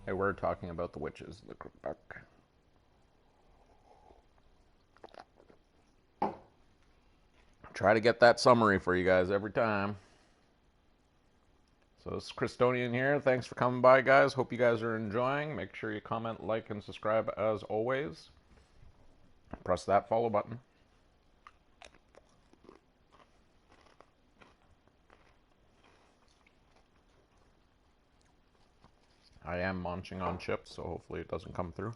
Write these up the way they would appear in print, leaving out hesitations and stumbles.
Hey, we're talking about the witches of the book. Try to get that summary for you guys every time. So this is Christonian here. Thanks for coming by, guys. Hope you guys are enjoying. Make sure you comment, like, and subscribe as always. Press that follow button. I am munching on chips, so hopefully it doesn't come through.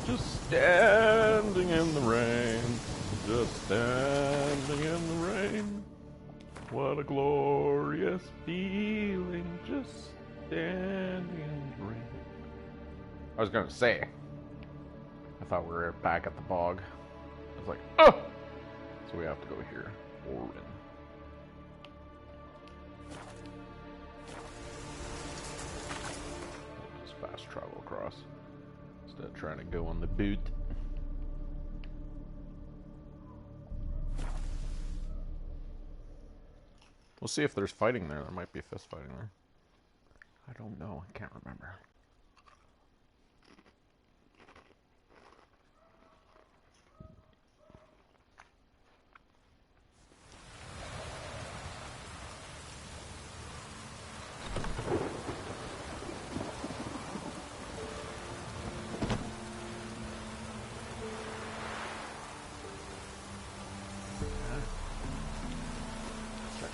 Just standing in the rain, just standing in the rain. What a glorious feeling, just standing in the rain. I was gonna say, I thought we were back at the bog. I was like, oh! So we have to go here. Orin. We'll just fast travel across instead of trying to go on the boot. We'll see if there's fighting there. There might be fist fighting there. I don't know. I can't remember.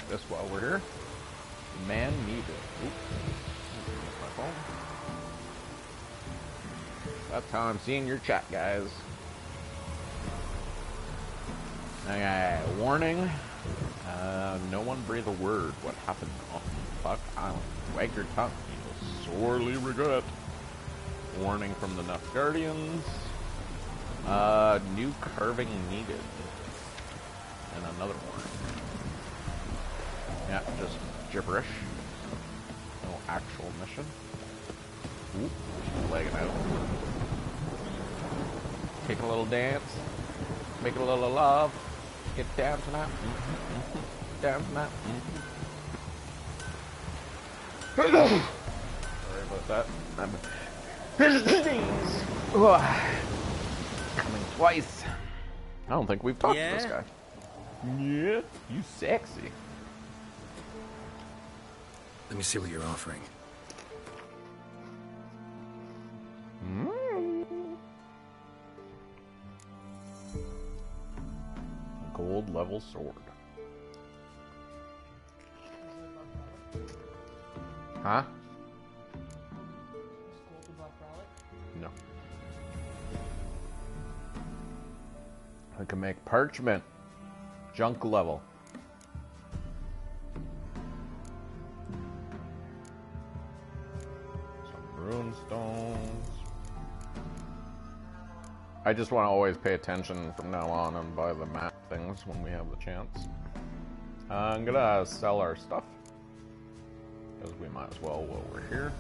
This while we're here. Man needed. Oops. My phone. That's how I'm seeing your chat, guys. Okay, warning. No one breathe a word. What happened on Fuck Island? Wag your tongue. You will sorely regret. Warning from the Nuff Guardians. New carving needed. And another warning. Yeah, just gibberish. No actual mission. Ooh, she's legging out. Take a little dance. Make a little love. Get down tonight. Down tonight. Sorry about that. Coming twice. I don't think we've talked to this guy. Yeah, you sexy. Let me see what you're offering. Gold level sword. Huh? No. I can make parchment. Junk level. Rune stones. I just want to always pay attention from now on and buy the map things when we have the chance. I'm gonna sell our stuff because we might as well while we're here.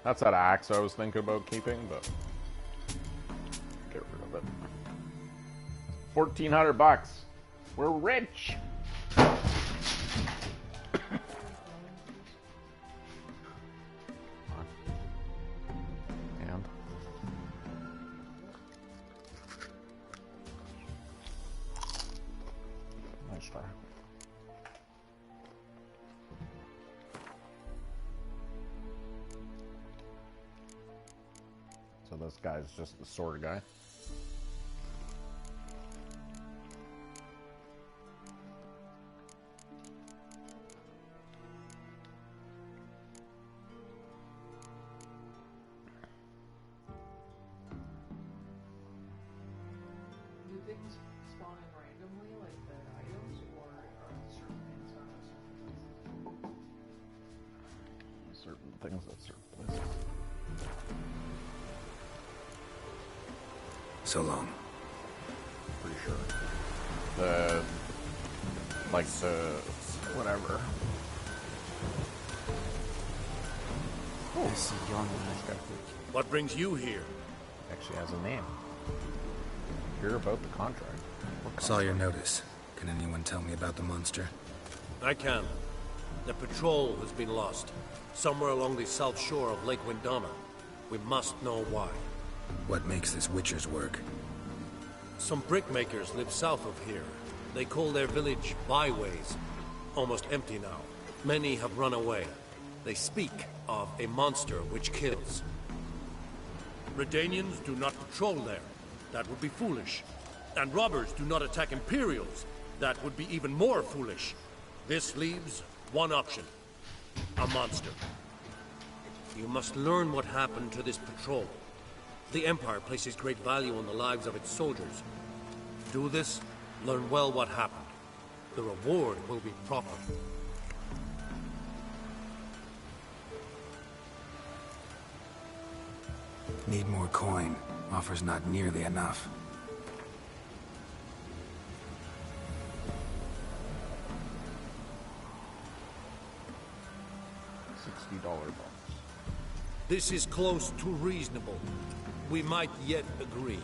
That's that axe I was thinking about keeping, but get rid of it. 1,400 bucks. We're rich. So this guy's just the sword guy. Do things spawn in randomly, like the items, or are certain things found at certain places? Certain things at certain places. So long. Pretty sure. Whatever. This young man. What brings you here? Actually has a name. Hear about the contract. Saw your notice. Can anyone tell me about the monster? I can. The patrol has been lost. Somewhere along the south shore of Lake Windama. We must know why. What makes this Witcher's work? Some brickmakers live south of here. They call their village byways. Almost empty now. Many have run away. They speak of a monster which kills. Redanians do not patrol there. That would be foolish. And robbers do not attack Imperials. That would be even more foolish. This leaves one option. A monster. You must learn what happened to this patrol. The Empire places great value on the lives of its soldiers. Do this, learn well what happened. The reward will be proper. Need more coin. Offer's not nearly enough. $60 box. This is close to reasonable. We might yet agree.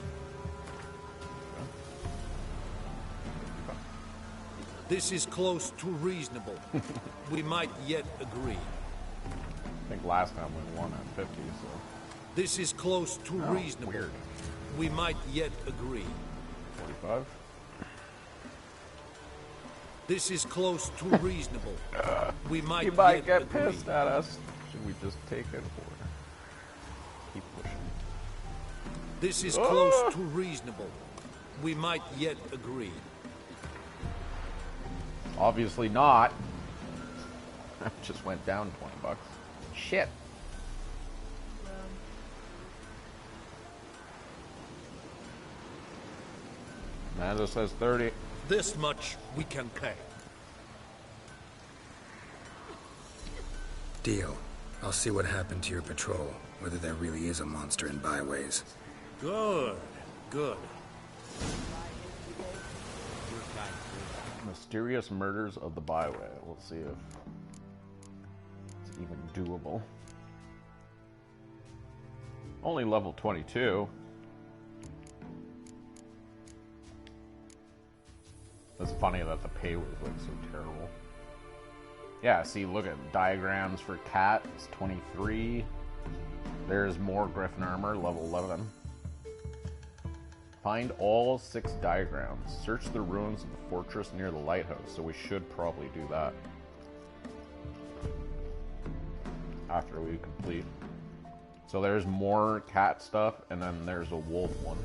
This is close to reasonable. We might yet agree. I think last time we won at 50, so... This is close to reasonable. Weird. We might yet agree. 45? This is close to reasonable. We might He might yet get agree. pissed at us. Should we just take it or keep pushing? This is close to reasonable. We might yet agree. Obviously not. Just went down 20 bucks. Shit. Mando says 30. This much we can pay. Deal. I'll see what happened to your patrol, whether there really is a monster in byways. Good. Good. Mysterious murders of the byway. We'll see if it's even doable. Only level 22. It's funny that the pay was like so terrible. Yeah, see, look at diagrams for Cat. It's 23. There's more Griffin armor, level 11. Find all 6 diagrams. Search the ruins of the fortress near the lighthouse. So we should probably do that after we complete. So there's more cat stuff, and then there's a wolf one.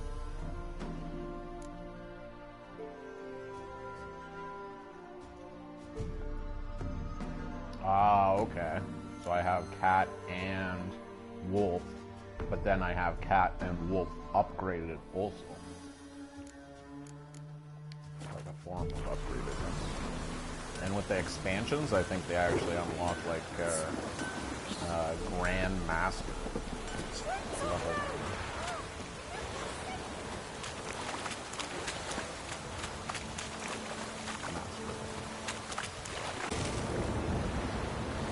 Ah, okay. So I have cat and wolf, but then I have cat and wolf upgraded also. Like a form of upgradedness. And with the expansions, I think they actually unlock like Grand Master.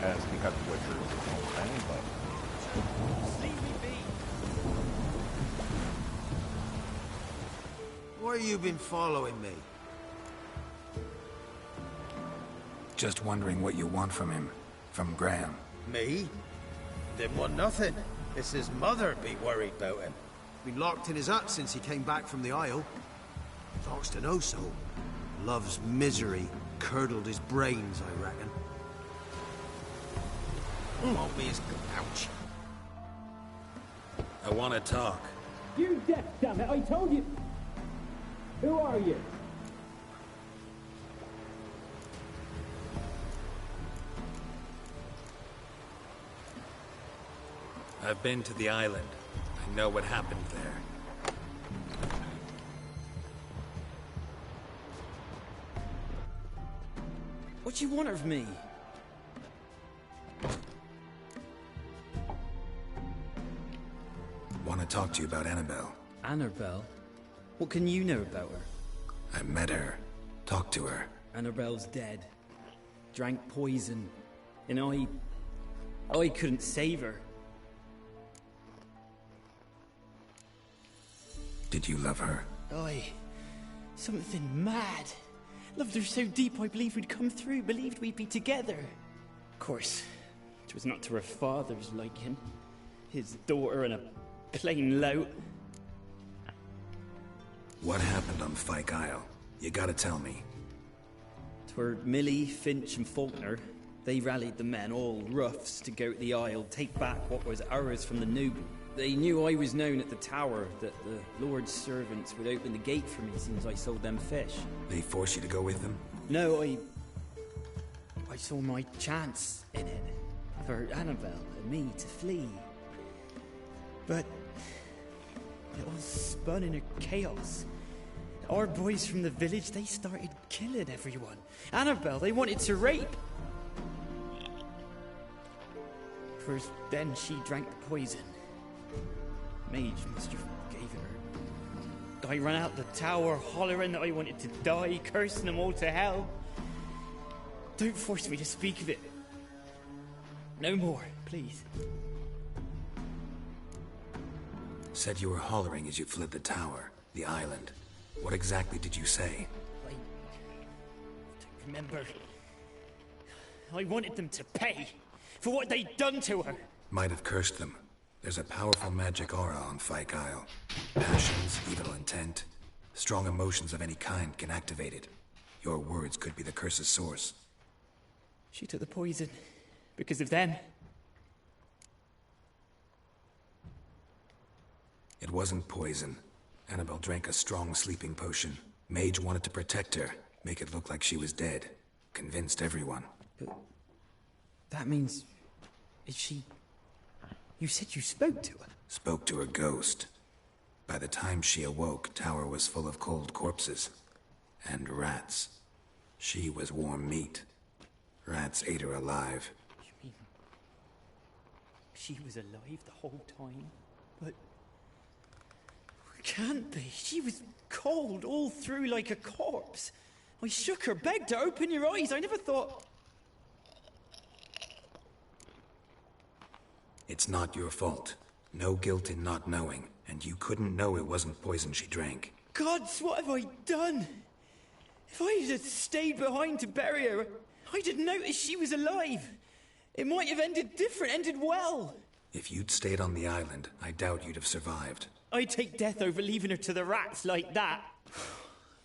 And it's because Witcher is its own thing, but... Leave me be. Why you been following me? Just wondering what you want from him. From Graham. Me? Didn't want nothing. It's his mother be worried about him. Been locked in his hut since he came back from the Isle. Talks to no soul. Love's misery curdled his brains, I reckon. Won't be his ouch. I want to talk. You deaf, damn it! I told you. Who are you? I've been to the island. I know what happened there. What you want of me? Want to talk to you about Annabelle. Annabelle? What can you know about her? I met her. Talked to her. Annabelle's dead. Drank poison. And I couldn't save her. Did you love her? Aye. Something mad. Loved her so deep I believed we'd come through, believed we'd be together. Of course, it was not to her father's liking. His daughter and a plain lout. What happened on Fyke Isle? You gotta tell me. 'Twere Millie, Finch and Faulkner. They rallied the men, all roughs, to go to the Isle, take back what was ours from the noble. They knew I was known at the tower, that the Lord's servants would open the gate for me since I sold them fish. They forced you to go with them? No, I saw my chance in it. For Annabelle and me to flee. But it all spun in a chaos. Our boys from the village, they started killing everyone. Annabelle, they wanted to rape. First, then she drank the poison. Mage must have gave it her. I ran out the tower, hollering that I wanted to die, cursing them all to hell. Don't force me to speak of it. No more, please. Said you were hollering as you fled the tower, the island. What exactly did you say? I don't remember. I wanted them to pay for what they'd done to her. Might have cursed them. There's a powerful magic aura on Fyke Isle. Passions, evil intent, strong emotions of any kind can activate it. Your words could be the curse's source. She took the poison because of them. It wasn't poison. Annabelle drank a strong sleeping potion. Mage wanted to protect her, make it look like she was dead. Convinced everyone. But that means... is she... You said you spoke to her? Spoke to her ghost. By the time she awoke, tower was full of cold corpses. And rats. She was warm meat. Rats ate her alive. You mean... she was alive the whole time? But... can't be. She was cold all through like a corpse. I shook her, begged her, open your eyes. I never thought... It's not your fault. No guilt in not knowing, and you couldn't know it wasn't poison she drank. Gods, what have I done? If I had stayed behind to bury her, I didn't notice she was alive. It might have ended different, ended well. If you'd stayed on the island, I doubt you'd have survived. I'd take death over leaving her to the rats like that.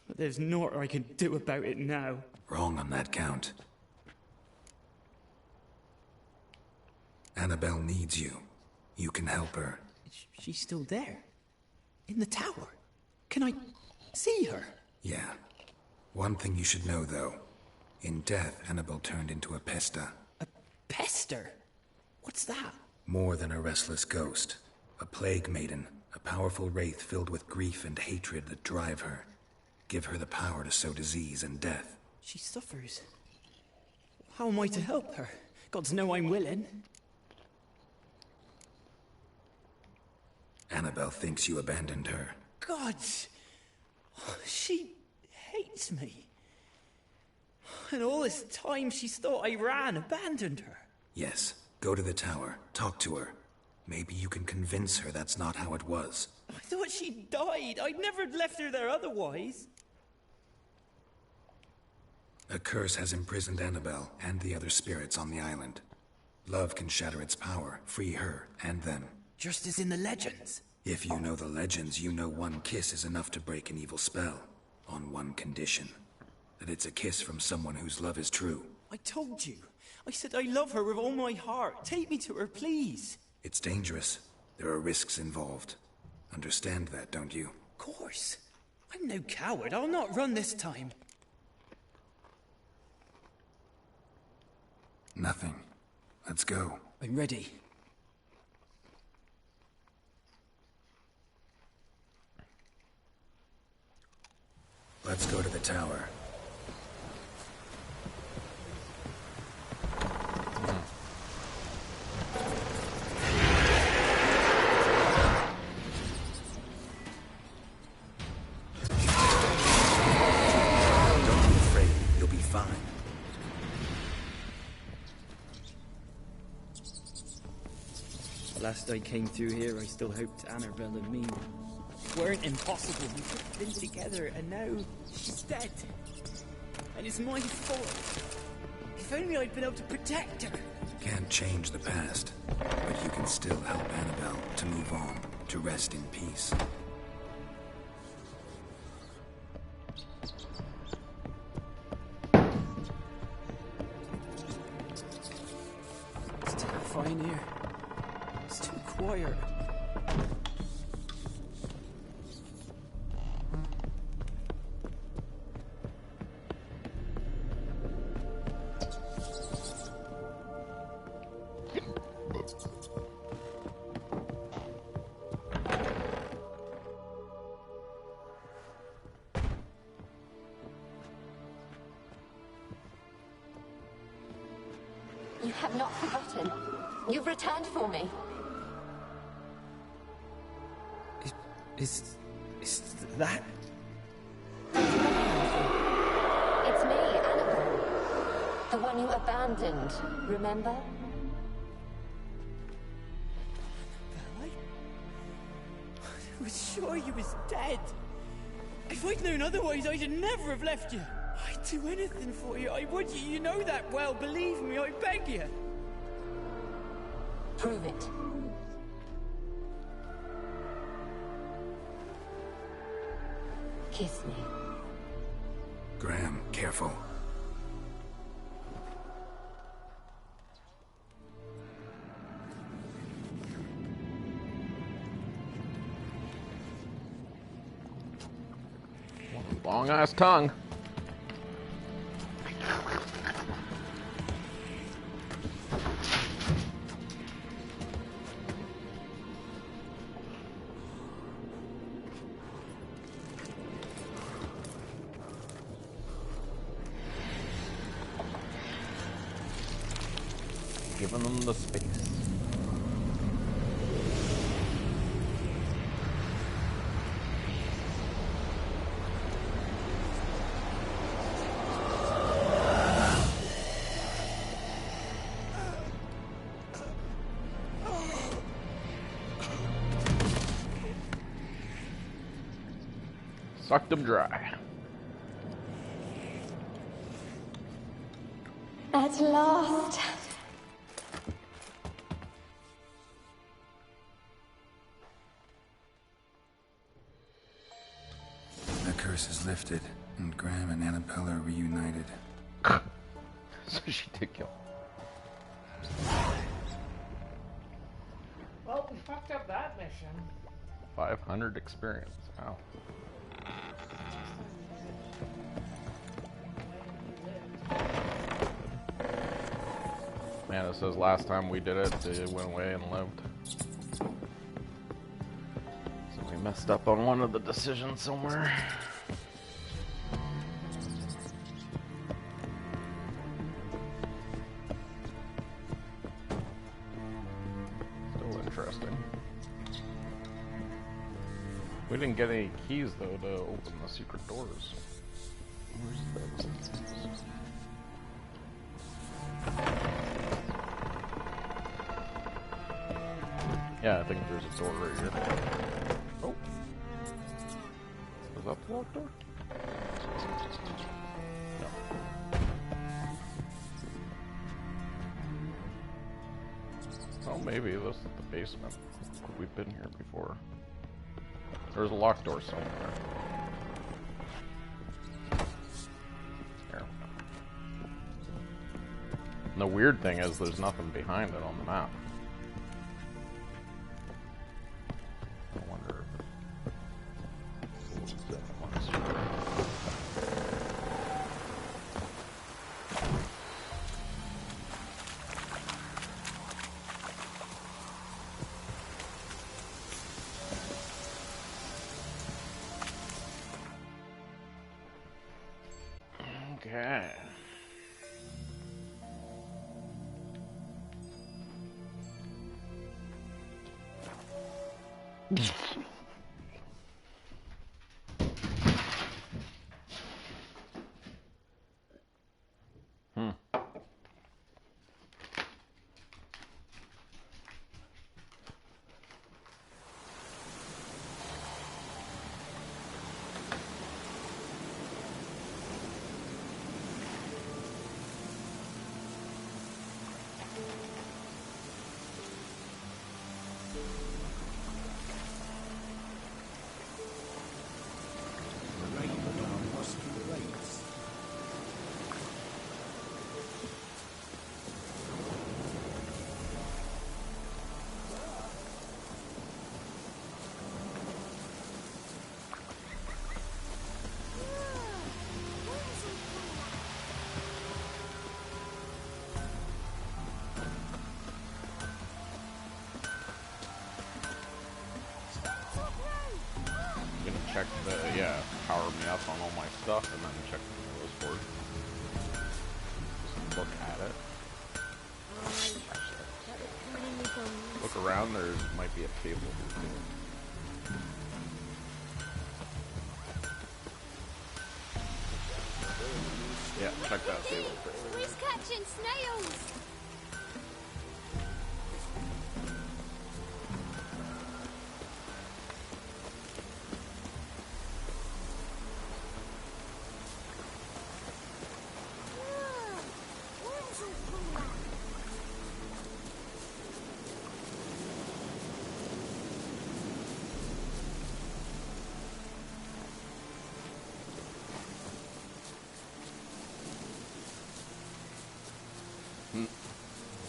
But there's naught I can do about it now. Wrong on that count. Annabelle needs you. You can help her. She's still there? In the tower? Can I see her? Yeah. One thing you should know, though. In death, Annabelle turned into a pesta. A pester? What's that? More than a restless ghost. A plague maiden. A powerful wraith filled with grief and hatred that drive her. Give her the power to sow disease and death. She suffers. How am I to help her? Gods know I'm willing. Annabelle thinks you abandoned her. Gods! She hates me. And all this time she's thought I abandoned her. Yes. Go to the tower. Talk to her. Maybe you can convince her that's not how it was. I thought she died. I'd never left her there otherwise. A curse has imprisoned Annabelle and the other spirits on the island. Love can shatter its power, free her and them. Just as in the legends. If you know the legends, you know one kiss is enough to break an evil spell. On one condition. That it's a kiss from someone whose love is true. I told you. I said I love her with all my heart. Take me to her, please. It's dangerous. There are risks involved. Understand that, don't you? Of course. I'm no coward. I'll not run this time. Nothing. Let's go. I'm ready. Let's go to the tower. Last I came through here, I still hoped Annabelle and me weren't impossible. We could have been together, and now she's dead. And it's my fault. If only I'd been able to protect her. Can't change the past, but you can still help Annabelle to move on, to rest in peace. It's terrifying here. It's too quiet. You have not forgotten. You've returned for me. Is that? It's me, Annabelle. The one you abandoned, remember? I was sure you was dead. If I'd known otherwise, I'd never have left you. I'd do anything for you. I would. You know that well. Believe me, I beg you. Prove it. Kiss me. Graham, careful. Long ass tongue. Giving them the space. Sucked them dry. At last. The curse is lifted, and Graham and Annabelle are reunited. So she did kill. Well, we fucked up that mission. 500 experience. Wow. Man, it says last time we did it, it went away and lived. So we messed up on one of the decisions somewhere. Still interesting. We didn't get any keys though to open the secret doors. Where's those? Yeah, I think there's a door right here. Oh. Is that the locked door? No. Oh, maybe this is the basement. We've been here before. There's a locked door somewhere. Here. And the weird thing is there's nothing behind it on the map. I wonder if it's okay. stuff and then check the doors for it. Just look at it. Look around, there might be a table. Yeah, check that table. He's catching snails!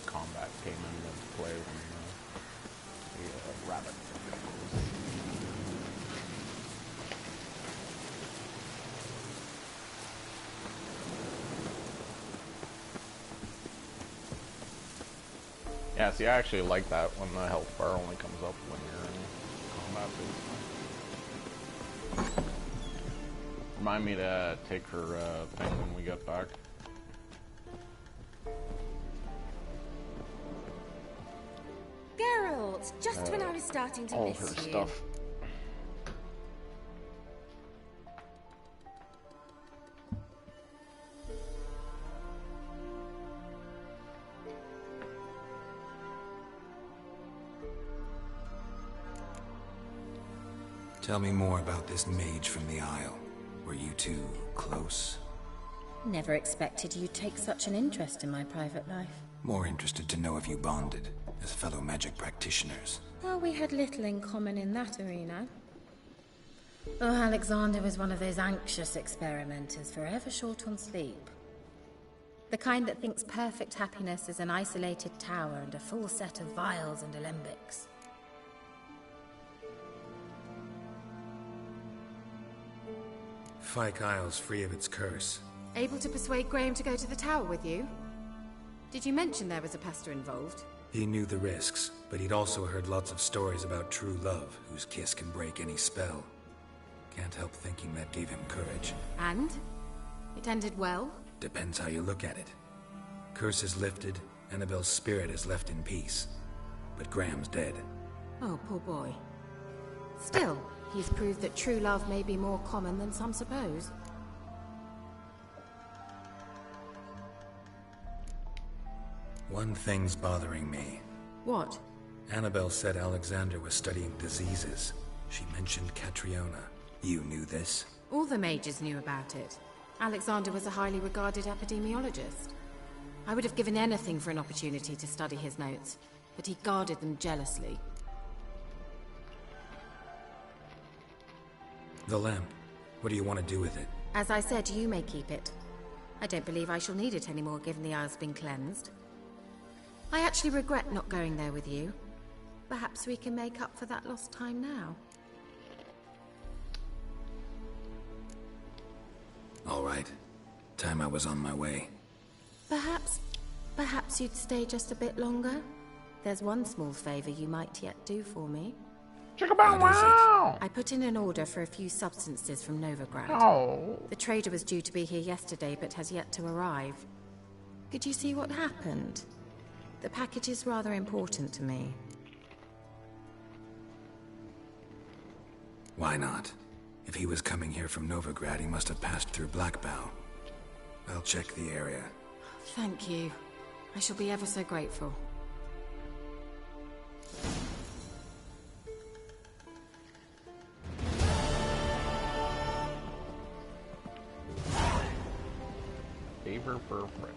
Combat came into play when the rabbit. Yeah, see, I actually like that when the health bar only comes up when you're in combat. Remind me to take her thing when we get back. Geralt, just when I was starting to all miss her you. stuff. Tell me more about this mage from the Isle. Were you two close? Never expected you'd take such an interest in my private life. More interested to know if you bonded as fellow magic practitioners. Well, we had little in common in that arena. Oh, Alexander was one of those anxious experimenters, forever short on sleep. The kind that thinks perfect happiness is an isolated tower and a full set of vials and alembics. Fyke Isle's free of its curse. Able to persuade Graham to go to the tower with you? Did you mention there was a pester involved? He knew the risks, but he'd also heard lots of stories about true love, whose kiss can break any spell. Can't help thinking that gave him courage. And? It ended well? Depends how you look at it. Curse is lifted, Annabelle's spirit is left in peace. But Graham's dead. Oh, poor boy. Still, he's proved that true love may be more common than some suppose. One thing's bothering me. What? Annabelle said Alexander was studying diseases. She mentioned Catriona. You knew this? All the mages knew about it. Alexander was a highly regarded epidemiologist. I would have given anything for an opportunity to study his notes, but he guarded them jealously. The lamp. What do you want to do with it? As I said, you may keep it. I don't believe I shall need it anymore, given the Isle's been cleansed. I actually regret not going there with you. Perhaps we can make up for that lost time now. All right. Time I was on my way. Perhaps you'd stay just a bit longer? There's one small favor you might yet do for me. Wow! I put in an order for a few substances from Novigrad. Oh. The trader was due to be here yesterday, but has yet to arrive. Could you see what happened? The package is rather important to me. Why not? If he was coming here from Novigrad, he must have passed through Blackbow. I'll check the area. Thank you. I shall be ever so grateful. Favor for a friend.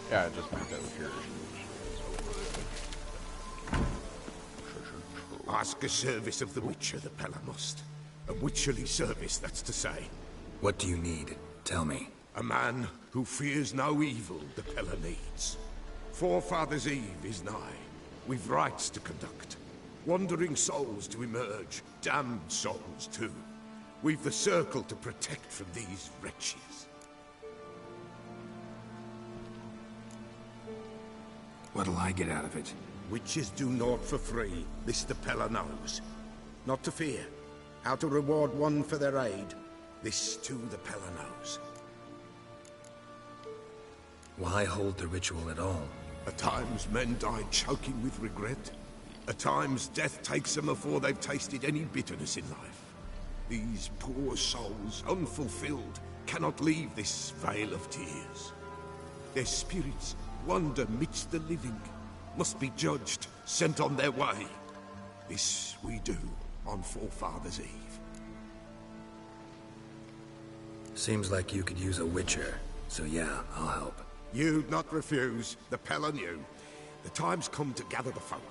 Yeah, I just moved over here. Ask a service of the Witcher, the Pella must. A witcherly service, that's to say. What do you need? Tell me. A man who fears no evil the Pella needs. Forefathers' Eve is nigh. We've rites to conduct. Wandering souls to emerge. Damned souls, too. We've the circle to protect from these wretches. What'll I get out of it? Witches do naught for free, this the Pella knows. Not to fear. How to reward one for their aid, this too the Pella knows. Why hold the ritual at all? At times men die choking with regret. At times death takes them before they've tasted any bitterness in life. These poor souls, unfulfilled, cannot leave this vale of tears. Their spirits wander midst the living, must be judged, sent on their way. This we do on Forefathers' Eve. Seems like you could use a witcher, so yeah, I'll help. You'd not refuse, the Pella knew. The time's come to gather the folk.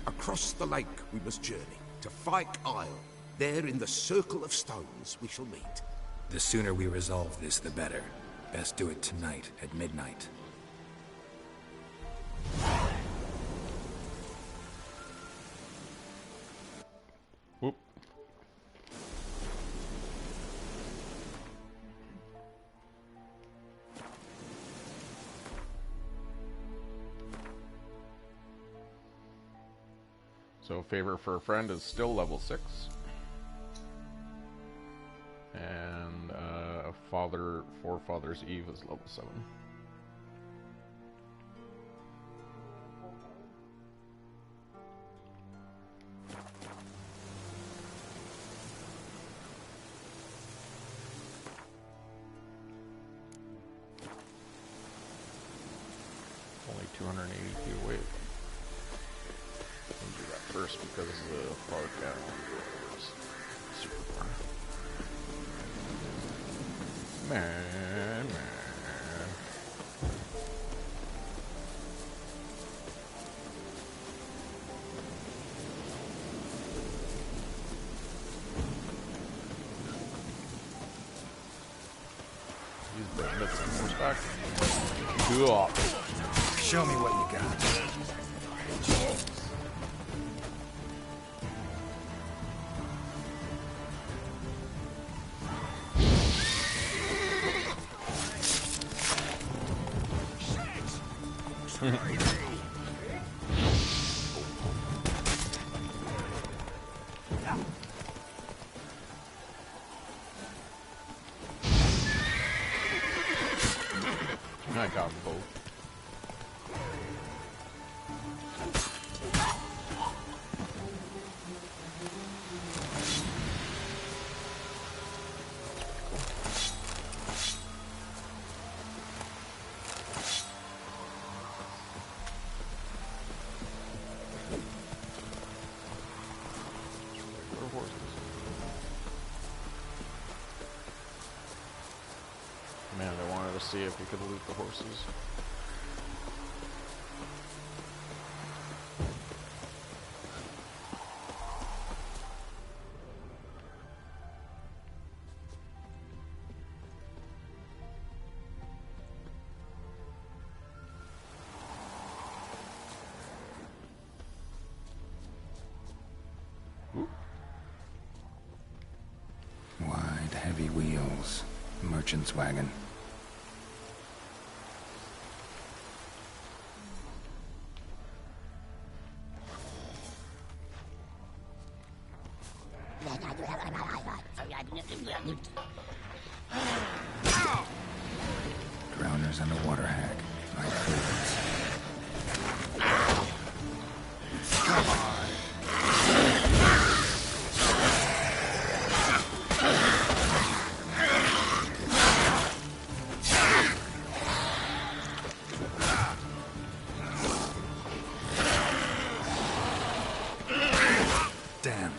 Across the lake we must journey, to Fyke Isle. There in the circle of stones we shall meet. The sooner we resolve this, the better. Best do it tonight, at midnight. Whoop. So favor for a friend is still level 6. And Forefathers' Eve is level 7. Only 280 away. We'll do that first because the far cat is super far. Man. Use bandits on horseback. Cool. Show me what you got. I got them both. Man, I wanted to see if you could loot the horses. Wide, heavy wheels. Merchant's wagon. Drowners and a water hag. My favorites. Come on. Damn.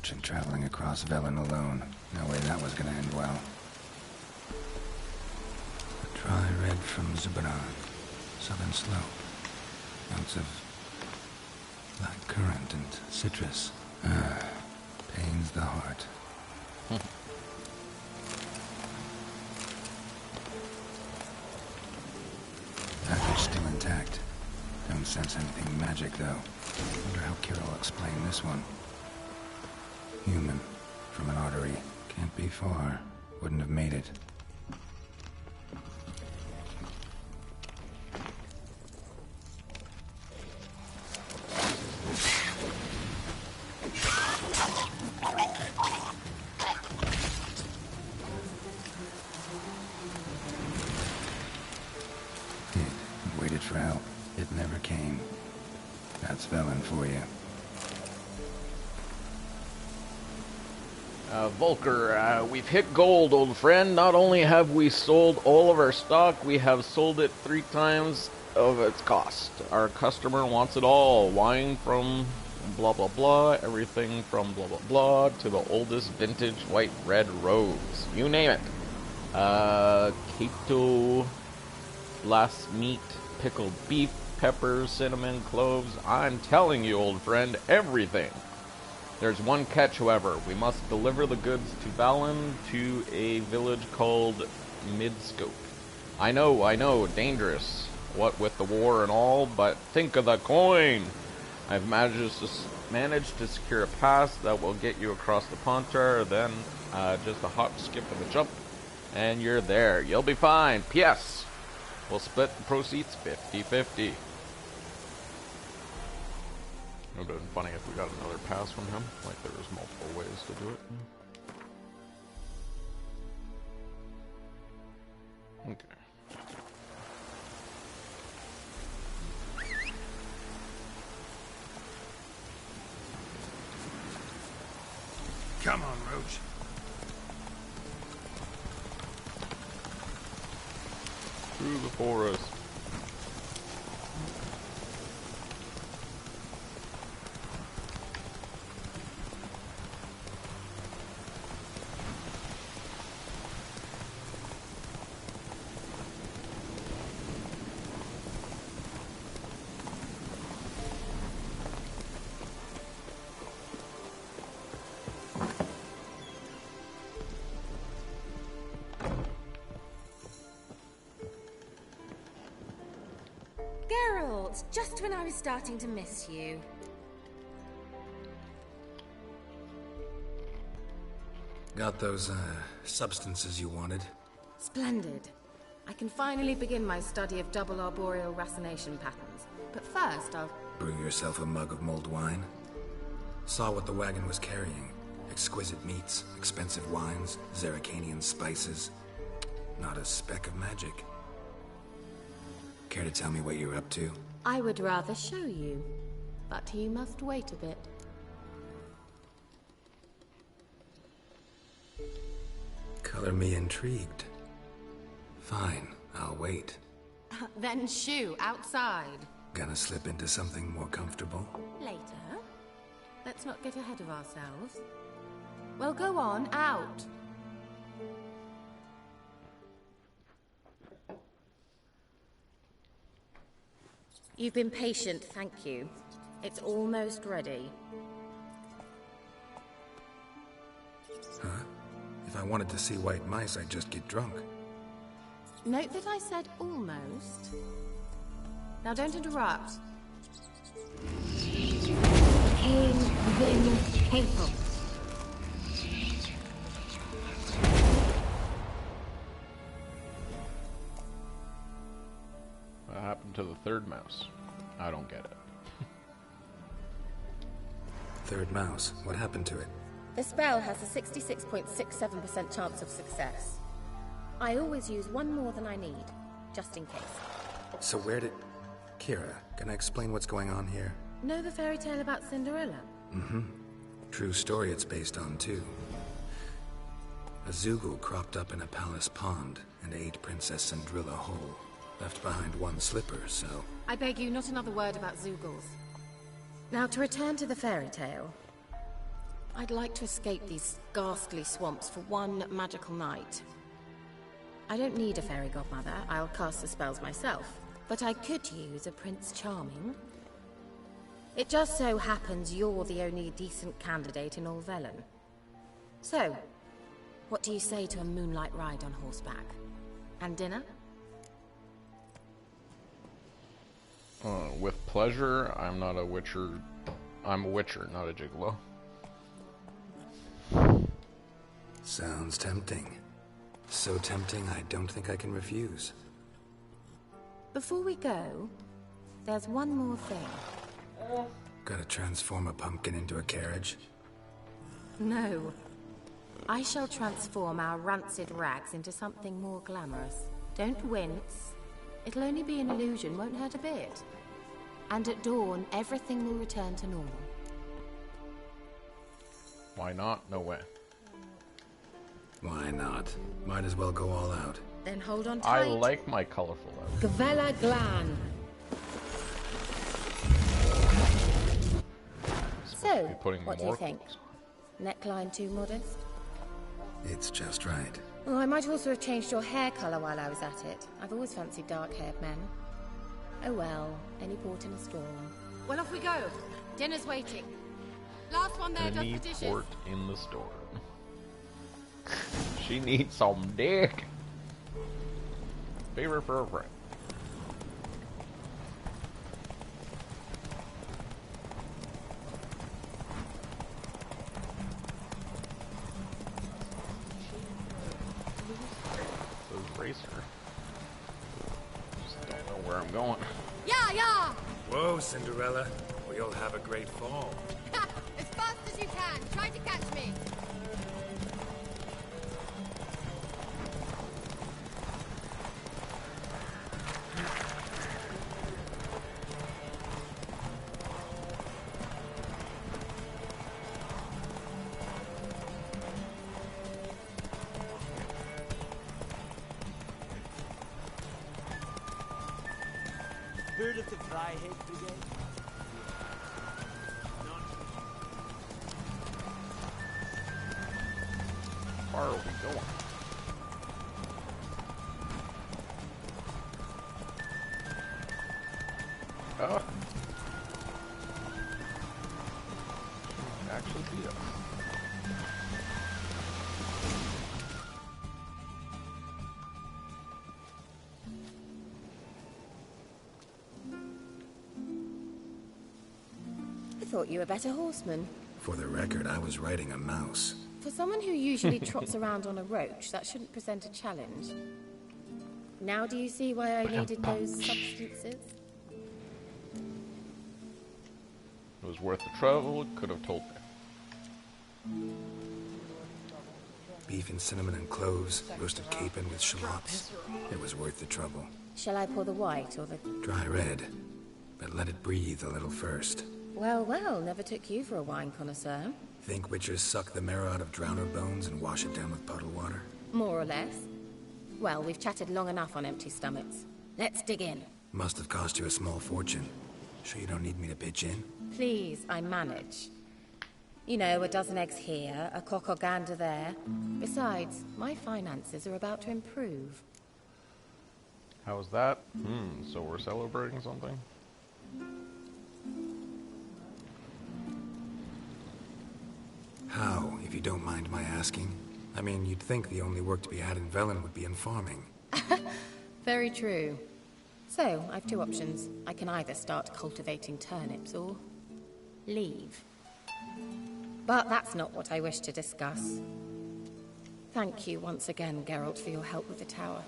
merchant traveling across Velen alone. No way that was gonna end well. A dry red from Zubaran. Southern slope. Notes of black currant and citrus. Pains the heart. Package still intact. Don't sense anything magic, though. Wonder how Keira will explain this one. Human. From an artery. Can't be far. Wouldn't have made it. Waited for help. It never came. That's Velen for you. Volker, we've hit gold, old friend. Not only have we sold all of our stock, we have sold it 3 times of its cost. Our customer wants it all. Wine from blah blah blah, everything from blah blah blah, to the oldest vintage white red rose. You name it. Keto, last meat, pickled beef, peppers, cinnamon, cloves. I'm telling you, old friend, everything. There's one catch, however. We must deliver the goods to Valen, to a village called Midscope. I know, dangerous. What with the war and all, but think of the coin! I've managed to secure a pass that will get you across the Pontar, then just a hop, skip, and a jump, and you're there. You'll be fine. P.S. We'll split the proceeds 50-50. It would have been funny if we got another pass from him. Like, there was multiple ways to do it. Okay. Come on, Roach. Through the forest. Just when I was starting to miss you. Got those, substances you wanted? Splendid. I can finally begin my study of double arboreal racination patterns. But first, I'll... Brew yourself a mug of mulled wine? Saw what the wagon was carrying. Exquisite meats, expensive wines, Zerrikanian spices. Not a speck of magic. Care to tell me what you're up to? I would rather show you, but you must wait a bit. Color me intrigued. Fine, I'll wait. Then shoo, outside. Gonna slip into something more comfortable? Later. Let's not get ahead of ourselves. Well, go on, out. You've been patient, thank you. It's almost ready. Huh? If I wanted to see white mice, I'd just get drunk. Note that I said almost. Now don't interrupt. Painful. What happened to the third mouse? I don't get it. Third mouse. What happened to it? The spell has a 66.67% chance of success. I always use one more than I need, just in case. So where did... Keira, can I explain what's going on here? Know the fairy tale about Cinderella? Mm-hmm. True story it's based on, too. A Zoogle cropped up in a palace pond and ate Princess Cinderella whole. Left behind one slipper, so... I beg you, not another word about Zoogles. Now, to return to the fairy tale. I'd like to escape these ghastly swamps for one magical night. I don't need a fairy godmother, I'll cast the spells myself. But I could use a Prince Charming. It just so happens you're the only decent candidate in all Velen. So, what do you say to a moonlight ride on horseback? And dinner? With pleasure. I'm not a witcher. I'm a witcher, not a gigolo. Sounds tempting. So tempting, I don't think I can refuse. Before we go, there's one more thing. Gotta transform a pumpkin into a carriage? No. I shall transform our rancid rags into something more glamorous. Don't wince. It'll only be an illusion, won't hurt a bit. And at dawn, everything will return to normal. Why not? No way. Why not? Might as well go all out. Then hold on tight. I like my colorful outfit. Gavella Glan. So, what do you think? Neckline too modest? It's just right. Oh, I might also have changed your hair colour while I was at it. I've always fancied dark-haired men. Oh well, any port in a storm. Well, off we go. Dinner's waiting. Last one there does the dishes. Any port in the storm. She needs some dick. Favor for a friend. Racer. Just don't know where I'm going. Yeah! Whoa, Cinderella. Or you'll have a great fall. As fast as you can. Try to catch me. Heard of the Fryhead Brigade? Where are we going? Oh. Actually beat us. I thought you were a better horseman. For the record, I was riding a mouse. For someone who usually trots around on a roach, that shouldn't present a challenge. Now do you see why I needed those substances? It was worth the trouble, could have told me. Beef and cinnamon and cloves, roasted capon with shallots. It was worth the trouble. Shall I pour the white or the... Dry red, but let it breathe a little first. Well, never took you for a wine connoisseur. Think witchers suck the marrow out of drowner bones and wash it down with puddle water? More or less. Well, we've chatted long enough on empty stomachs. Let's dig in. Must have cost you a small fortune. Sure you don't need me to pitch in? Please, I manage. You know, a dozen eggs here, a cock or gander there. Besides, my finances are about to improve. How's that? So we're celebrating something? How, if you don't mind my asking? I mean, you'd think the only work to be had in Velen would be in farming. Very true. So, I've two options. I can either start cultivating turnips or... leave. But that's not what I wish to discuss. Thank you once again, Geralt, for your help with the tower.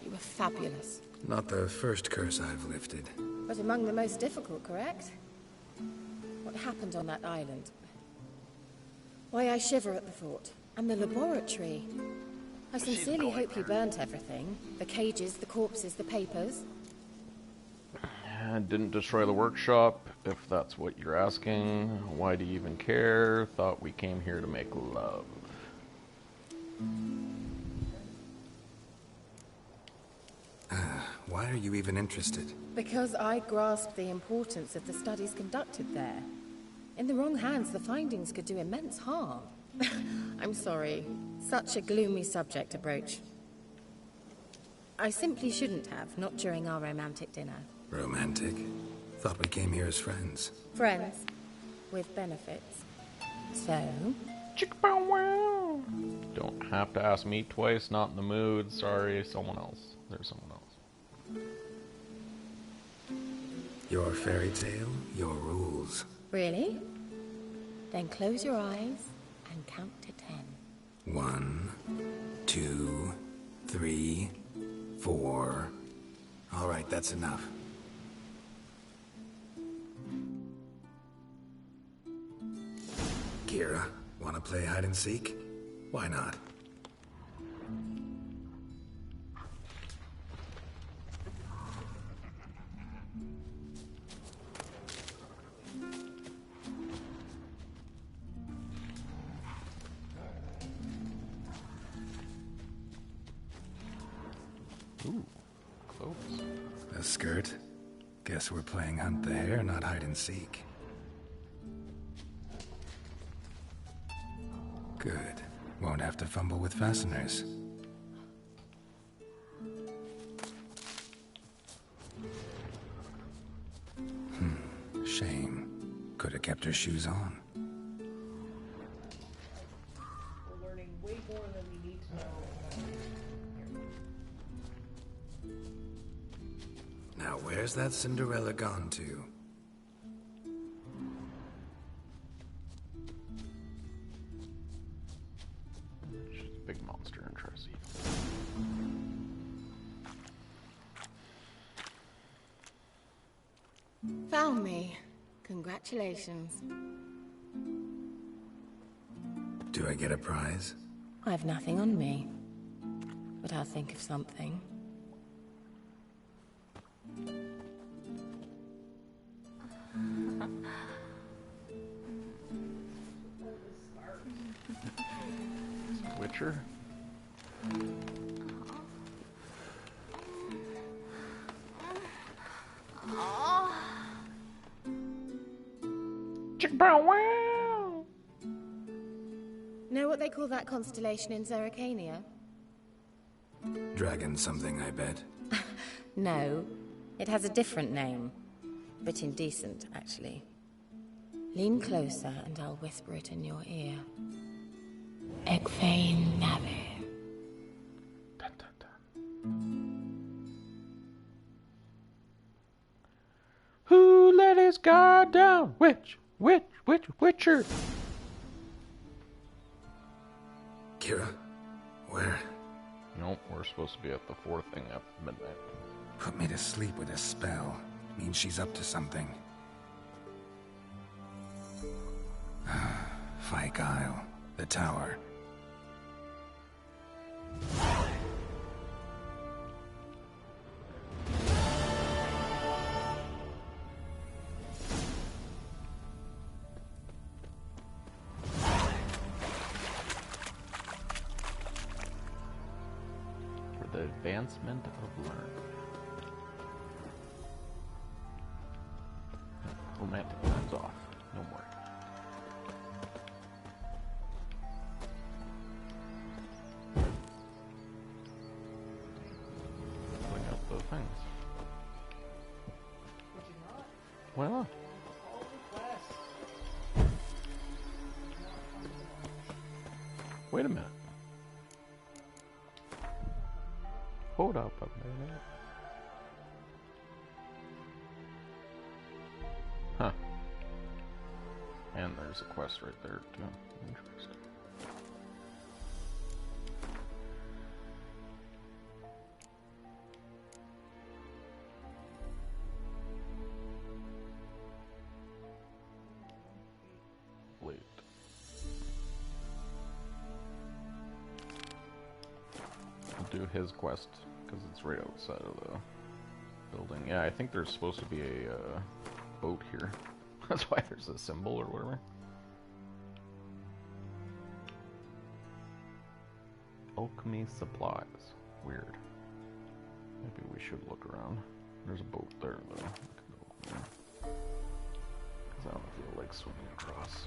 You were fabulous. Not the first curse I've lifted. But among the most difficult, correct? What happened on that island? Why, I shiver at the thought. And the laboratory. I sincerely hope you burnt everything. The cages, the corpses, the papers. I didn't destroy the workshop, if that's what you're asking. Why do you even care? Thought we came here to make love. Why are you even interested? Because I grasp the importance of the studies conducted there. In the wrong hands, the findings could do immense harm. I'm sorry. Such a gloomy subject to broach. I simply shouldn't have, not during our romantic dinner. Romantic? Thought we came here as friends. Friends. With benefits. So? Don't have to ask me twice, not in the mood. Sorry, someone else. There's someone else. Your fairy tale, your rules. Really? Then close your eyes and count to 10. 1, 2, 3, 4. All right, that's enough. Keira, wanna play hide and seek? Why not? Ooh, close. A skirt? Guess we're playing hunt the hare, not hide and seek. Good. Won't have to fumble with fasteners. Shame. Could have kept her shoes on. We're learning way more than we need to know. Now, where's that Cinderella gone to? She's a big monster and tries to eat. Found me. Congratulations. Do I get a prize? I have nothing on me. But I'll think of something. Witcher? Know what they call that constellation in Zerrikania? Dragon something, I bet. No, it has a different name. But indecent, actually. Lean closer and I'll whisper it in your ear. Egfain Nave. Dun, dun, dun. Who let his guard down? Witcher. Keira, where? Nope, we're supposed to be at the fourth thing at midnight. Put me to sleep with a spell. Means she's up to something. Fyke Isle. The tower. For the advancement of learning. Romantic time's off. No more. Bring up the things. Would you not? Why not? All the quests. Wait a minute. Hold up a minute. Huh. And there's a quest right there, too. Interesting. Wait. I'll do his quest, because it's right outside of the building. Yeah, I think there's supposed to be a boat here. That's why there's a symbol or whatever. Alchemy supplies. Weird. Maybe we should look around. There's a boat there, though. Because I don't feel like swimming across.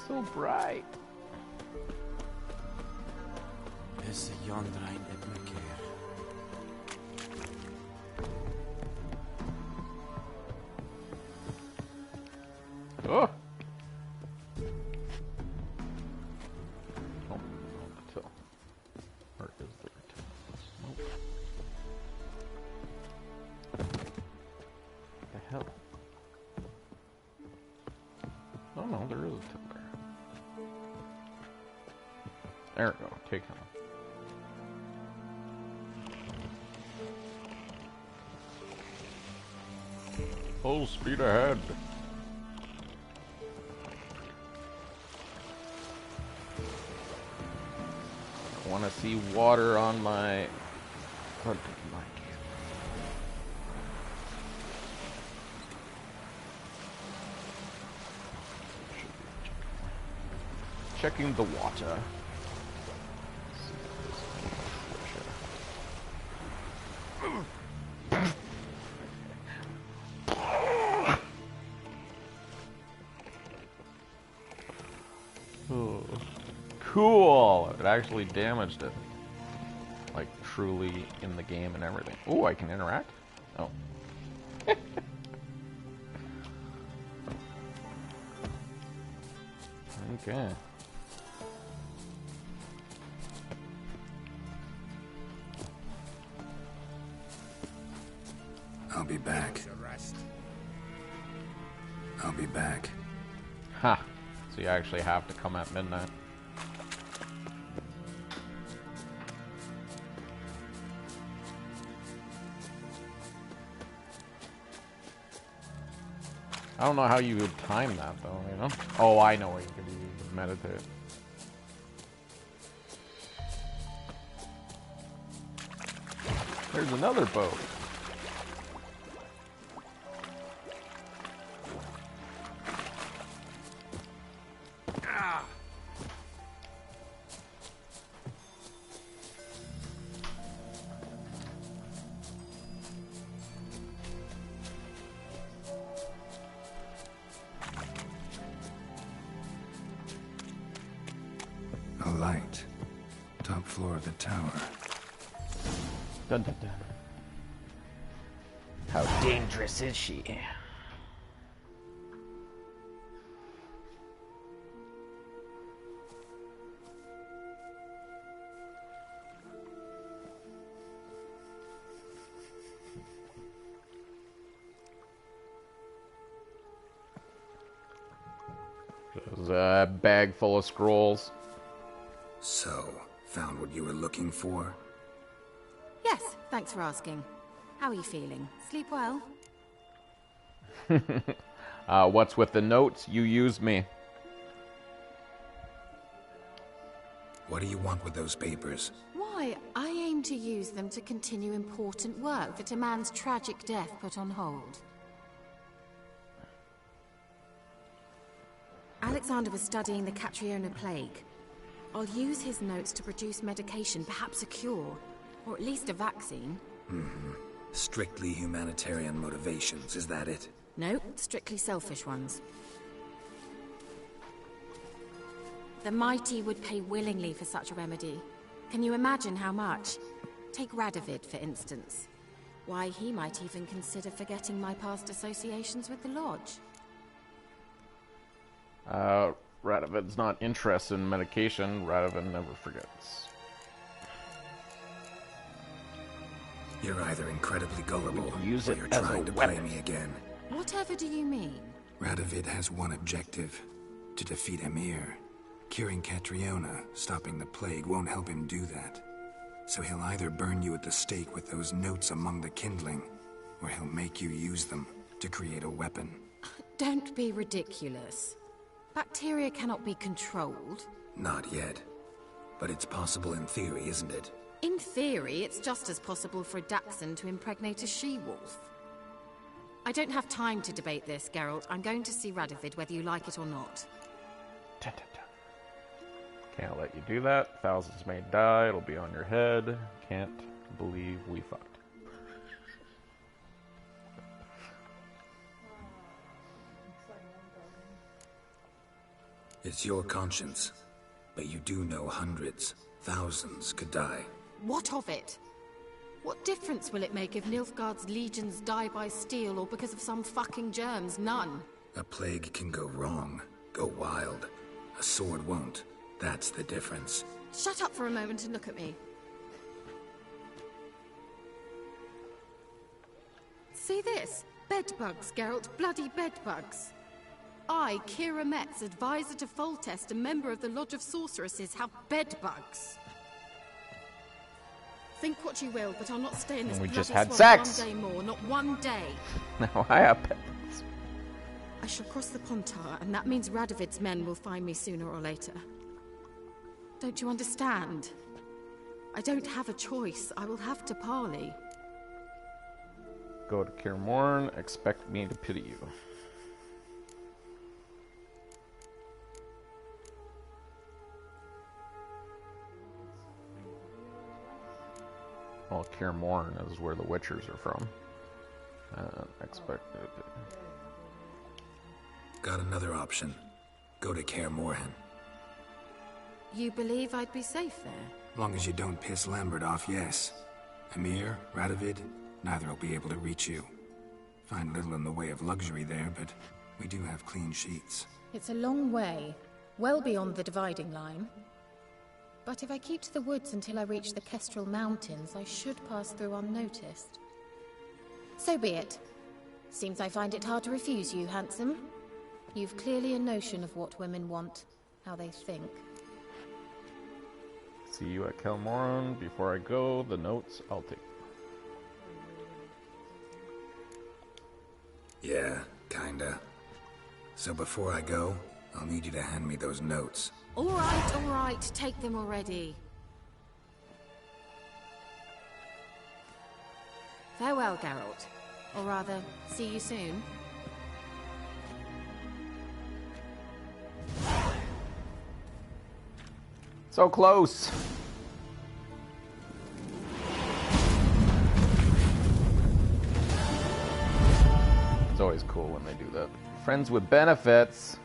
So bright. Is a yondrein et me keer. Oh. Oh, the till. Where is the till? Nope. The hell? Oh no, there is a till there. There we go. Take him. Full speed ahead. I want to see water on my front of my checking the water. Oh, cool! It actually damaged it. Like, truly in the game and everything. Oh, I can interact? Oh. Okay. I'll be back. I'll be back. Ha! So you actually have to come at midnight. I don't know how you would time that though, you know? Oh, I know what you could do. You could meditate. There's another boat. A light. Top floor of the tower. Dun dun dun. How dangerous is she? There's a bag full of scrolls. So, found what you were looking for? Yes, thanks for asking. How are you feeling? Sleep well? What's with the notes? You used me. What do you want with those papers? Why, I aim to use them to continue important work that a man's tragic death put on hold. Alexander was studying the Catriona plague. I'll use his notes to produce medication, perhaps a cure, or at least a vaccine. Mm-hmm. Strictly humanitarian motivations, is that it? No, strictly selfish ones. The mighty would pay willingly for such a remedy. Can you imagine how much? Take Radovid, for instance. Why, he might even consider forgetting my past associations with the Lodge. Radovid's not interested in medication. Radovid never forgets. You're either incredibly gullible, use or it you're as trying a to weapon. play me again. Whatever do you mean? Radovid has one objective: to defeat Emir. Curing Catriona, stopping the plague, won't help him do that. So he'll either burn you at the stake with those notes among the kindling, or he'll make you use them to create a weapon. Don't be ridiculous. Bacteria cannot be controlled. Not yet. But it's possible in theory, isn't it? In theory, it's just as possible for a Dachshund to impregnate a she-wolf. I don't have time to debate this, Geralt. I'm going to see Radovid whether you like it or not. Dun, dun, dun. Can't let you do that. Thousands may die. It'll be on your head. Can't believe we fucked. It's your conscience. But you do know hundreds, thousands could die. What of it? What difference will it make if Nilfgaard's legions die by steel or because of some fucking germs? None. A plague can go wrong, go wild. A sword won't. That's the difference. Shut up for a moment and look at me. See this? Bedbugs, Geralt. Bloody bedbugs. I, Keira Metz, advisor to Foltest, a member of the Lodge of Sorceresses, have bedbugs. Think what you will, but I'll not stay in this We bloody just had swamp sex. one day more, not one day. Now I have pets. I shall cross the Pontar, and that means Radovid's men will find me sooner or later. Don't you understand? I don't have a choice. I will have to parley. Go to Kaer Morhen. Expect me to pity you. Well, Kaer Morhen is where the Witchers are from. Expected. Got another option. Go to Kaer Morhen. You believe I'd be safe there? Long as you don't piss Lambert off, yes. Emir, Radovid, neither will be able to reach you. Find little in the way of luxury there, but we do have clean sheets. It's a long way, well beyond the dividing line. But if I keep to the woods until I reach the Kestrel Mountains, I should pass through unnoticed. So be it. Seems I find it hard to refuse you, handsome. You've clearly a notion of what women want, how they think. See you at Kaer Morhen. Before I go, the notes I'll take. Yeah, kinda. So before I go, I'll need you to hand me those notes. All right, take them already. Farewell, Geralt. Or rather, see you soon. So close! It's always cool when they do that. Friends with benefits.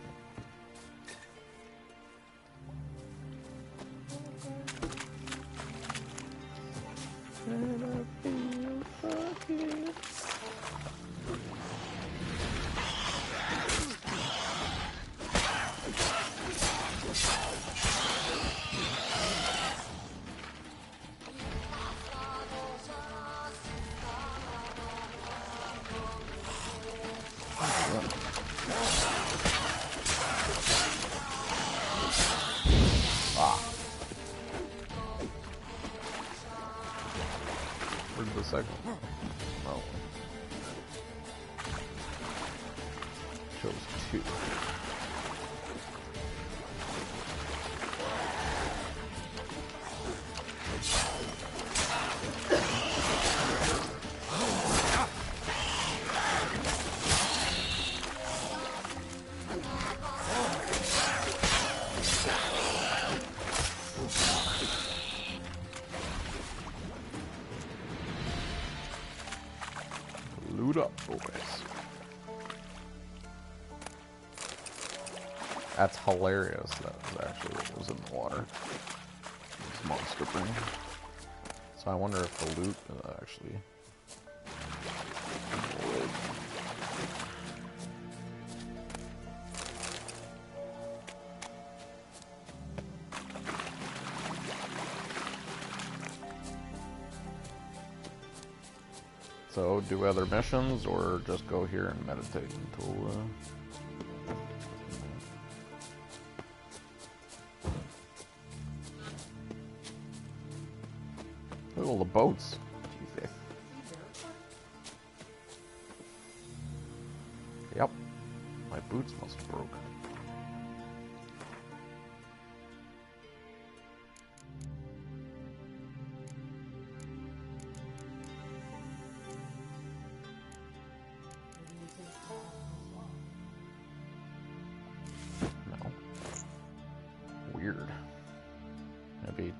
Where's the second? Oh. Chose 2. Loot up, boys. That's hilarious. That was actually what was in the water. It's monster brain. So I wonder if the loot actually. So, do other missions, or just go here and meditate until, Look at all the boats. Jesus. Yep. My boots must have broke.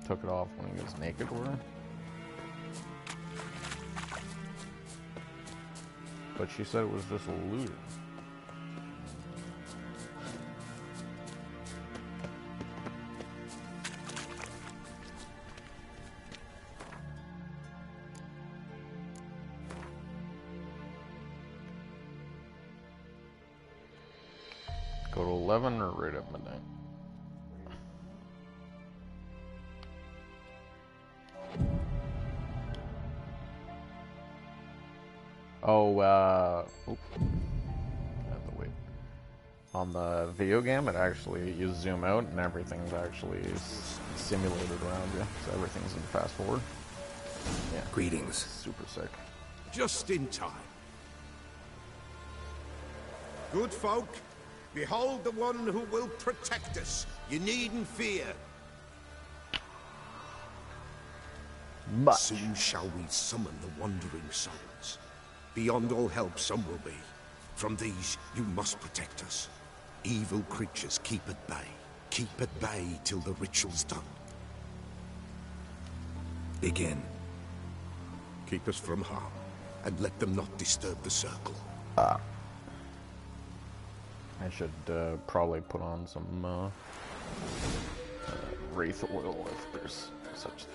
took it off when he was naked or her. But she said it was just a illusion. Go to 11 or right at midnight? Oh, oop. I have to wait. On the video game, it actually, you zoom out and everything's actually simulated around you. So everything's in fast forward. Yeah. Greetings. Super sick. Just in time. Good folk, behold the one who will protect us. You needn't fear. Much. Soon shall we summon the wandering souls. Beyond all help some will be. From these you must protect us. Evil creatures keep at bay. Keep at bay till the ritual's done. Begin. Keep us from harm, and let them not disturb the circle. I should probably put on some wraith oil if there's such a thing.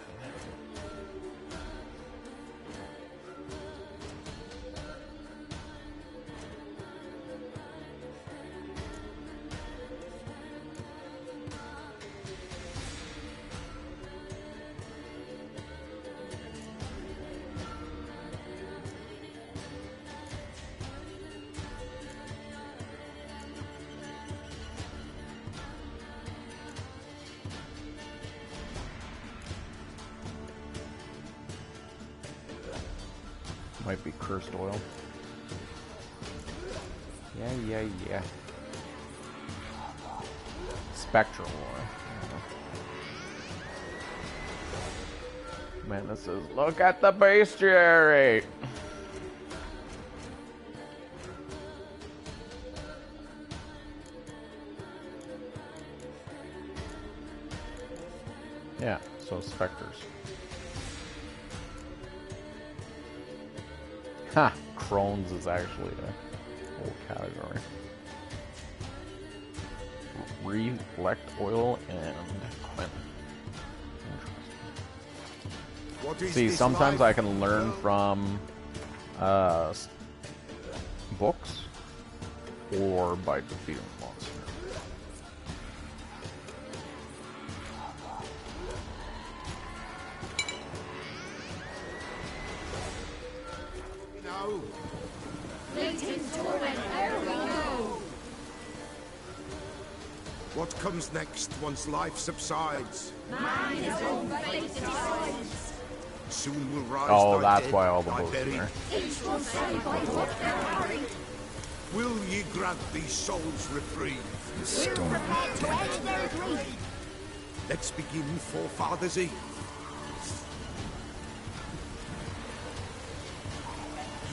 Might be cursed oil. Yeah. Spectral oil. Man, this is, look at the bestiary! Yeah, so specters. Ha! Crohn's is actually a whole category. Reflect oil and cunning. Interesting. See, sometimes I can learn from books or by defeating the monster. What comes next once life subsides? Man his own fate decides. Soon will rise. Oh, thy that's dead, why all the thy books are buried. there. Each will say by what they're wearing. Will ye grant these souls reprieve? The storm of death. Let's begin Forefathers' Eve.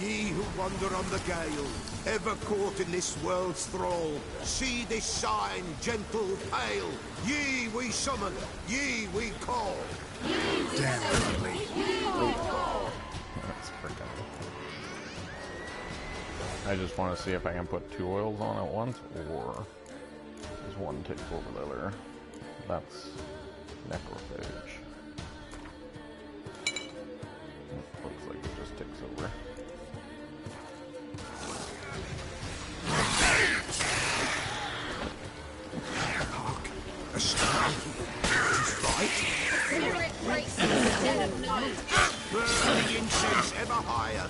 Ye who wander on the gale, ever caught in this world's thrall, see this sign, gentle, pale. Ye we summon, ye we call. Damn ugly. That's freaking. I just want to see if I can put 2 oils on at once, or does one take over the other? That's necrophage. Looks like it just takes over. A strike. She's right. Spirit breaks the dead of night. Burning incense ever higher.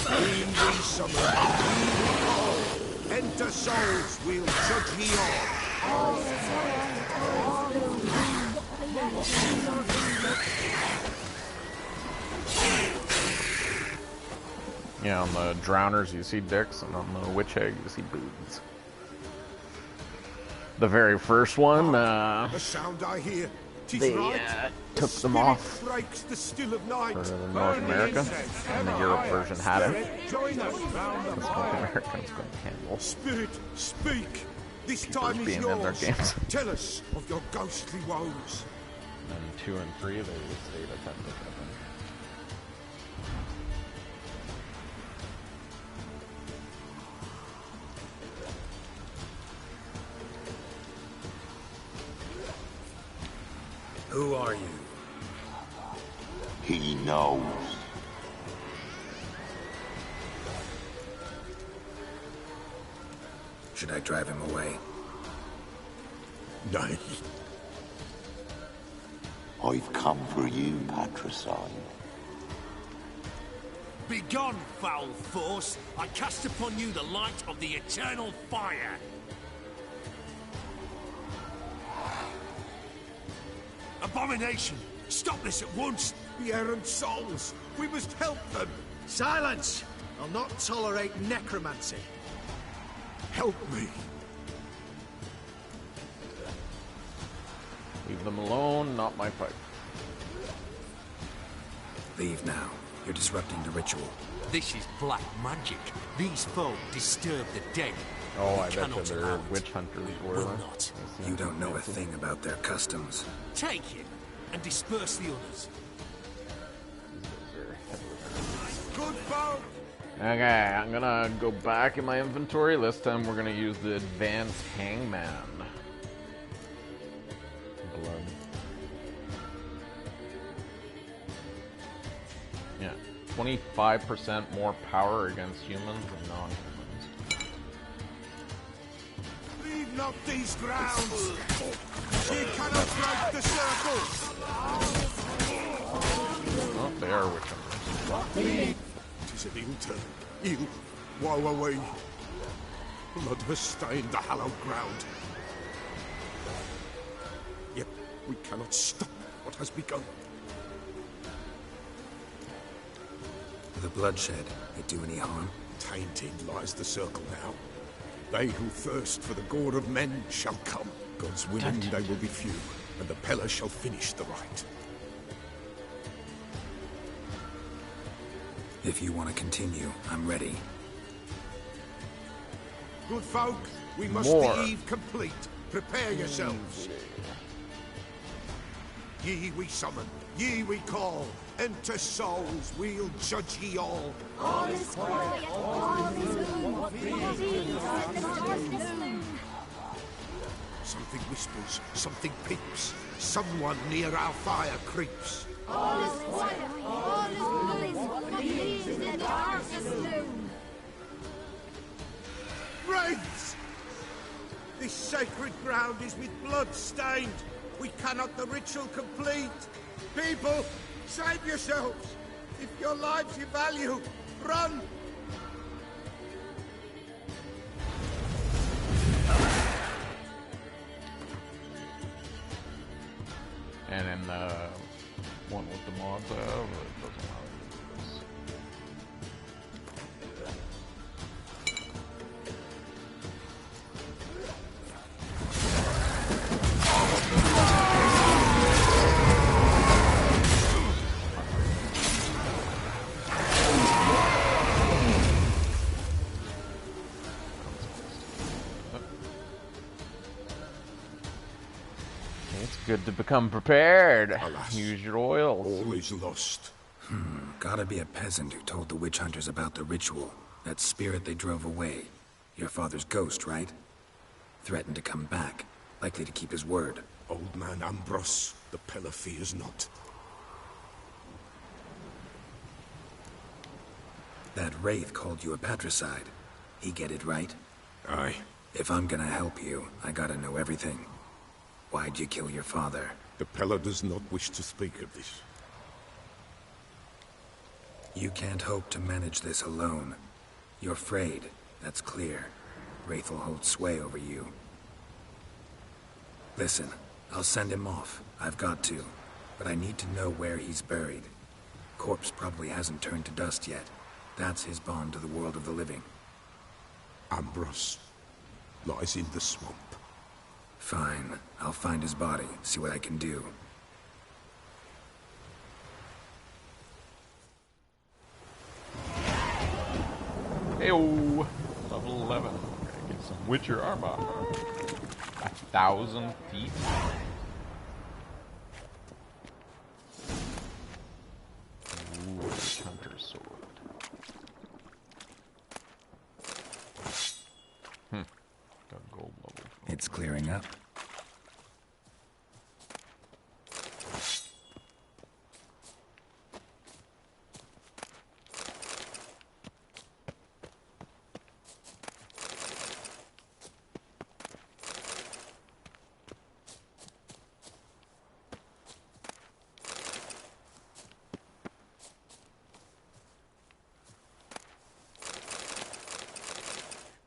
Whom we summon, we call. Enter souls, we'll judge ye all. Yeah, on the drowners you see dicks, and on the witch egg you see boobs. The very first one, The sound I hear, they took them off breaks the still of night. for the North America, and the Europe version had it. Join us round the North Americans couldn't handle Spirit, speak. This people time is being in their yours. games. Tell us of your ghostly woes. And 2 and 3, they stayed attentive, I think. Who are you? He knows. Should I drive him away? Nay. I've come for you, patricide. Begone, foul force! I cast upon you the light of the eternal fire! Abomination! Stop this at once! The errant souls. We must help them. Silence! I'll not tolerate necromancy. Help me. Leave them alone, not my fight. Leave now. You're disrupting the ritual. This is black magic. These folk disturb the dead. Oh, We I bet cannot they're allow it. witch hunters We were will they? not. You don't know a thing about their customs. Take him and disperse the others. Good folk. Okay, I'm gonna go back in my inventory. This time we're gonna use the advanced hangman. Blood. Yeah, 25% more power against humans than non-humans. Leave not these grounds. Ye cannot break the circle. Oh, they are witch hunters. Tis an ill turn. Ill. Woe away. Blood has stained the hallowed ground. Yet we cannot stop what has begun. The bloodshed, it do any harm? Tainted lies the circle now. They who thirst for the gore of men shall come. God's willing they will be few, and the Pella shall finish the rite. If you want to continue, I'm ready. Good folk, we must More. the eve complete. Prepare yourselves. Ye we summon, ye we call. Enter souls, we'll judge ye all. All is quiet, all is good. Something whispers, something peeps. Someone near our fire creeps. All is quiet, all is good. Leave the darkness alone. Wraiths! This sacred ground is with blood stained. We cannot the ritual complete. People, save yourselves. If your lives you value, run! And then the one with the mods it doesn't matter. It's good to become prepared. Alas, use your oils. All is lost. Gotta be a peasant who told the witch hunters about the ritual. That spirit they drove away. Your father's ghost, right? Threatened to come back. Likely to keep his word. Old man Ambrose, the Pella fears not. That wraith called you a patricide. He get it right? Aye. If I'm gonna help you, I gotta know everything. Why'd you kill your father? The Pella does not wish to speak of this. You can't hope to manage this alone. You're afraid, that's clear. Wraith will hold sway over you. Listen, I'll send him off. I've got to. But I need to know where he's buried. Corpse probably hasn't turned to dust yet. That's his bond to the world of the living. Ambrose lies in the swamp. Fine. I'll find his body, see what I can do. Ew. Level 11. We're gonna get some Witcher armor. 1,000 feet. Ooh, hunter sword. Got gold level. It's clearing up.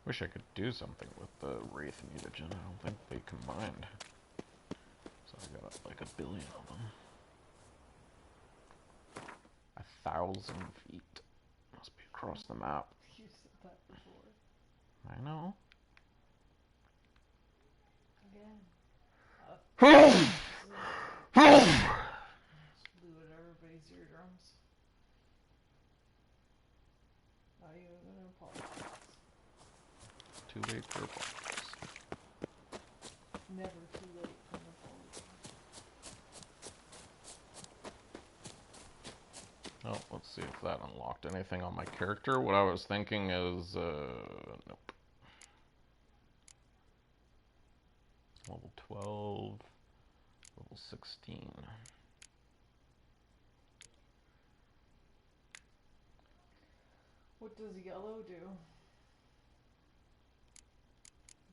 Wish I could do something with the Wraith mutagen. I don't think they combined. So I got like 1 billion of them. 1,000 feet. Must be across the map. You said that before. I know. Again. Blew at everybody's eardrums. Not even gonna apologize. Too late for apologies. Never too late for an apology. Oh, let's see if that unlocked anything on my character. What I was thinking is, nope. Level 12, level 16. What does yellow do?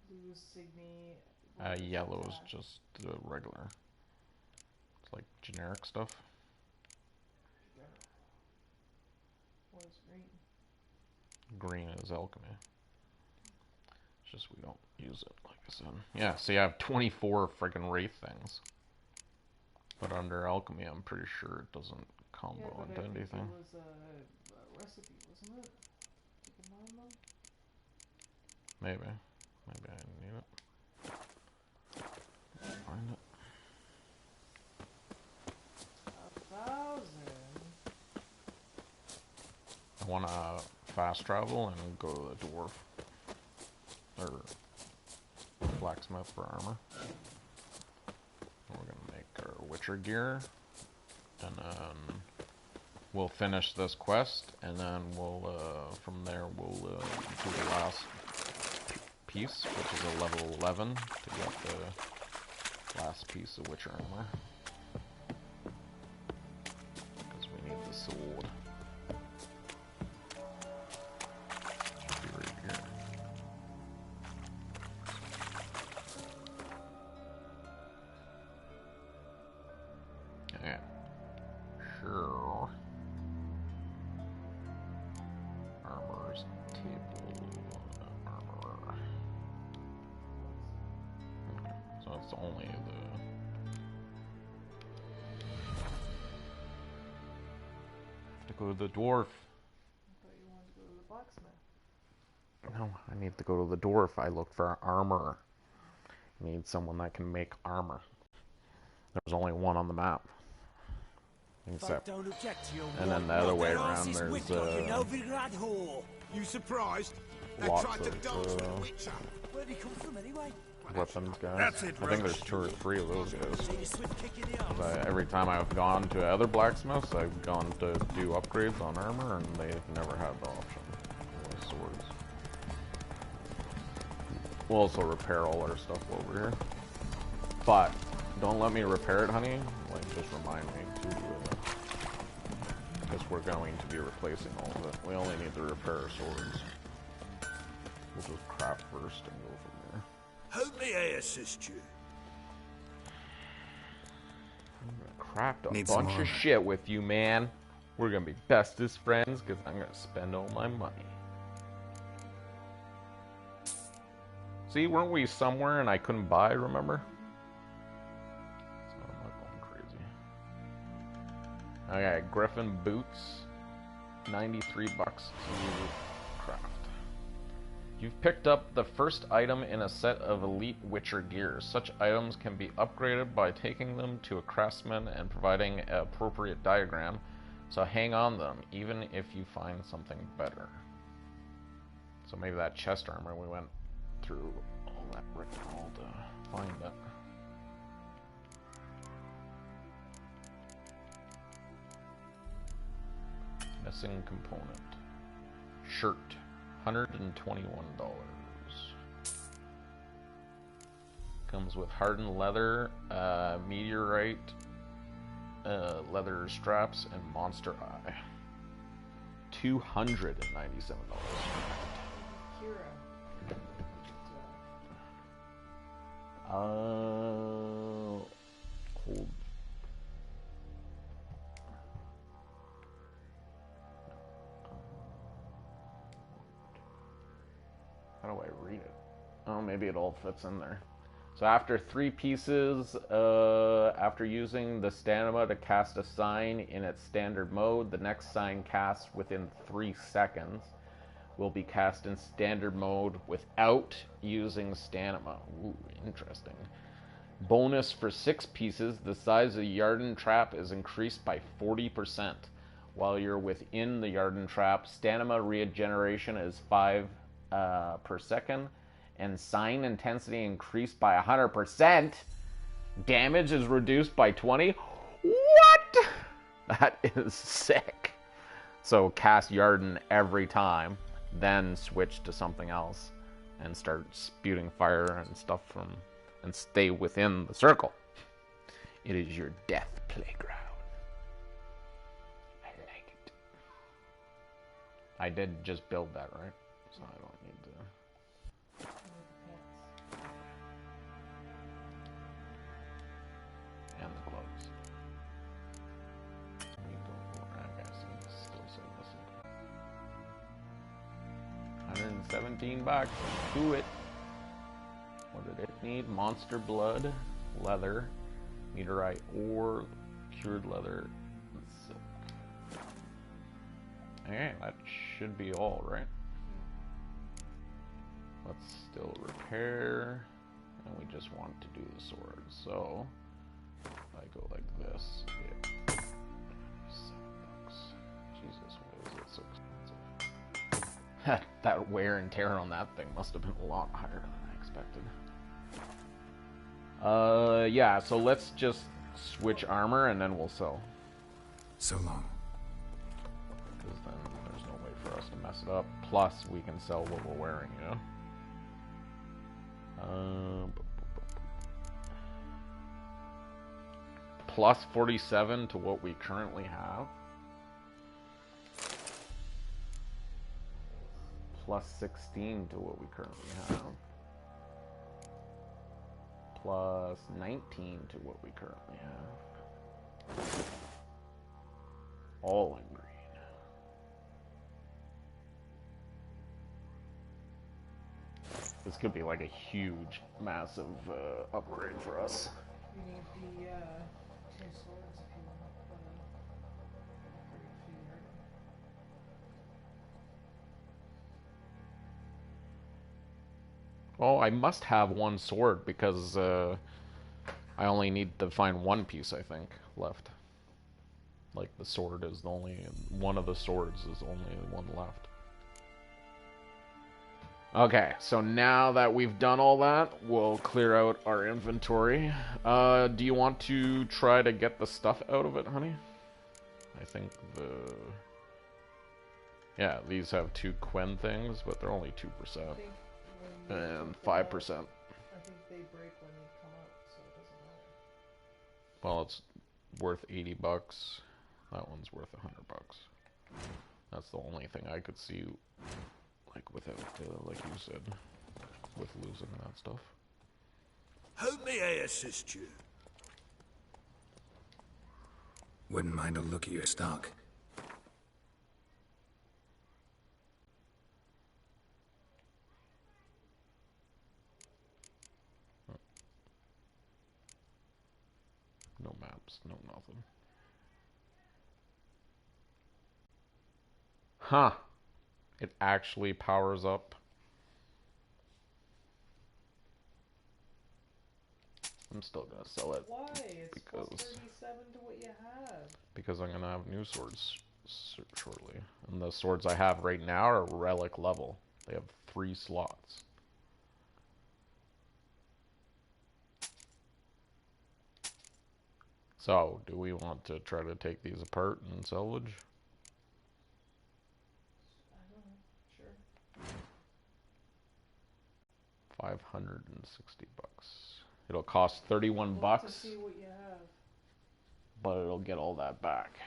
Blue is Signy. Yellow is just regular. It's like generic stuff. What is green? Green is alchemy. It's just we don't use it, like I said. Yeah, see, I have 24 friggin' Wraith things. But under alchemy, I'm pretty sure it doesn't combo into anything. It was a recipe, wasn't it? To combine them? Maybe. Maybe I need it. Find it. 1,000. I want to fast travel and go to the dwarf. Or blacksmith for armor. We're going to make our Witcher gear. And then we'll finish this quest. And then we'll, from there, we'll do the last piece, which is a level 11, to get the last piece of Witcher armor. Because we need the sword. Should be right here. Yeah. Sure. Armor's table. Armor. Okay. So it's only the... Have to go to the dwarf. I thought you wanted to go to the blacksmith. No, I need to go to the dwarf. I look for armor. I need someone that can make armor. There's only one on the map. Except, and then the other way around, there's You surprised? lots of weapons guys. I think there's 2 or 3 of those guys. Every time I've gone to other blacksmiths, I've gone to do upgrades on armor, and they've never had the option with swords. We'll also repair all our stuff over here. But don't let me repair it, honey. Like, just remind me to, because we're going to be replacing all of it. We only need to repair our swords. We'll just craft first and go from there. How may I assist you? I'm gonna craft a Need bunch some of shit with you, man. We're gonna be bestest friends because I'm gonna spend all my money. See, weren't we somewhere and I couldn't buy, remember? So I'm not going crazy. Okay, Griffin boots. $93 to craft. You've picked up the first item in a set of elite Witcher gear. Such items can be upgraded by taking them to a craftsman and providing an appropriate diagram. So hang on them, even if you find something better. So maybe that chest armor, we went through all that rigmarole to find it. Missing component. Shirt. $121. Comes with hardened leather, meteorite, leather straps, and monster eye. $297. Keira. Hold. How do I read it? Oh, maybe it all fits in there. So after 3 pieces, after using the stamina to cast a sign in its standard mode, the next sign cast within 3 seconds will be cast in standard mode without using stamina. Ooh, interesting. Bonus for 6 pieces, the size of the Yarden trap is increased by 40%. While you're within the Yarden trap, stamina regeneration is 5 per second. And sign intensity increased by 100%. Damage is reduced by 20. What? That is sick. So cast Yarden every time, then switch to something else and start spewing fire and stuff from, and stay within the circle. It is your death playground. I like it. I did just build that, right? So I don't need to. And the gloves. $117. Do it. What did it need? Monster blood, leather, meteorite ore, cured leather, and silk. Okay, that should be all, right? Let's still repair, and we just want to do the sword. So I go like this. Yeah. $7. Jesus, why is it so expensive? That wear and tear on that thing must have been a lot higher than I expected. Yeah, so let's just switch armor and then we'll sell. So long. Because then there's no way for us to mess it up. Plus, we can sell what we're wearing, you know? Plus 47 to what we currently have. Plus 16 to what we currently have. Plus 19 to what we currently have. All in green. This could be like a huge, massive upgrade for us. You need the 2 swords if you want to upgrade to your... Oh, I must have 1 sword because I only need to find 1 piece, I think, left. Like the sword is the only one of the swords is the only one left. Okay, so now that we've done all that, we'll clear out our inventory. Do you want to try to get the stuff out of it, honey? I think yeah, these have 2 Quen things, but they're only 2%. And 5%. I think they break when they come out, so it doesn't matter. Well, it's worth $80. That one's worth $100. That's the only thing I could see, like without, like you said, with losing that stuff. How may I assist you? Wouldn't mind a look at your stock. No maps, no nothing. Huh. It actually powers up. I'm still gonna sell it. Why? It's because plus 37 to what you have. Because I'm gonna have new swords shortly. And the swords I have right now are relic level. They have 3 slots. So, do we want to try to take these apart and salvage? I don't know. Sure. 560 bucks. It'll cost 31 bucks. To see what you have. But it'll get all that back.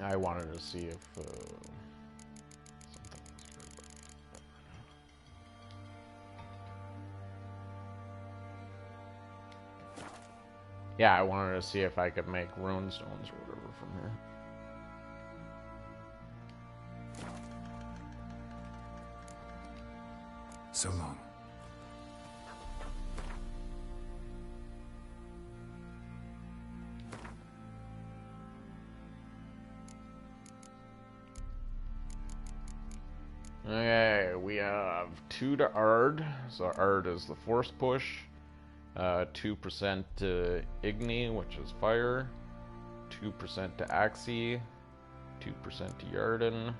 I wanted to see if something was yeah, I wanted to see if I could make rune stones or whatever from here. So long. Okay, we have 2 to Ard. So Ard is the force push. 2% to Igni, which is fire. 2% to Axie. 2% to Yarden.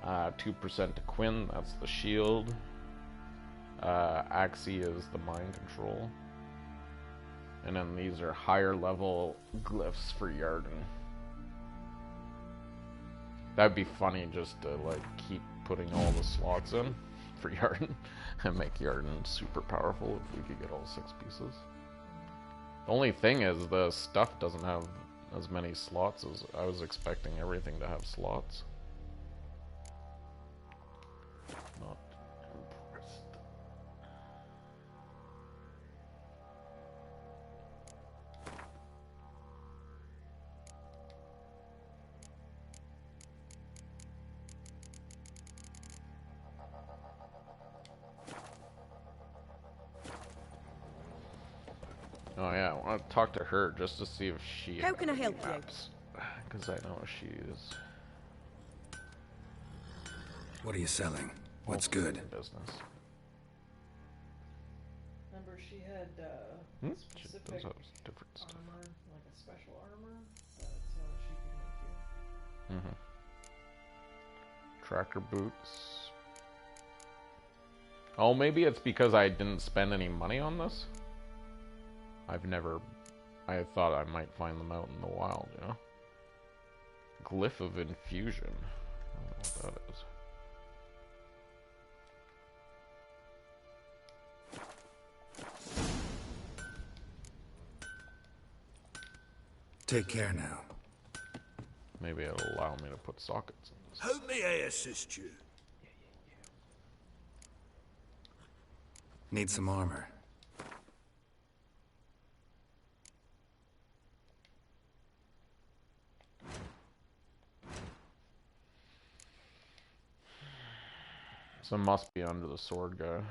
2% to Quinn, that's the shield. Axie is the mind control. And then these are higher level glyphs for Yarden. That'd be funny just to like keep putting all the slots in for Yarden and make Yarden super powerful if we could get all 6 pieces. The only thing is the stuff doesn't have as many slots as I was expecting everything to have slots. Not impressed. Oh yeah, I want to talk to her just to see if she. How can I help you? Because I know she is. What are you selling? What's good? Business. Remember, she had She specific does have different stuff. armor, like a special armor that she could make you. Tracker boots. Oh, maybe it's because I didn't spend any money on this. I thought I might find them out in the wild, you know? Glyph of infusion. I don't know what that is. Take care now. Maybe it'll allow me to put sockets in this. How may I assist you? Need some armor. So must be under the sword guy.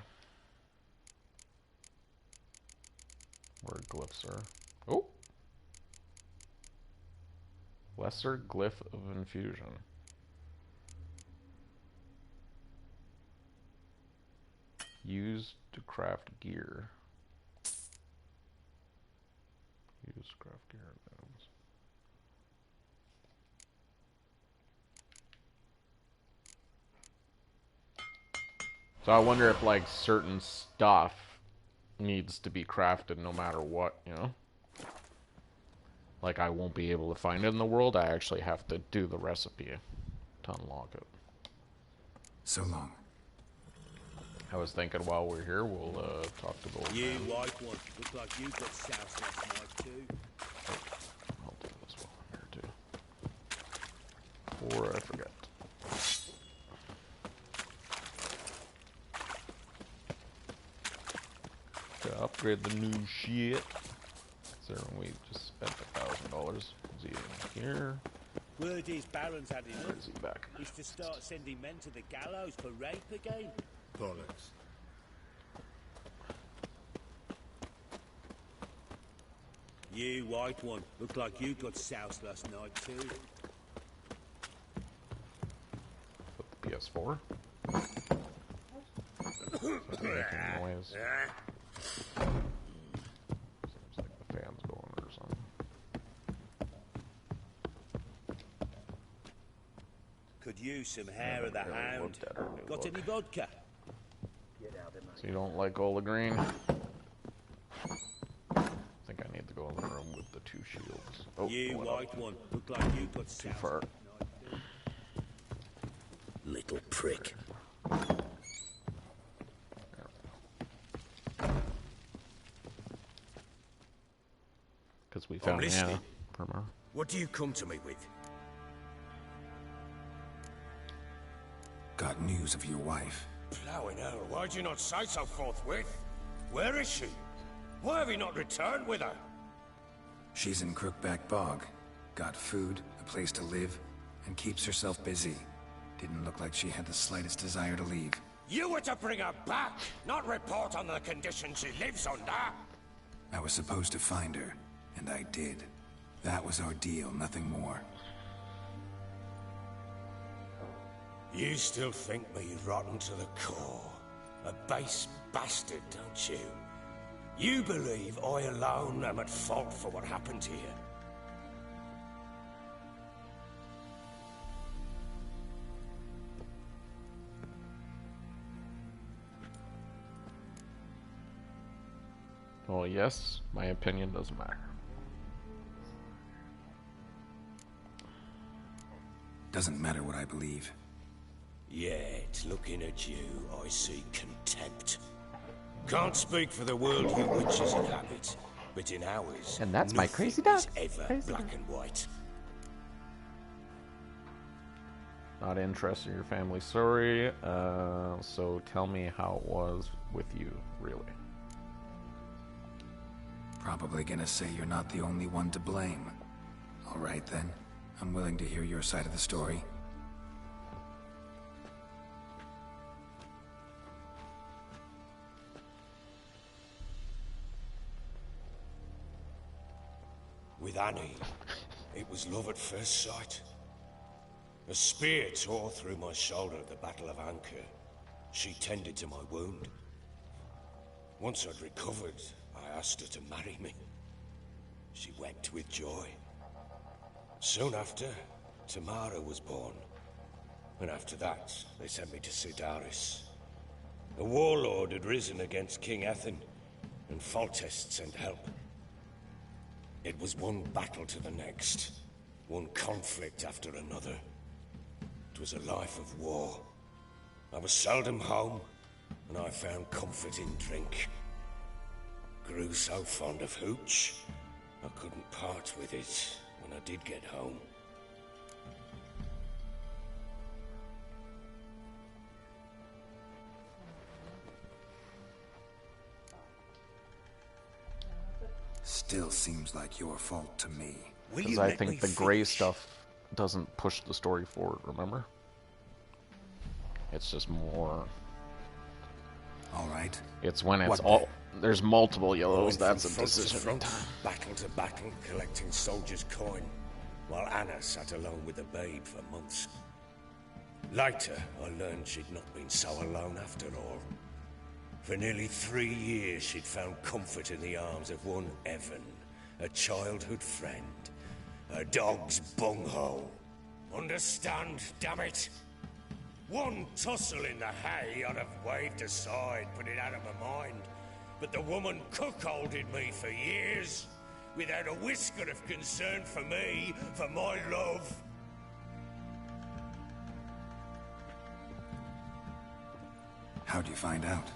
Where glyphs are. Oh! Lesser glyph of infusion. Used to craft gear. Used to craft gear items. So I wonder if like certain stuff needs to be crafted no matter what, you know? Like I won't be able to find it in the world, I actually have to do the recipe to unlock it. So long. I was thinking while we're here, we'll talk to the old You man. like one. Look like you got soused last night too. I'll do this while I'm here too. Before I forget. To upgrade the new shit. Considering we just spent $1,000. Is he in here? Word is Baron's had enough. Where is he back? He's to start sending men to the gallows for rape again. Bollocks. You, white one, look like you got soused last night too. Put the PS4. Making noise. Seems like the fan's going or something. Could use some hair of the hound. Got any vodka? So you don't like all the green? I think I need to go in the room with the two shields. Oh, you, white one, look like you got too soused. far. Little prick. Because we found Anna from her. What do you come to me with? Got news of your wife. Plowing hell, why'd you not say so forthwith? Where is she? Why have you not returned with her? She's in Crookback Bog. Got food, a place to live, and keeps herself busy. Didn't look like she had the slightest desire to leave. You were to bring her back, not report on the conditions she lives under. I was supposed to find her, and I did. That was our deal, nothing more. You still think me rotten to the core. A base bastard, don't you? You believe I alone am at fault for what happened here. Well, yes, my opinion doesn't matter. Doesn't matter what I believe. Yet, looking at you, I see contempt. Can't speak for the world you witches inhabit, but in ours, and that's my crazy nothing dog. is ever Crazy black dog. and white. Not interested in your family story, so tell me how it was with you, really. Probably gonna say you're not the only one to blame. All right then, I'm willing to hear your side of the story. With Annie, it was love at first sight. A spear tore through my shoulder at the Battle of Anchor. She tended to my wound. Once I'd recovered, I asked her to marry me. She wept with joy. Soon after, Tamara was born. And after that, they sent me to Sidaris. A warlord had risen against King Ethan, and Foltest sent help. It was one battle to the next, one conflict after another. It was a life of war. I was seldom home, and I found comfort in drink. Grew so fond of hooch, I couldn't part with it when I did get home. Still seems like your fault to me. Because I think the gray stuff doesn't push the story forward, remember? It's just more... Alright. It's when it's all... There's multiple yellows, that's a Front to decision front, time. battle to battle, collecting soldiers' coin, while Anna sat alone with the babe for months. Later, I learned she'd not been so alone after all. For nearly 3 years, she'd found comfort in the arms of one Evan, a childhood friend, a dog's bunghole. Understand, damn it? One tussle in the hay I'd have waved aside, put it out of my mind. But the woman cuckolded me for years, without a whisker of concern for me, for my love. How'd you find out?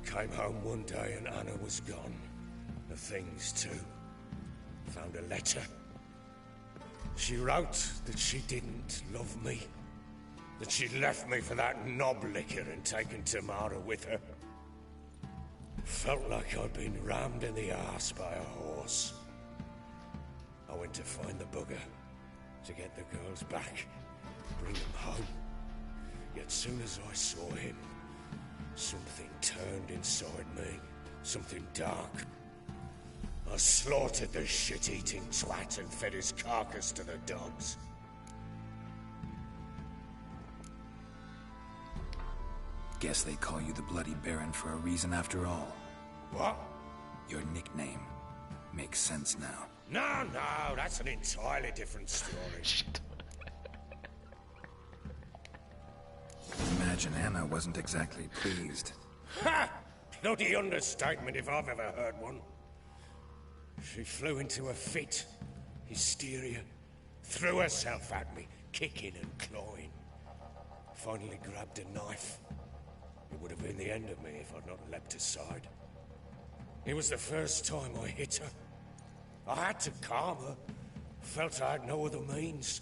Came home one day and Anna was gone. The things too. Found a letter. She wrote that she didn't love me. That she'd left me for that knob licker and taken Tamara with her. Felt like I'd been rammed in the arse by a horse. I went to find the bugger, to get the girls back, bring them home. Yet soon as I saw him, something turned inside me, something dark. I slaughtered the shit-eating twat and fed his carcass to the dogs. Guess they call you the Bloody Baron for a reason after all. What? Your nickname makes sense now. No, that's an entirely different story. Imagine Anna wasn't exactly pleased. Ha! Bloody understatement if I've ever heard one. She flew into a fit, hysteria, threw herself at me, kicking and clawing. Finally grabbed a knife. It would have been the end of me if I'd not leapt aside. It was the first time I hit her. I had to calm her. Felt I had no other means.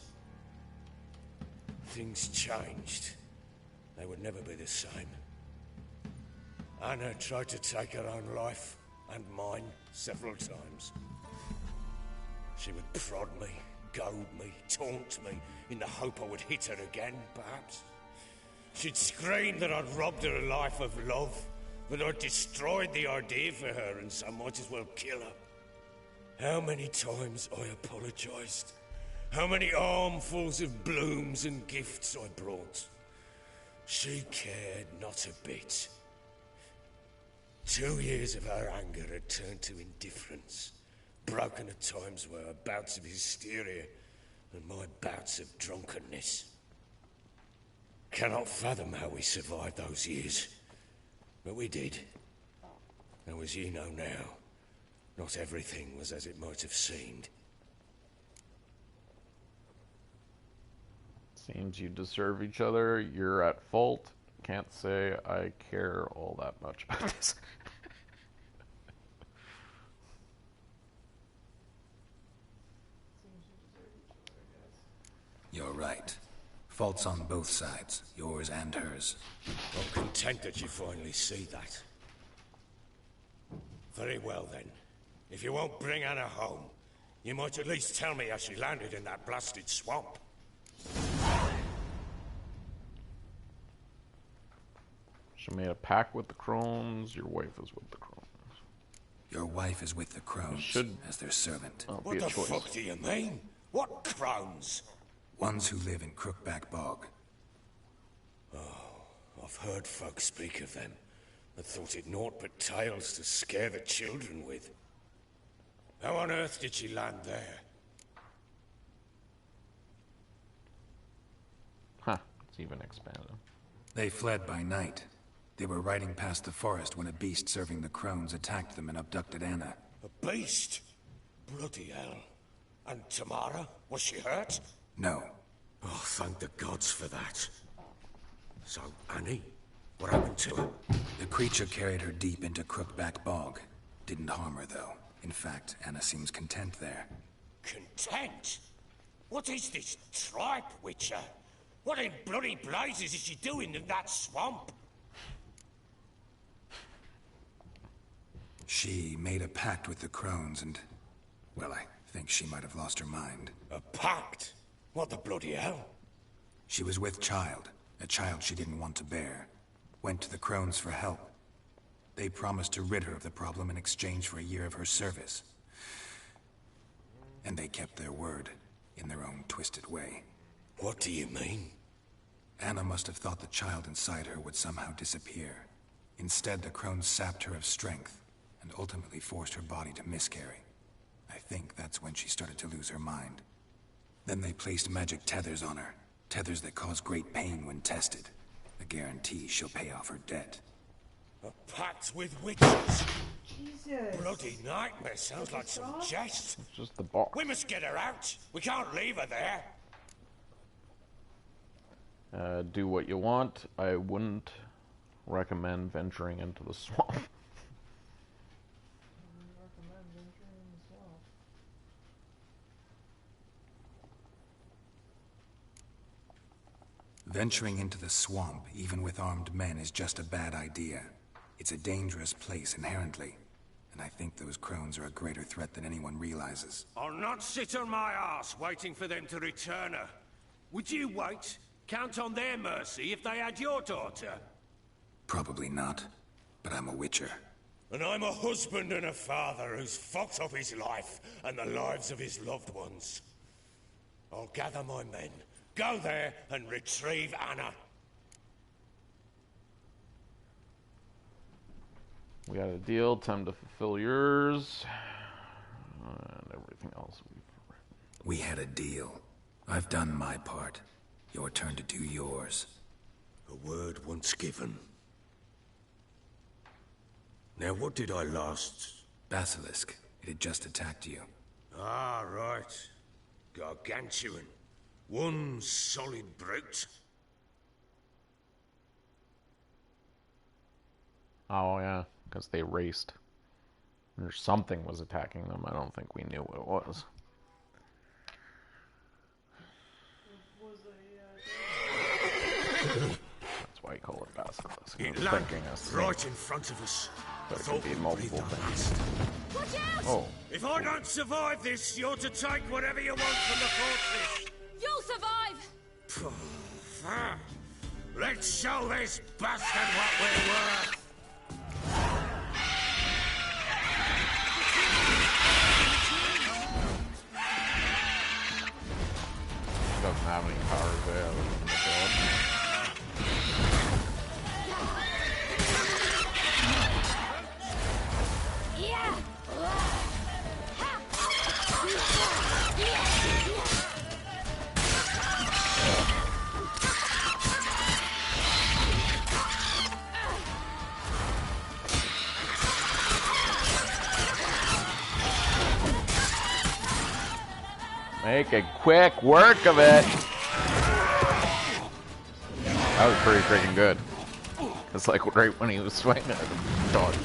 Things changed. They would never be the same. Anna tried to take her own life, and mine, several times. She would prod me, goad me, taunt me, in the hope I would hit her again, perhaps. She'd scream that I'd robbed her life of love, that I'd destroyed the idea for her, and so might as well kill her. How many times I apologized. How many armfuls of blooms and gifts I brought. She cared not a bit. 2 years of her anger had turned to indifference, broken at times by her bouts of hysteria and my bouts of drunkenness. Cannot fathom how we survived those years, but we did. Though as you know now, not everything was as it might have seemed. Seems you deserve each other. You're at fault. Can't say I care all that much about this. You're right. Faults on both sides, yours and hers. I'm content that you finally see that. Very well then. If you won't bring Anna home, you might at least tell me how she landed in that blasted swamp. She made a pact with the crones. Your wife is with the crones. Your wife is with the crones, as their servant. What the fuck do you mean? What crones? Ones who live in Crookback Bog. Oh, I've heard folk speak of them, and thought it naught but tales to scare the children with. How on earth did she land there? Huh, it's even expanded. They fled by night. They were riding past the forest when a beast serving the crones attacked them and abducted Anna. A beast? Bloody hell. And Tamara? Was she hurt? No. Oh, thank the gods for that. So, Annie? What happened to her? The creature carried her deep into Crookback Bog. Didn't harm her, though. In fact, Anna seems content there. Content? What is this tripe, Witcher? What in bloody blazes is she doing in that swamp? She made a pact with the crones and... well, I think she might have lost her mind. A pact? What the bloody hell? She was with child, a child she didn't want to bear. Went to the crones for help. They promised to rid her of the problem in exchange for a year of her service. And they kept their word, in their own twisted way. What do you mean? Anna must have thought the child inside her would somehow disappear. Instead, the crones sapped her of strength, and ultimately forced her body to miscarry. I think that's when she started to lose her mind. Then they placed magic tethers on her, tethers that cause great pain when tested. A guarantee she'll pay off her debt. A pact with witches? Jesus. Bloody nightmare. Sounds like some jest. It's just the box. We must get her out. We can't leave her there. Do what you want. I wouldn't recommend venturing into the swamp. Venturing into the swamp, even with armed men, is just a bad idea. It's a dangerous place inherently, and I think those crones are a greater threat than anyone realizes. I'll not sit on my ass waiting for them to return her. Would you wait? Count on their mercy if they had your daughter? Probably not, but I'm a witcher. And I'm a husband and a father who's fucked up his life and the lives of his loved ones. I'll gather my men, go there and retrieve Anna. We got a deal. Time to fulfill yours. And everything else We had a deal. I've done my part. Your turn to do yours. A word once given. Now, what did I last... Basilisk. It had just attacked you. Ah, right. Gargantuan. One solid brute. Oh, yeah. Because they raced. Or something was attacking them. I don't think we knew what it was. That's why you call it basilisk. It landed right in front of us. But it could be multiple things. Watch out! Oh. If I don't survive this, you're to take whatever you want from the fortress. You'll survive! Let's show this bastard what we're worth. Doesn't have any powers there other than the god. Make a quick work of it. That was pretty freaking good. It's like right when he was swinging at the dog.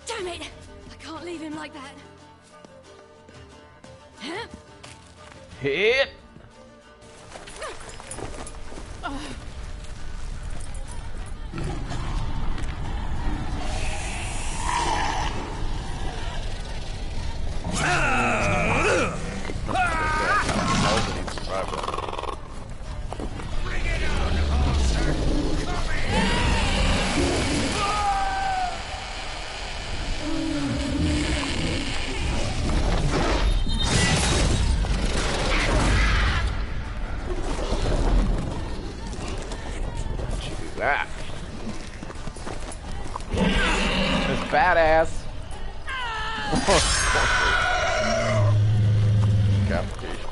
Damn it! I can't leave him like that. Huh? Hit! That. This badass. Capitation.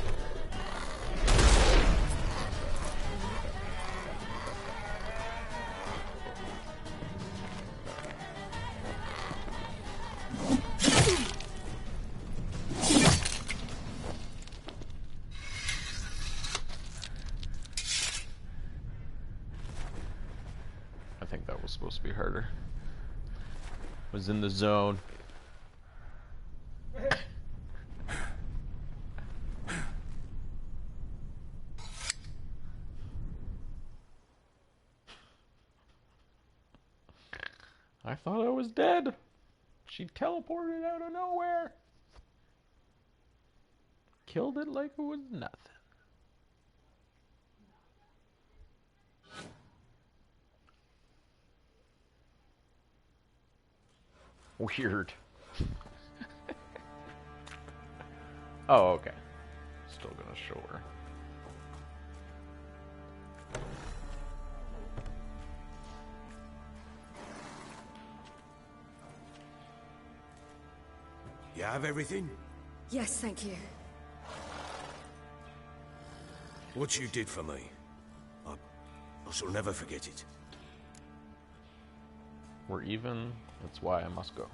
I think that was supposed to be harder. Was in the zone. I thought I was dead. She teleported out of nowhere. Killed it like it was nothing. Weird. Oh, okay. Still gonna show her. You have everything? Yes, thank you. What you did for me, I shall never forget it. We're even. That's why I must go.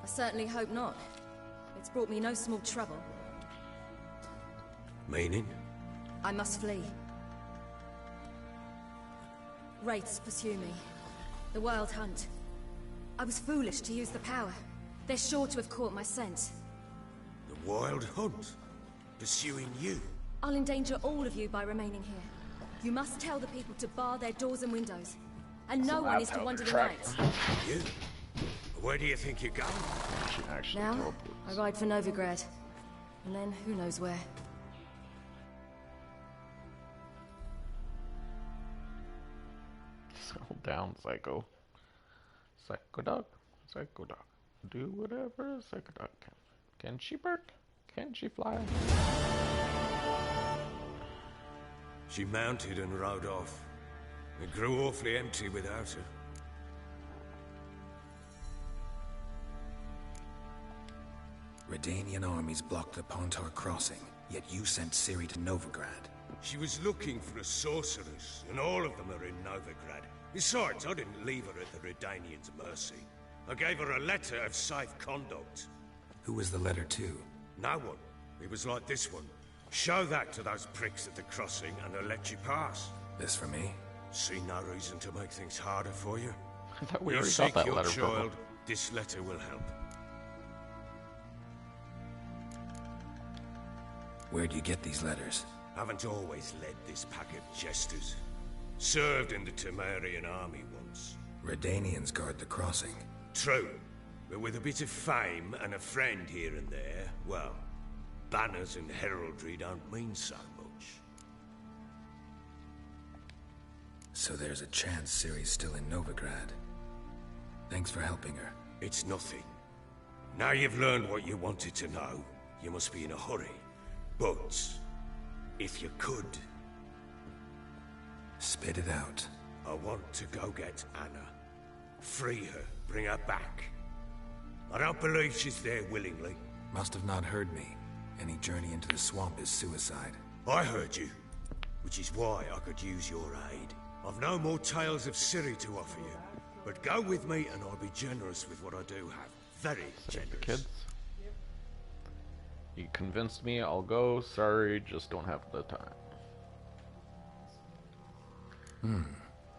I certainly hope not. It's brought me no small trouble. Meaning? I must flee. Wraiths pursue me. The Wild Hunt. I was foolish to use the power. They're sure to have caught my scent. The Wild Hunt? Pursuing you? I'll endanger all of you by remaining here. You must tell the people to bar their doors and windows. And no one is to wander the night. You? Where do you think you're going? Now, I ride for Novigrad. And then, who knows where. Settle down, Psycho. Psycho dog. Psycho dog. Do whatever a psycho dog can. Can she bark? Can she fly? She mounted and rode off. It grew awfully empty without her. Redanian armies blocked the Pontar crossing, yet you sent Ciri to Novigrad. She was looking for a sorceress, and all of them are in Novigrad. Besides, I didn't leave her at the Redanians' mercy. I gave her a letter of safe conduct. Who was the letter to? No one. It was like this one. Show that to those pricks at the crossing, and they'll let you pass. This for me? See no reason to make things harder for you. I thought we You already seek got that your letter from child, her. this letter will help. Where do you get these letters? Haven't always led this pack of jesters. Served in the Temerian army once. Redanians guard the crossing. True, but with a bit of fame and a friend here and there, well, banners and heraldry don't mean so much. So there's a chance Ciri's still in Novigrad. Thanks for helping her. It's nothing. Now you've learned what you wanted to know, you must be in a hurry. But, if you could... Spit it out. I want to go get Anna. Free her, bring her back. I don't believe she's there willingly. Must have not heard me. Any journey into the swamp is suicide. I heard you, which is why I could use your aid. I've no more tales of Ciri to offer you, but go with me and I'll be generous with what I do have. Very generous. Kids. You convinced me, I'll go. Sorry, just don't have the time.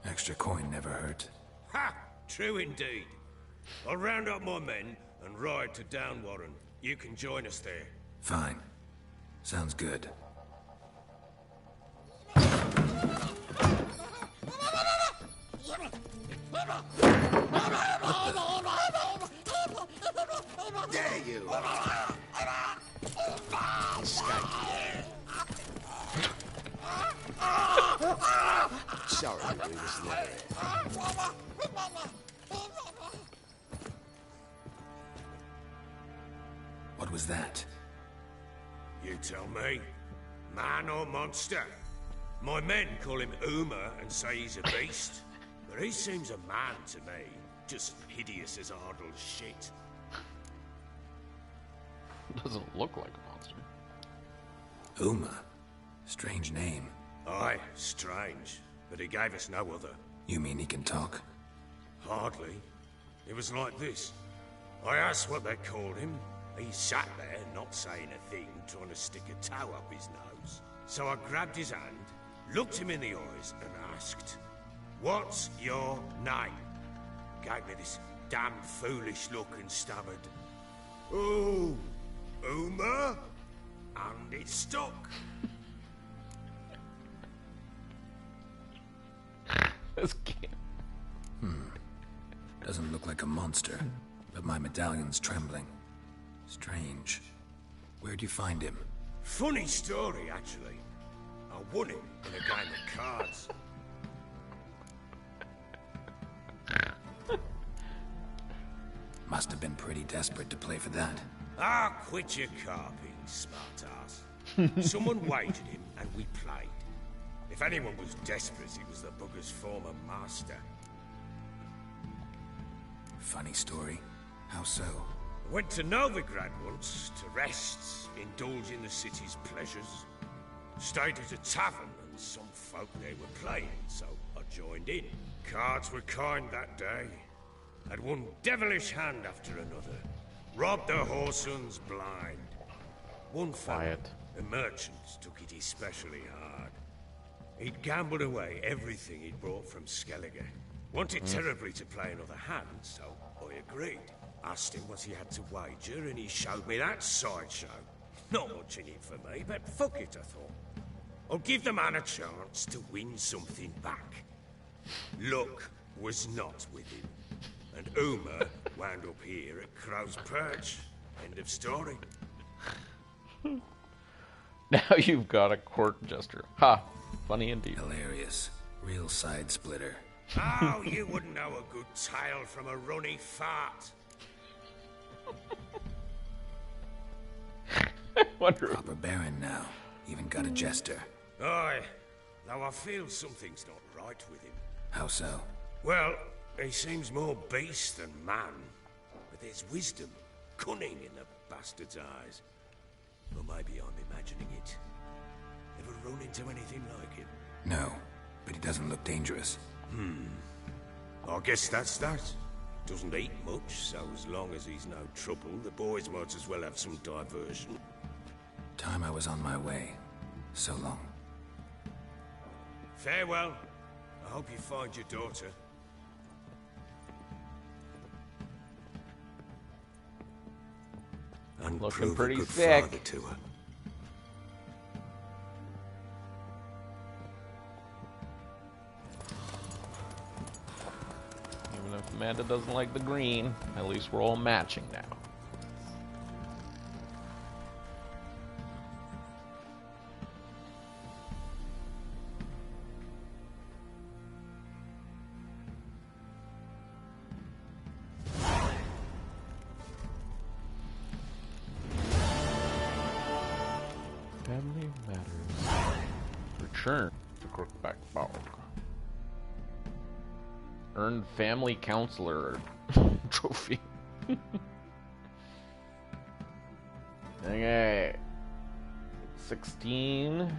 Extra coin never hurt. Ha! True indeed. I'll round up my men and ride to Downwarren. You can join us there. Fine. Sounds good. There you are. Escape. Sorry, we was never here. What was that? You tell me. Man or monster? My men call him Uma and say he's a beast. But he seems a man to me. Just hideous as Ardle's shit. Doesn't look like a monster. Uma? Strange name. Aye, strange. But he gave us no other. You mean he can talk? Hardly. It was like this. I asked what they called him. He sat there, not saying a thing, trying to stick a toe up his nose. So I grabbed his hand, looked him in the eyes, and asked, "What's your name?" Gave me this damn foolish look and stammered, "Oh, Uma?" And it stuck. This kid. Doesn't look like a monster, but my medallion's trembling. Strange. Where'd you find him? Funny story, actually. I won him in a game of cards. Must have been pretty desperate to play for that. Ah, quit your carping, smartass. Someone wagered him, and we played. If anyone was desperate, it was the bugger's former master. Funny story. How so? Went to Novigrad once, to rest, indulge in the city's pleasures. Stayed at a tavern, and some folk there were playing, so I joined in. Cards were kind that day. Had one devilish hand after another. Robbed the whoresons blind. One fellow, Quiet. a merchant, took it especially hard. He'd gambled away everything he'd brought from Skellige. Wanted terribly to play another hand, so I agreed. Asked him what he had to wager, and he showed me that sideshow. Not much in it for me, but fuck it, I thought. I'll give the man a chance to win something back. Luck was not with him, and Uma wound up here at Crow's Perch. End of story. Now you've got a court jester. Ha! Funny indeed. Hilarious. Real side splitter. Oh, you wouldn't know a good tale from a runny fart. Proper baron now. Even got a jester. Aye, though I feel something's not right with him. How so? Well, he seems more beast than man. But there's wisdom, cunning in the bastard's eyes. Or maybe I'm imagining it. Ever run into anything like him? No, but he doesn't look dangerous. I guess that's that. Doesn't eat much, so as long as he's no trouble, the boys might as well have some diversion. Time I was on my way. So long. Farewell. I hope you find your daughter. And Looking prove pretty a good sick. father to her. Even if Amanda doesn't like the green, at least we're all matching now. Family matters. Return to Crookback Bog. Earned family counselor trophy. Okay. 16.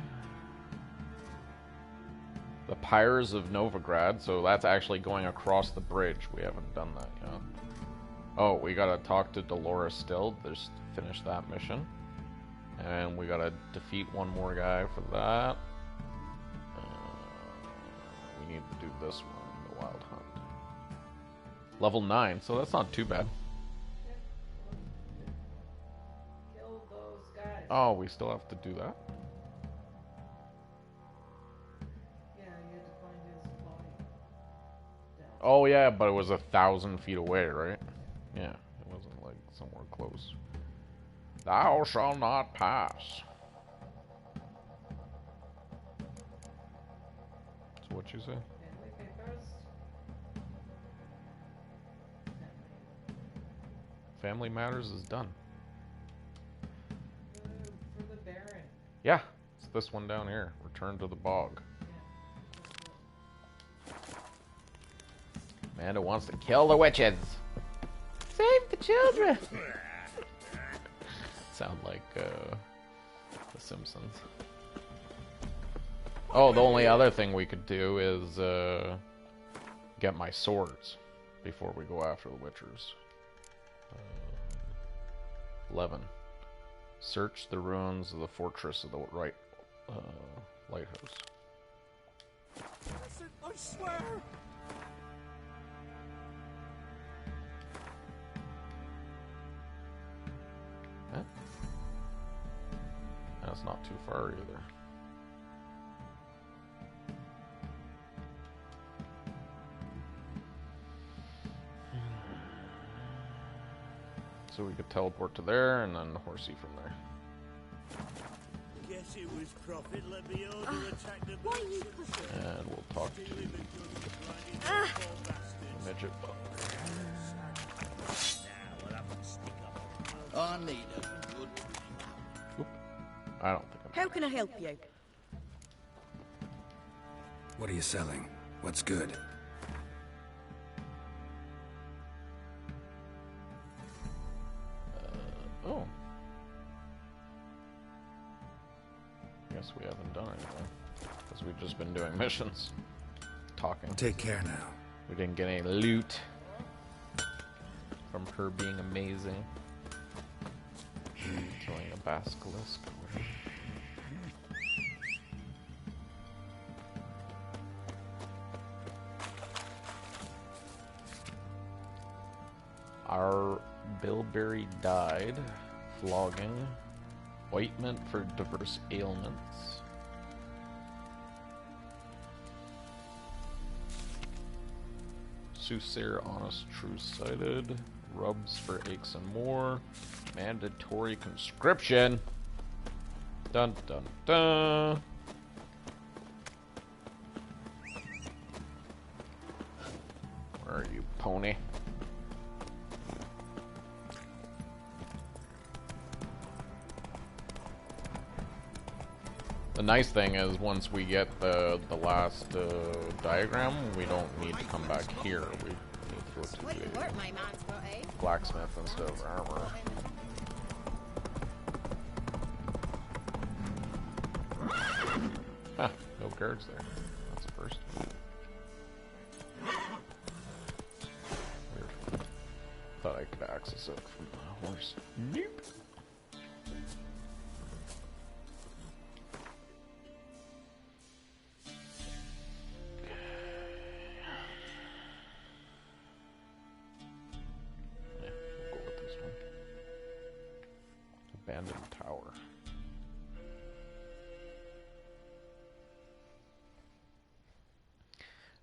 The Pyres of Novigrad, so that's actually going across the bridge. We haven't done that yet. Oh, we gotta talk to Dolores still, just to finish that mission. And we gotta defeat one more guy for that. We need to do this one, the Wild Hunt. Level 9, so that's not too bad. Kill those guys. Oh, we still have to do that? Yeah, you had to find his body. Oh yeah, but it was 1,000 feet away, right? Yeah, it wasn't like somewhere close. Thou shalt not pass. So what you say? Family papers. Family Matters is done. For the Baron. Yeah, it's this one down here. Return to the bog. Amanda wants to kill the witches. Save the children. Sound like The Simpsons. Oh, the only other thing we could do is get my swords before we go after the witchers. 11. Search the ruins of the fortress of the lighthouse. I swear! Huh? That's not too far either. So we could teleport to there and then horsey from there. Guess it was profit. Let me order attack the Why are you pushing? And we'll talk to the midget. I need a good. Oop. I don't think How can I help you? What are you selling? What's good? Oh. Guess we haven't done anything. Because we've just been doing missions. Talking. Take care now. We didn't get any loot from her being amazing. Killing a basilisk. Our bilberry died. Flogging. Ointment for diverse ailments. Soothsayer, honest, true-sighted. Rubs for aches and more. Mandatory conscription. Dun dun dun. Where are you, pony? The nice thing is, once we get the last diagram, we don't need to come back here. We need to go to a blacksmith instead of armor. Huh, no guards there. That's a first. Weird. Thought I could access it from the horse. Nope. Abandoned tower.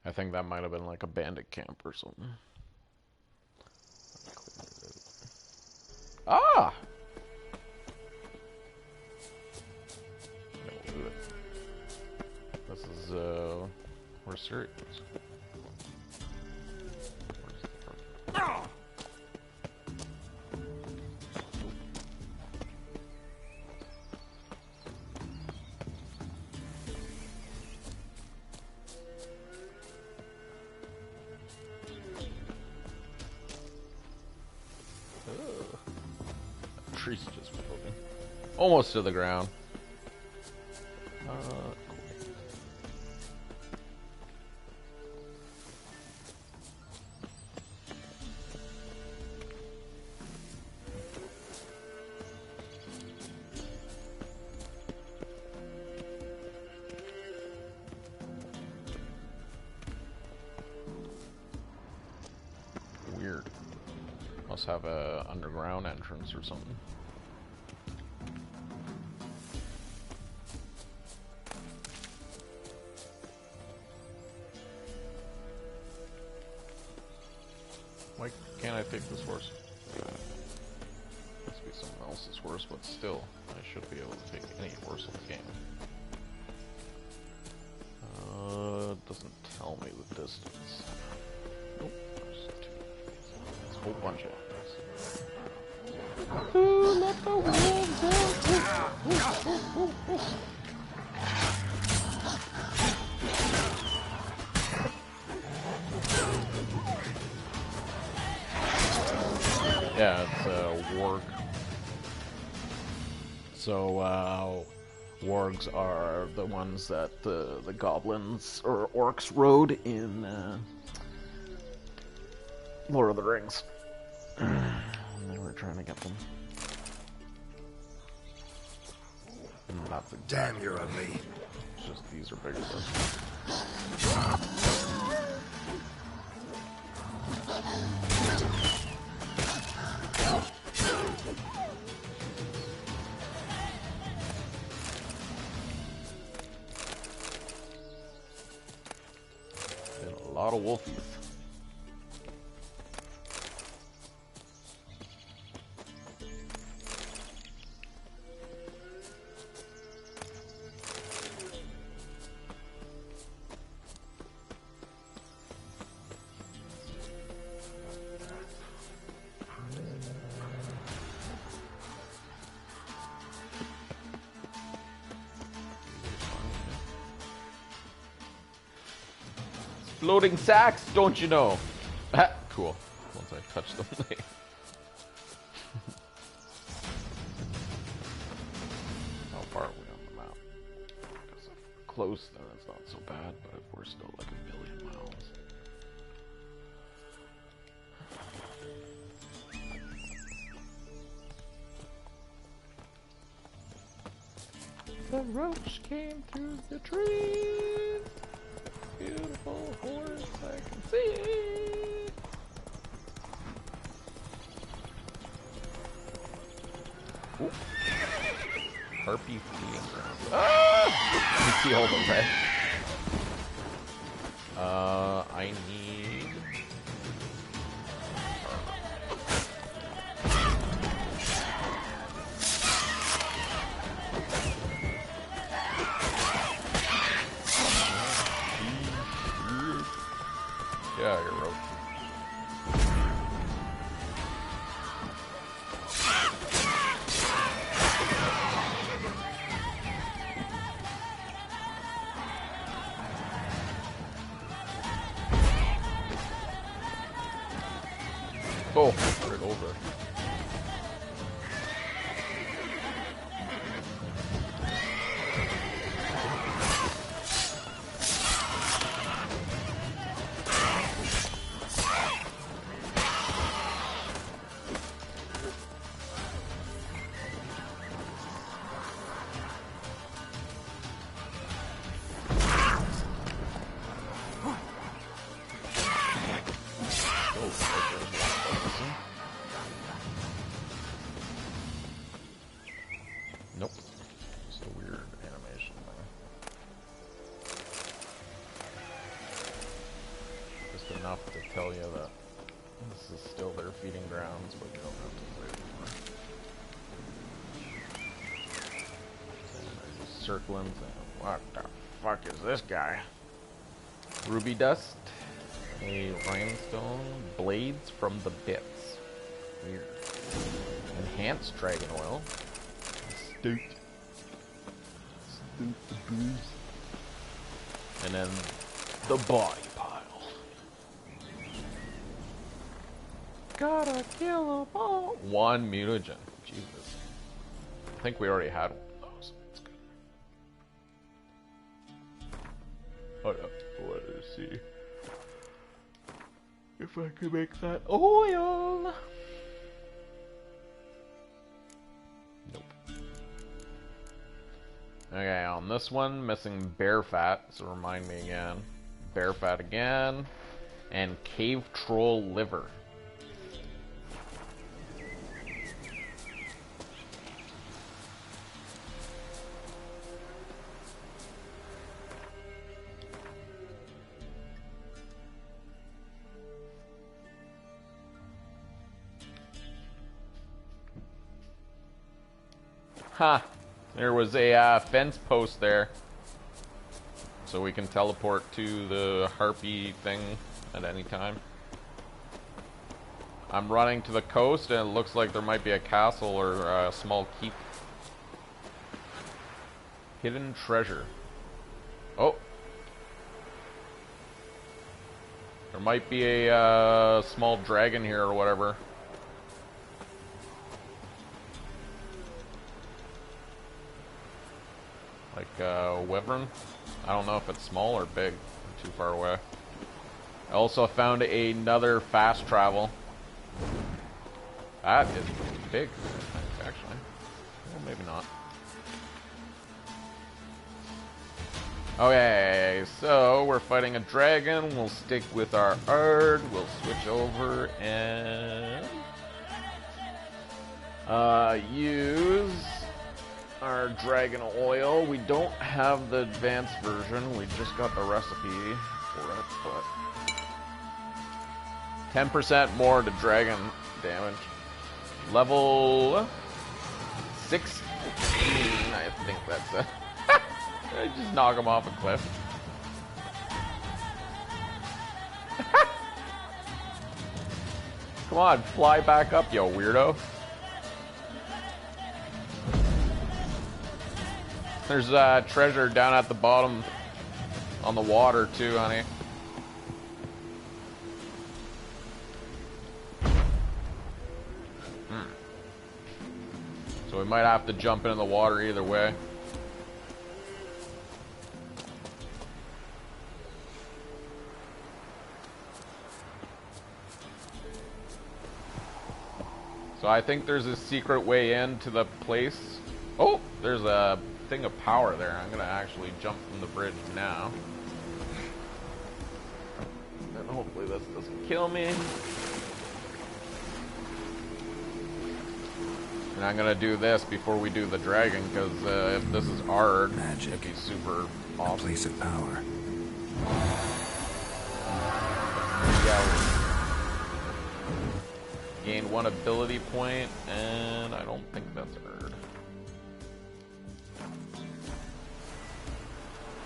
I think that might have been like a bandit camp or something. Ah! This is, where's Sirius? Tree's just floating. Almost to the ground. Cool. Weird. Must have a underground entrance or something. Why can't I take this horse? Must be someone else's horse, but still, I should be able to take any horse in the game. It doesn't tell me the distance. Nope, there's two. There's a whole bunch of this. Ooh, let the wolves out! Yeah, it's a warg. So, wargs are the ones that the goblins or orcs rode in Lord of the Rings. They were trying to get them. Not the Damn, you're ugly. It's just these are bigger though. Been a lot of wolfies. Floating sacks, don't you know? Cool. Once I touch them, they... How far are we on the map? Because if we're close, then it's not so bad, but if we're still like a billion miles... The roach came through the trees. Beautiful horse, I can see it. Ooh. Harpy feeding ground. Ah! You see all the red. I need... Yeah, you're roach. Oh, put it over. Nope. Just a weird animation there. Just enough to tell you that this is still their feeding grounds, but you don't have to play anymore. And they're just circling, saying, what the fuck is this guy? Ruby dust, a rhinestone, blades from the bits. Weird. Enhanced dragon oil. Stoot the booze. And then the body pile. Gotta kill 'em all. One mutagen. Jesus. I think we already had one of those. That's good. Oh yeah. Let us see if I can make that oil. Okay, on this one, missing bear fat, so remind me again. Bear fat again, and cave troll liver. Ha! There was a fence post there, so we can teleport to the harpy thing at any time. I'm running to the coast, and it looks like there might be a castle or a small keep. Hidden treasure. Oh! There might be a small dragon here or whatever. Like a wyvern. I don't know if it's small or big. I'm too far away. I also found another fast travel. That is big, actually. Well, maybe not. Okay, so we're fighting a dragon. We'll stick with our Ard. We'll switch over and use our dragon oil. We don't have the advanced version. We just got the recipe for it, but 10% more to dragon damage. Level 16, I think that's it. I just knock him off a cliff. Come on, fly back up, yo weirdo. There's treasure down at the bottom on the water too, honey. So we might have to jump into the water either way. So I think there's a secret way into the place. Oh, there's a thing of power there. I'm gonna actually jump from the bridge now. And hopefully this doesn't kill me. And I'm gonna do this before we do the dragon, because if this is hard, magic, it'd be super awesome. A place of power. Yeah. Gained 1 ability point, and I don't think that's earned.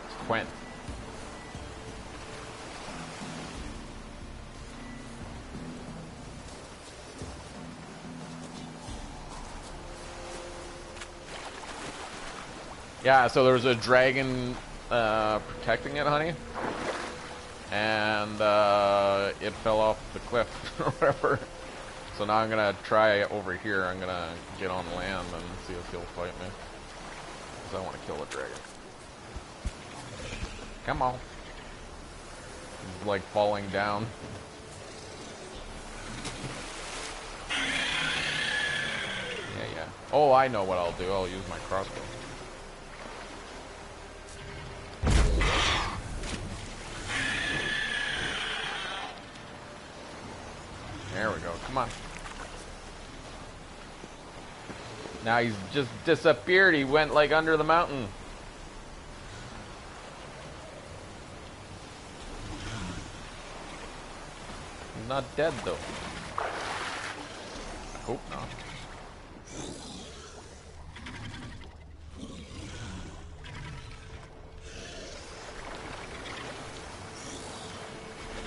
It's Quent. Yeah, so there's a dragon protecting it, honey. And it fell off the cliff or whatever. So now I'm gonna try over here. I'm gonna get on land and see if he'll fight me. Because I want to kill the dragon. Come on. He's like falling down. Yeah. Oh, I know what I'll do. I'll use my crossbow. There we go. Come on. Now he's just disappeared. He went like under the mountain. He's not dead though. Hope not.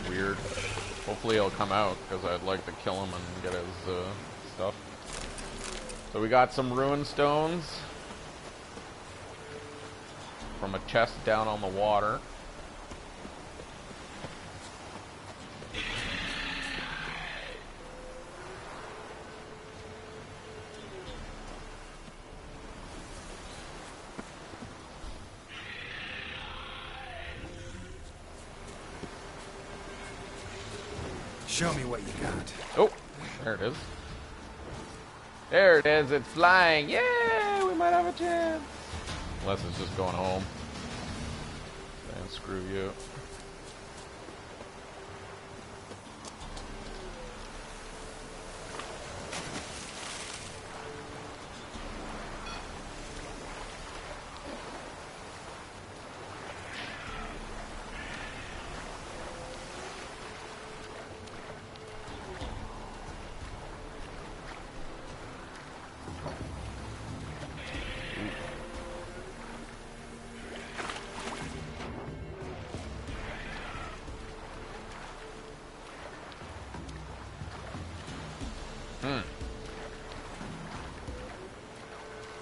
Weird. Hopefully he'll come out, because I'd like to kill him and get his stuff. So we got some rune stones from a chest down on the water. Show me what you got. Oh, there it is. There it is. It's flying. Yay! We might have a chance. Unless it's just going home. And screw you.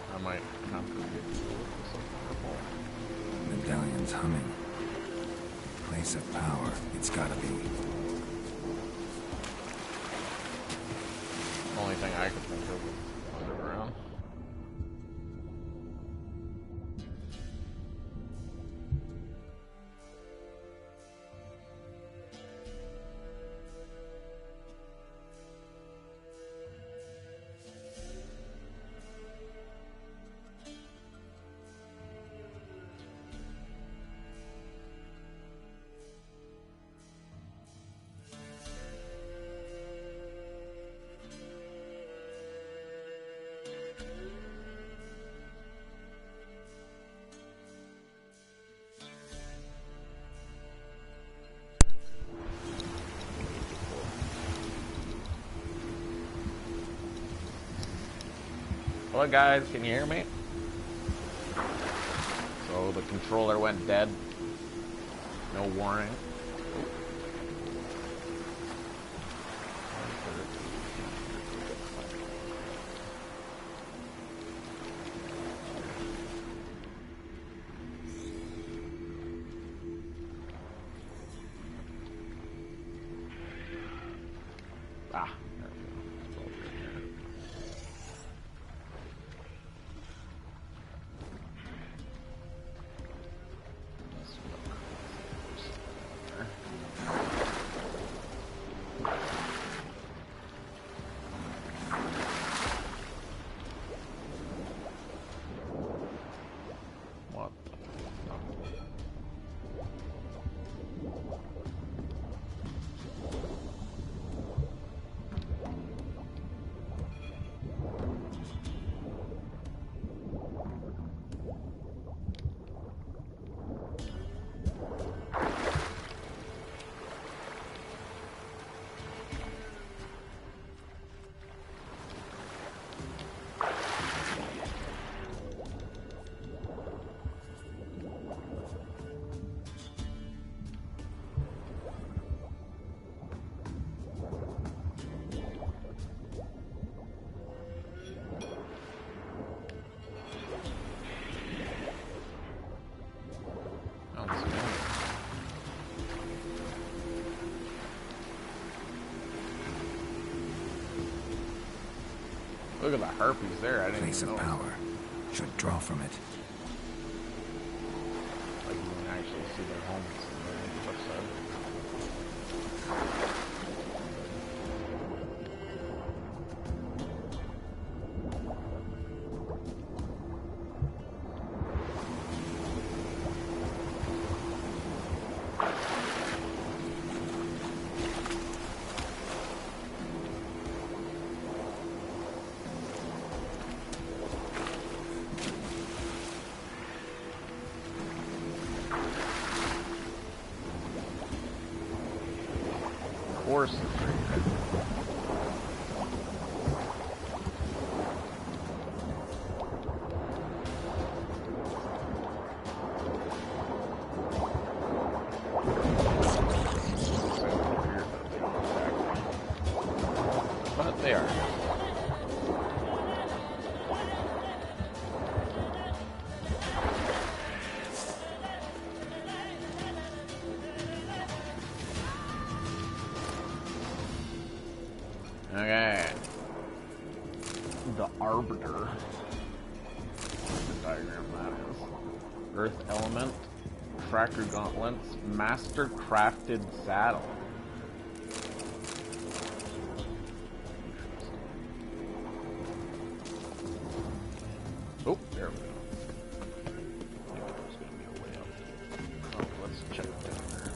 I might have to get something. Medallion's humming. Place of power. It's gotta be. Only thing I could think of is underground. Hello guys, can you hear me? So the controller went dead. No warning. Ah. at the harpies there. I didn't Place even of know. power. Should draw from it. Like you can actually see their homes on the left side. Forces right there. But they are. Okay. The Arbiter. The diagram that is. Earth element. Tracker gauntlets. Master crafted saddle. Oh, there we go. I think there's gonna be a way up. Oh, let's check down there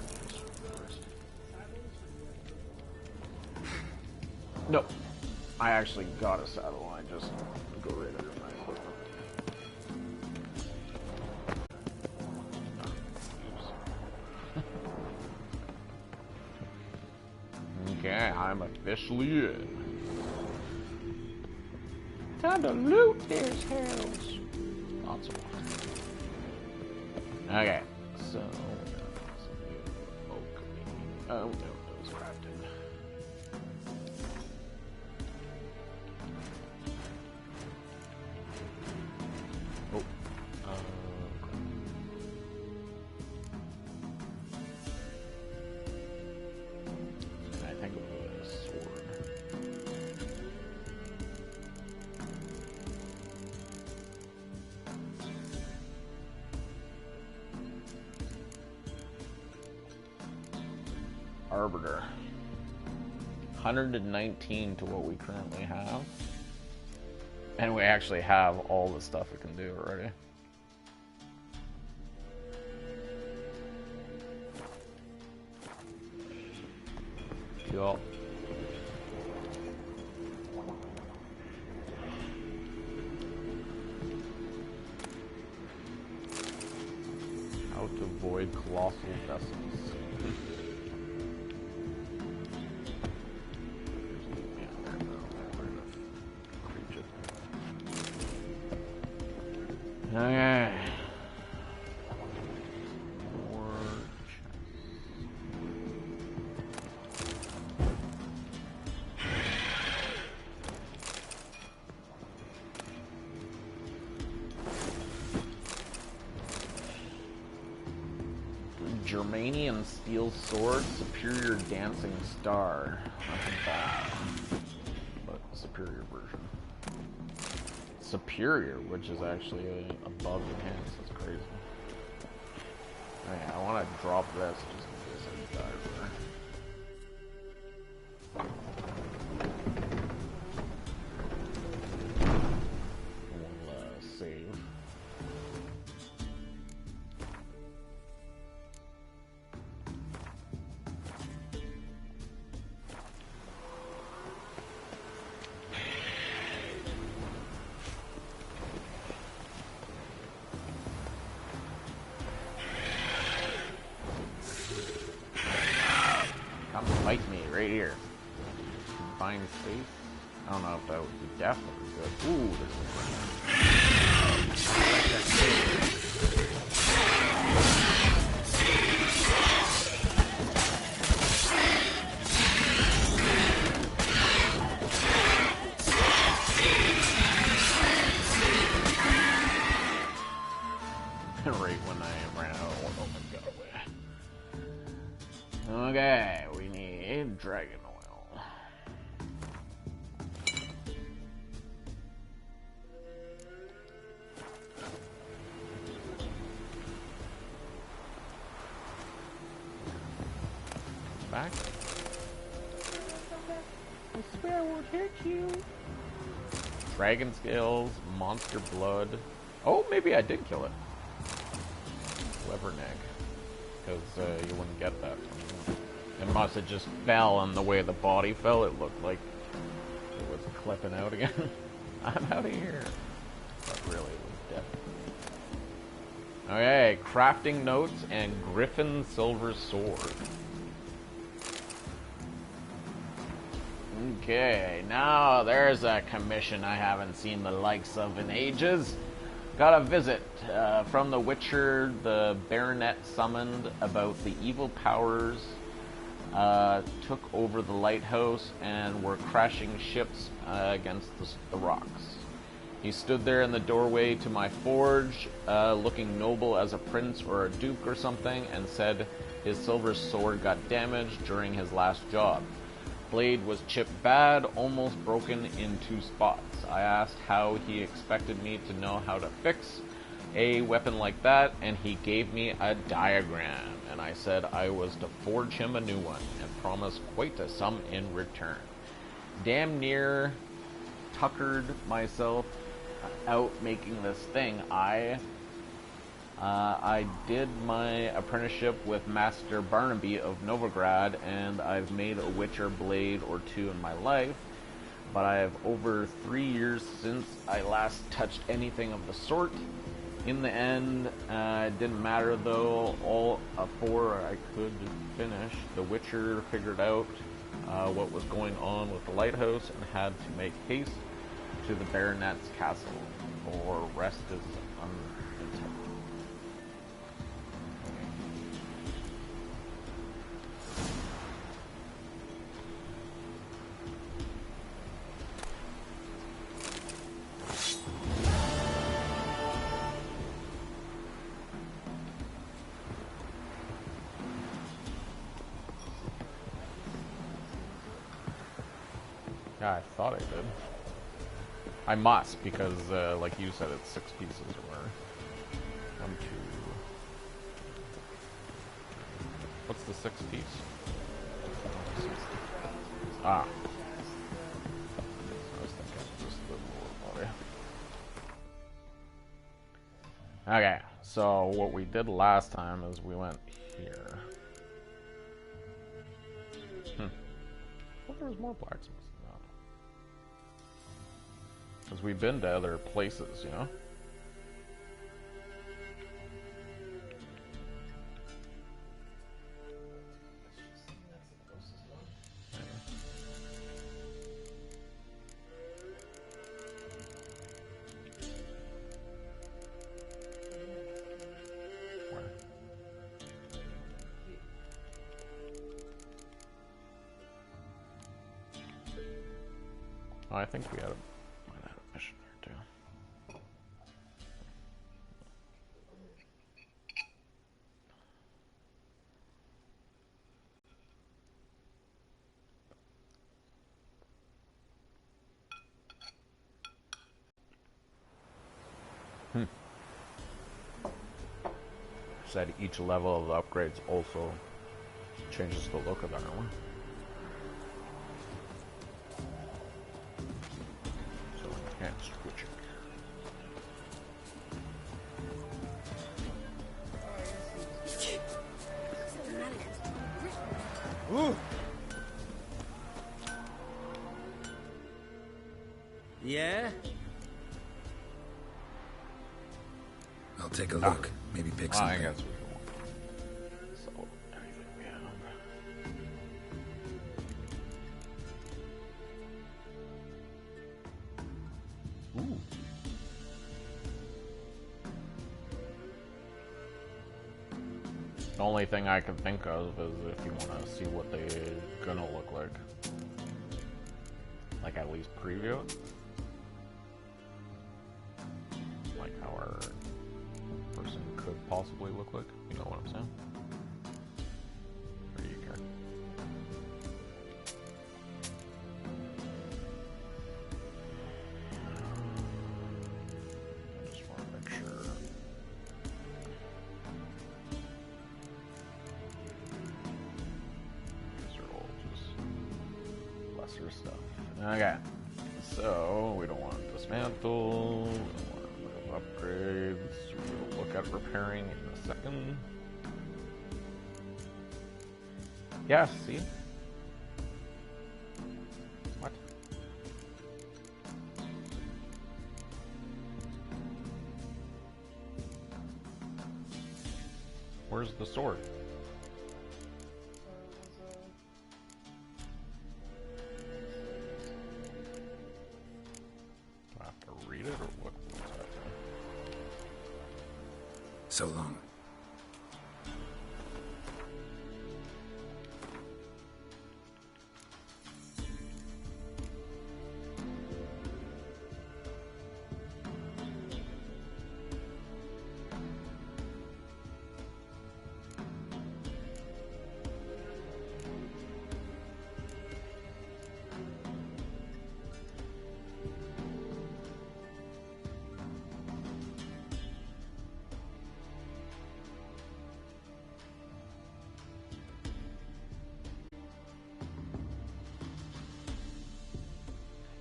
first. No, I actually got a saddle. I just go right under my equipment. Okay, I'm officially in. Time to loot this house. Lots of water. Okay, so okay. Oh no, that was crafted. Oh, I think it was a sword. Arbiter. 119 to what we currently have. And we actually have all the stuff we can do already. Cool. How to avoid colossal vessels. Okay. More Germanium steel sword, superior dancing star. Nothing bad, but superior version. Superior, which is actually above enhanced. That's crazy. Okay, I want to drop this just in case I die over there. We'll save. Fight me right here. Find space. I don't know if that would be definitely good. Ooh, right when I ran out of one and got away. Okay, we need dragon oil. attack. I swear I won't hurt you. Dragon scales, monster blood. Oh, maybe I did kill it. Lever neck. Because you wouldn't get that from me. It must have just fell, and the way the body fell, it looked like it was clipping out again. I'm out of here. But really, it was dead. Okay, crafting notes and Griffin silver sword. Okay, now there's a commission I haven't seen the likes of in ages. Got a visit from the Witcher the Baronet summoned about the evil powers took over the lighthouse and were crashing ships against the rocks. He stood there in the doorway to my forge, looking noble as a prince or a duke or something, and said his silver sword got damaged during his last job. Blade was chipped bad, almost broken in 2 spots. I asked how he expected me to know how to fix a weapon like that, and he gave me a diagram, and I said I was to forge him a new one, and promised quite a sum in return. Damn near tuckered myself out making this thing. I did my apprenticeship with Master Barnaby of Novigrad, and I've made a Witcher blade or 2 in my life, but I have over 3 years since I last touched anything of the sort. In the end, it didn't matter though. All 4 I could finish. The Witcher figured out what was going on with the lighthouse and had to make haste to the Baronet's castle, or rest is unintended. Yeah, I thought I did. I must, because, like you said, it's 6 pieces or whatever. 1, 2... What's the 6th piece? Ah. I was thinking just the lower body. Okay, so what we did last time is we went here. Well, there was more blacksmiths. Because we've been to other places, you know? Where? Oh, I think we had a mission here too. Said each level of the upgrades also changes the look of the armor. So enhanced switching. Ooh. Yeah? I'll take a look. Maybe pick something. I guess we can. So, anything we have. Ooh. The only thing I can think of is if you want to see what they're gonna look like. Like at least preview it. Like how our person could possibly look like. You know what I'm saying? Or do you care? I just want to make sure. master stuff. Okay. So, we don't want to dismantle, we don't want to upgrades, we'll look at repairing in a second. Yeah, see? What? Where's the sword? So long.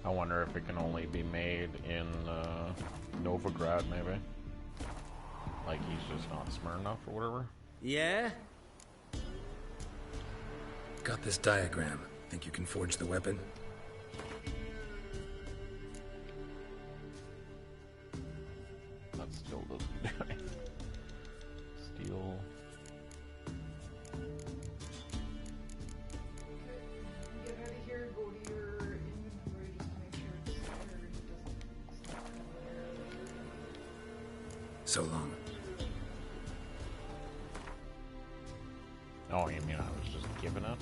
I wonder if it can only be made in Novigrad, maybe. Like he's just not smart enough or whatever. Yeah? Got this diagram. Think you can forge the weapon? That still doesn't do anything. Steel. Get out of here, go to your inventory just to make sure it's there and it doesn't stop there. So long. Oh, you mean I was just giving up?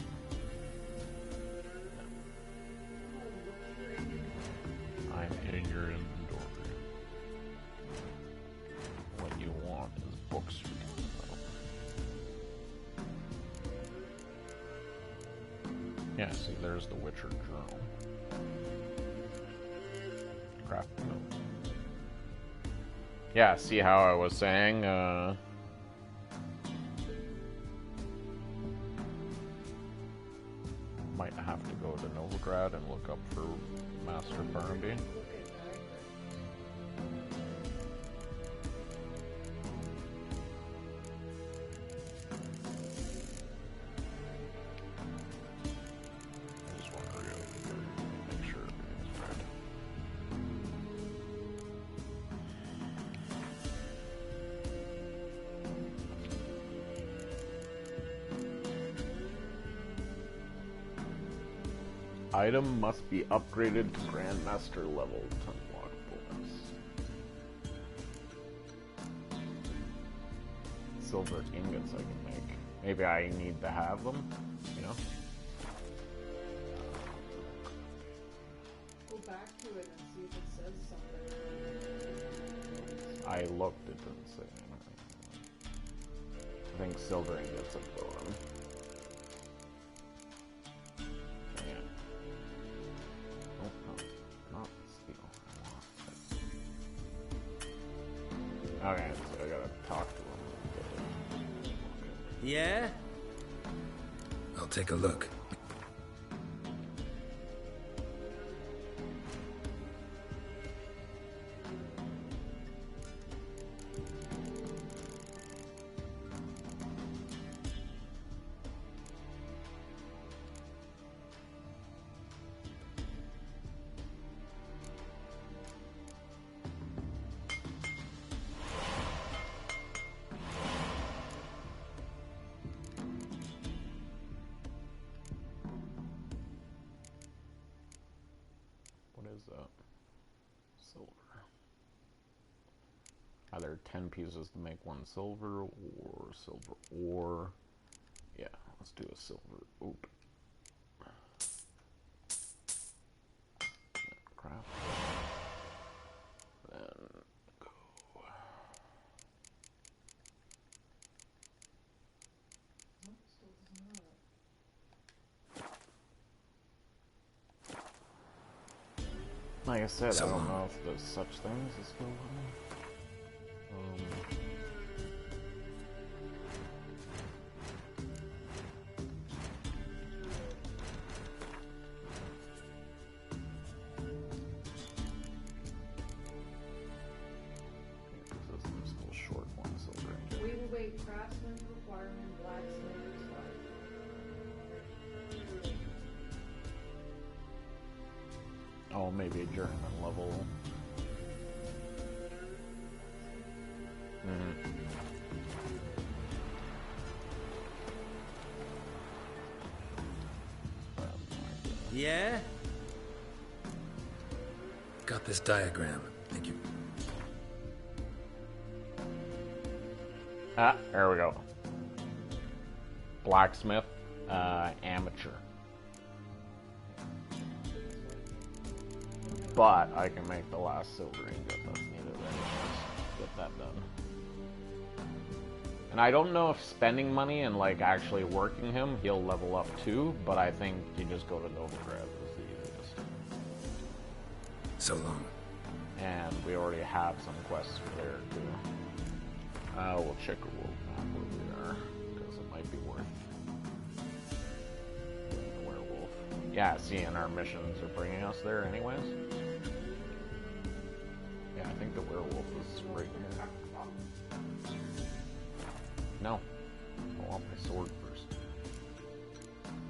I'm in your inventory. What you want is books. Yeah, see, there's the Witcher journal. Craft notes. Yeah, see how I was saying, might have to go to Novigrad and look up for Master Barnaby. I just want to make sure everything's right. Item must be upgraded to Grandmaster level to unlock bonus. Silver ingots I can make. Maybe I need to have them, you know? Go back to it and see if it says something. I looked, it didn't say anything. I think silver ingots have gone. Okay, so I gotta talk to him. Yeah? I'll take a look. Silver. Either 10 pieces to make one silver or silver ore. Yeah, let's do a silver. Oop. Craft. Then go. Like I said, I don't know if there's such things as skill level. Oh, maybe a journeyman level. Yeah? Got this diagram. Thank you. Ah, there we go. Blacksmith, amateur. But I can make the last silver ingot that's needed anyways. Get that done. And I don't know if spending money and like actually working him, he'll level up too, but I think you just go to Novigrad is the easiest. So long. And we already have some quests there too. We'll check a world map where we are, because it might be worth doing the werewolf. Yeah, see, and our missions are bringing us there anyways. Yeah, I think the werewolf is right here. No. I want my sword first.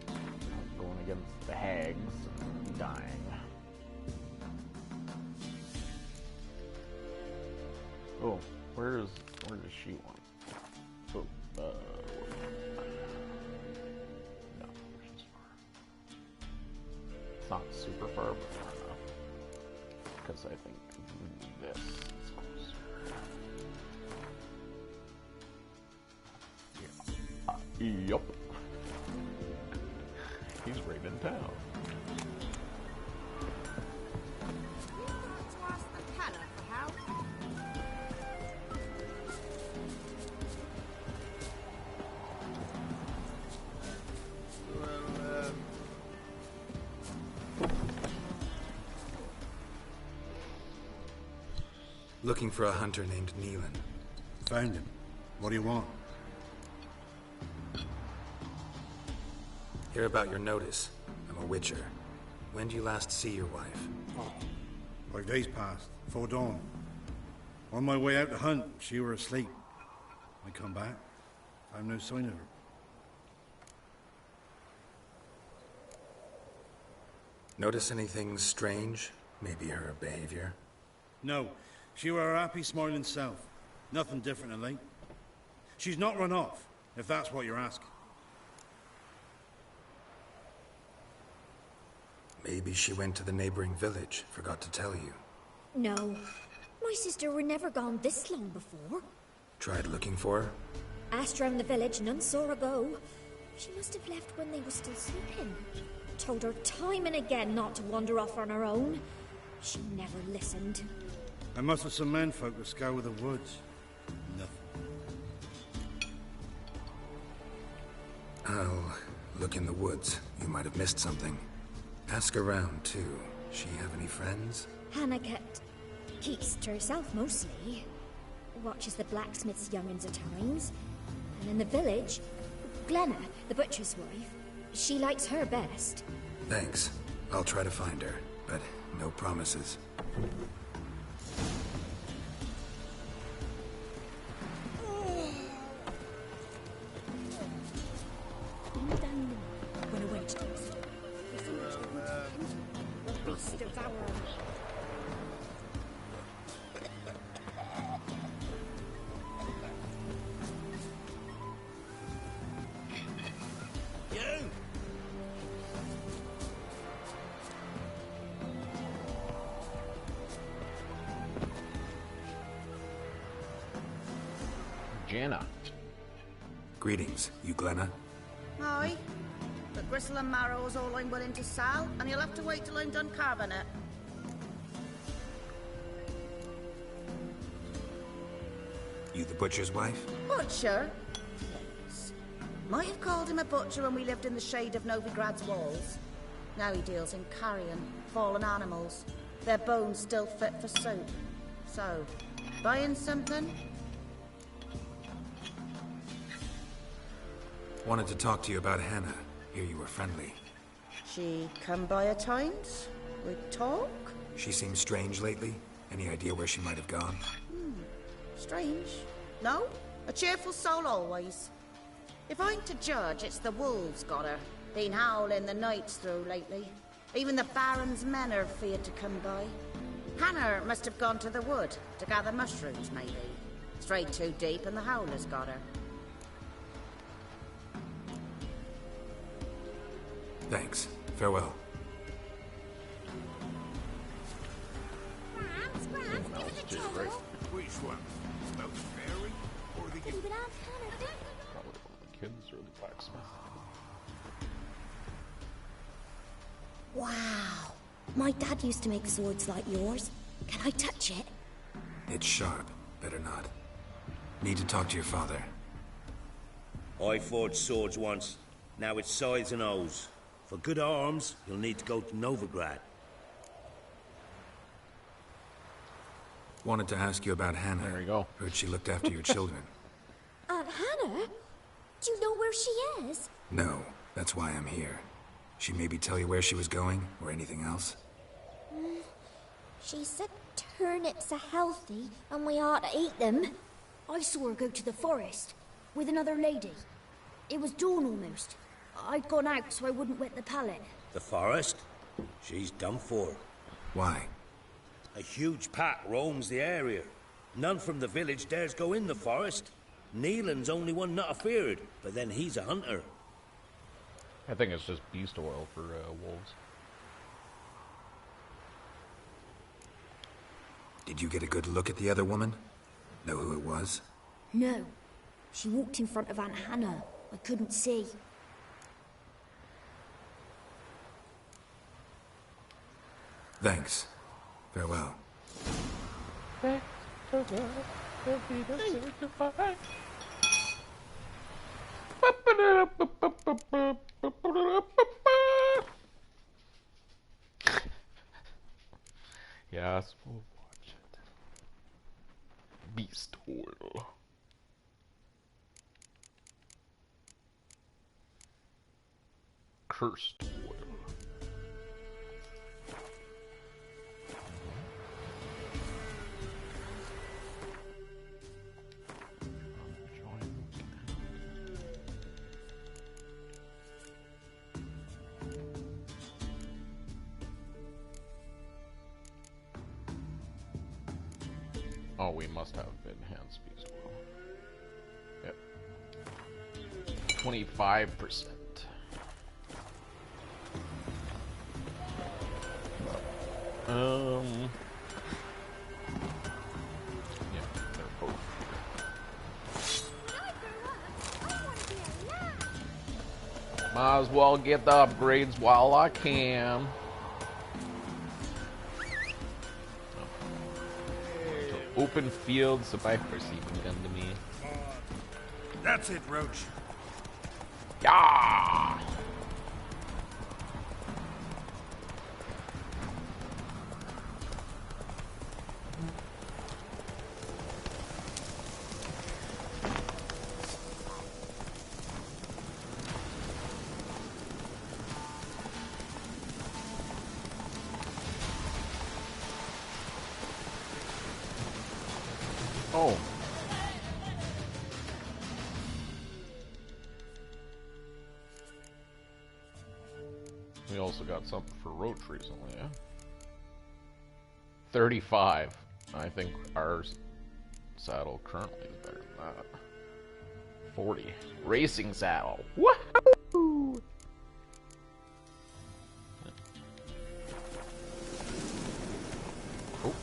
I'm going against the hags and dying. Oh, where does she want? Oh, no, she's far. It's not super far, but far enough. Because I think this is closer. Yeah. Yup. He's right in town. Looking for a hunter named Neelan. Found him. What do you want? Hear about your notice. I'm a witcher. When did you last see your wife? Oh, 5 days passed, before dawn. On my way out to hunt, she were asleep. I come back, found no sign of her. Notice anything strange? Maybe her behavior? No. She were her happy, smiling self. Nothing different than late. She's not run off, if that's what you're asking. Maybe she went to the neighboring village, forgot to tell you. No. My sister were never gone this long before. Tried looking for her? Asked round the village, none saw her go. She must have left when they were still sleeping. Told her time and again not to wander off on her own. She never listened. I must have some menfolk that scour the woods. Nothing. I'll look in the woods. You might have missed something. Ask around, too. She have any friends? Hannah keeps to herself mostly. Watches the blacksmith's young'uns at times. And in the village, Glenna, the butcher's wife, she likes her best. Thanks. I'll try to find her, but no promises. Jenna. Greetings. You Glenna? Aye. But gristle and marrow is all I'm willing to sell, and you'll have to wait till I'm done carving it. You the butcher's wife? Butcher? Yes. Might have called him a butcher when we lived in the shade of Novigrad's walls. Now he deals in carrion, fallen animals. Their bones still fit for soup. So, buying something? Wanted to talk to you about Hannah. Hear you were friendly. She come by at times? We talk? She seems strange lately. Any idea where she might have gone? Strange. No? A cheerful soul always. If I'm to judge, it's the wolves got her. Been howling the nights through lately. Even the Baron's men are feared to come by. Hannah must have gone to the wood to gather mushrooms, maybe. Strayed too deep and the howlers got her. Thanks. Farewell. Which one? About the fairy or the... Probably one of the kids or the blacksmith. Wow. My dad used to make swords like yours. Can I touch it? It's sharp. Better not. Need to talk to your father. I forged swords once. Now it's sides and O's. For good arms, you'll need to go to Novigrad. Wanted to ask you about Hannah. There you go. Heard she looked after your children. Aunt Hannah? Do you know where she is? No, that's why I'm here. She maybe tell you where she was going, or anything else? She said turnips are healthy, and we ought to eat them. I saw her go to the forest, with another lady. It was dawn almost. I'd gone out so I wouldn't wet the pallet. The forest? She's done for. Why? A huge pack roams the area. None from the village dares go in the forest. Neelan's only one not afeared, but then he's a hunter. I think it's just beast oil for wolves. Did you get a good look at the other woman? Know who it was? No. She walked in front of Aunt Hannah. I couldn't see. Thanks. Farewell. Yes, we'll watch it. Beast oil. Cursed oil. Oh, we must have enhanced beast oil. Yep. 25%. Yeah, they're both. Might as well get the upgrades while I can. Open fields by receiving them to me. That's it, Roach. Yeah. Oh. We also got something for Roach recently, yeah? 35. I think our saddle currently is better than that. 40. Racing saddle. Woohoo! Oh.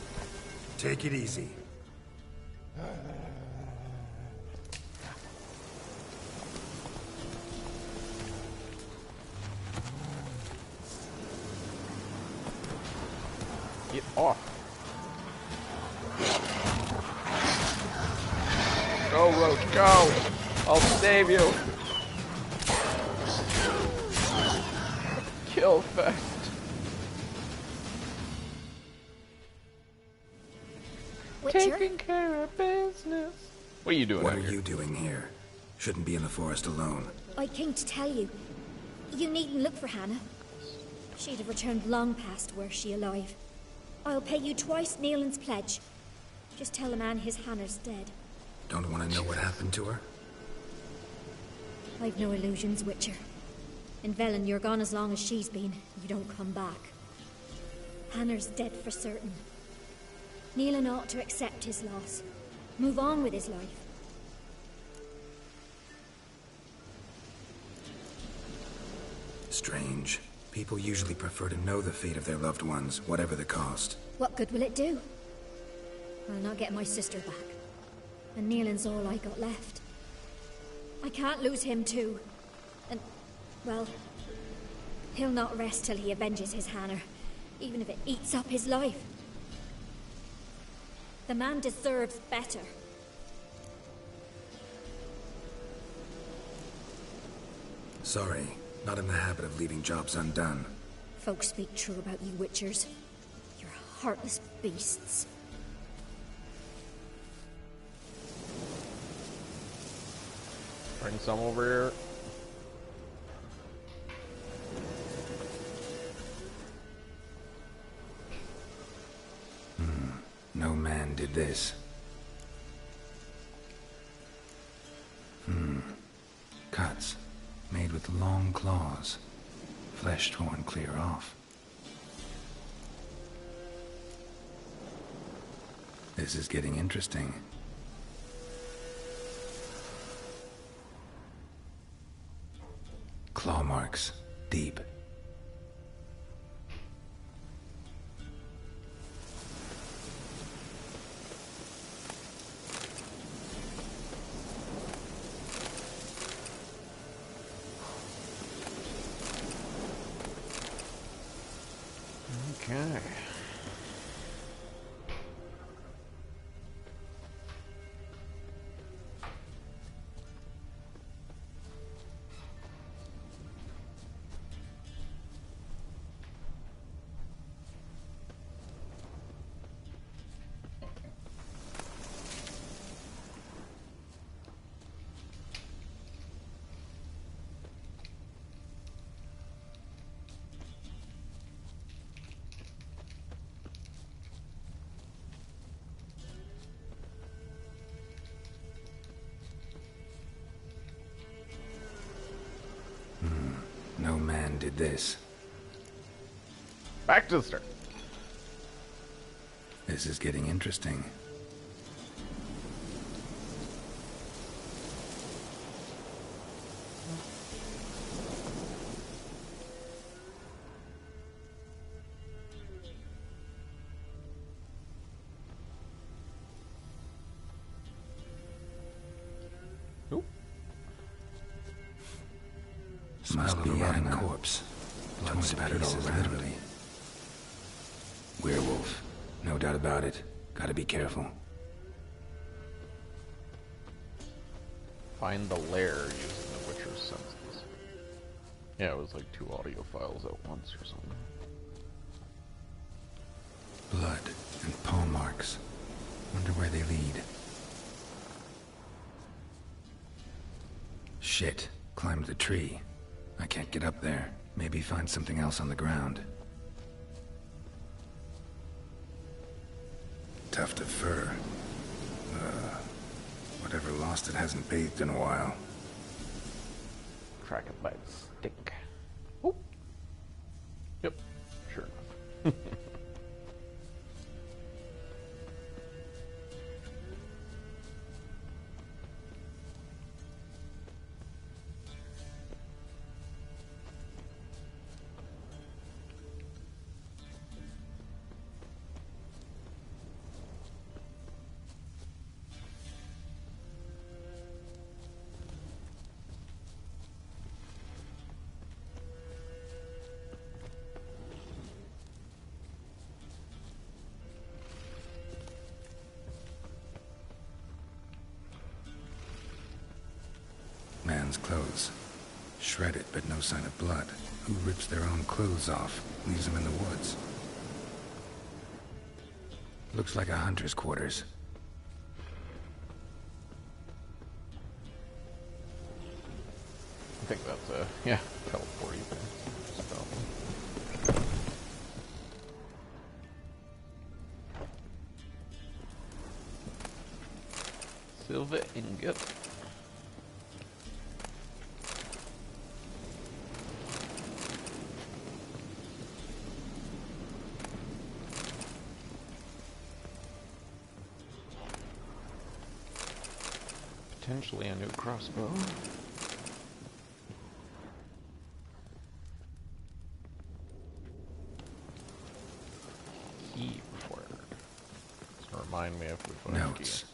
Take it easy. Get off. Go, Roach, go! I'll save you! Kill fest. Taking care of business. What are you doing What out are here? you doing here? Shouldn't be in the forest alone. I came to tell you. You needn't look for Hannah. She'd have returned long past were she alive. I'll pay you twice Neelan's pledge. Just tell the man his Hannah's dead. Don't want to know what happened to her? I've no illusions, Witcher. In Velen, you're gone as long as she's been. You don't come back. Hannah's dead for certain. Nealon ought to accept his loss. Move on with his life. Strange. People usually prefer to know the fate of their loved ones, whatever the cost. What good will it do? I'll not get my sister back. And Nealon's all I got left. I can't lose him too. And, well, he'll not rest till he avenges his Hannah, even if it eats up his life. The man deserves better. Sorry, not in the habit of leaving jobs undone. Folks speak true about you Witchers. You're heartless beasts. Bring some over here. No man did this. Cuts. Made with long claws. Flesh torn clear off. This is getting interesting. Claw marks. Deep. Okay. No man did this. Back to the start. This is getting interesting. Smell of a rotting corpse. Blood spattered all around. Literally. Werewolf. No doubt about it. Gotta be careful. Find the lair using the Witcher's senses. Yeah, it was like 2 audio files at once or something. Blood and paw marks. Wonder where they lead. Shit. Climbed the tree. I can't get up there. Maybe find something else on the ground. Tuft of fur. Whatever lost it hasn't bathed in a while. Track it by the stink. Oh. Yep. Sure enough. Man's clothes. Shredded, but no sign of blood. Who rips their own clothes off, leaves them in the woods? Looks like a hunter's quarters. I think that's yeah, teleport even. Silver ingot. Potentially a new crossbow. Key required. So remind me if we find Notes.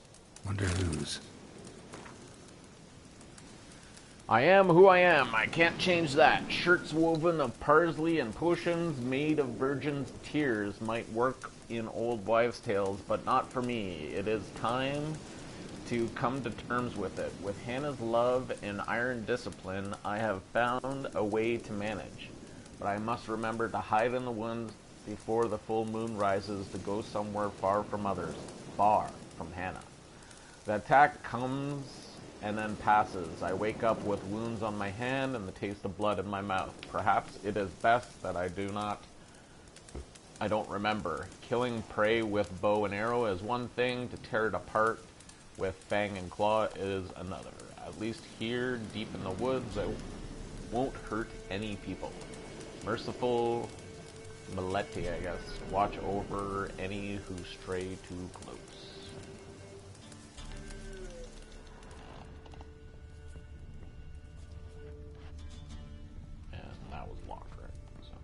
Wonder whose. I am who I am. I can't change that. Shirts woven of parsley and potions made of virgins' tears might work in old wives' tales, but not for me. It is time to come to terms with it. With Hannah's love and iron discipline, I have found a way to manage. But I must remember to hide in the woods before the full moon rises, to go somewhere far from others. Far from Hannah. The attack comes and then passes. I wake up with wounds on my hand and the taste of blood in my mouth. Perhaps it is best that I don't remember. Killing prey with bow and arrow is one thing, to tear it apart with fang and claw is another. At least here, deep in the woods, I won't hurt any people. Merciful Maletti, I guess. Watch over any who stray too close. And that was locked, right? So,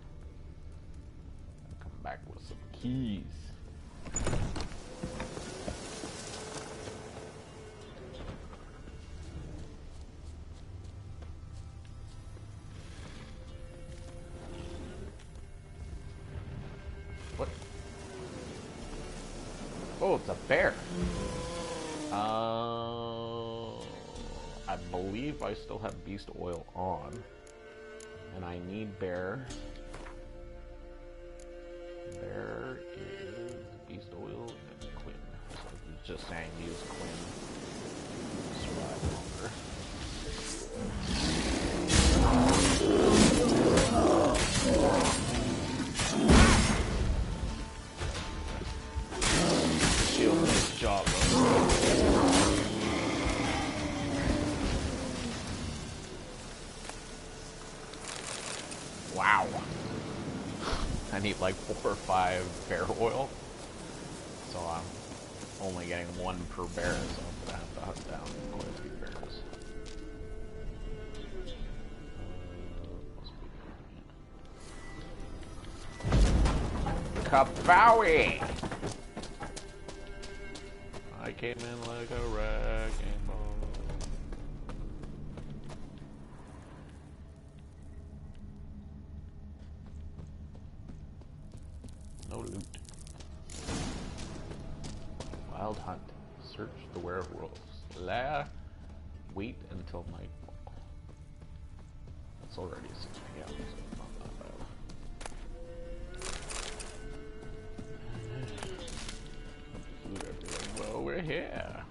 come back with some keys. What? Oh, it's a bear. I believe I still have beast oil on. And I need bear. There is beast oil and Quinn. So it's just saying use Quinn to survive longer. Shield this job. Wow. I need like 4 or 5 bear oil. So I'm only getting 1 per bear, so I'm gonna have to hunt down quite a few bears. Kabowie! I came in like a wrecking ball. No loot. Wild hunt. Search the werewolves. Wait until nightfall. It's already 6 p.m., so it's not that bad. Loot everything. Well, we're here.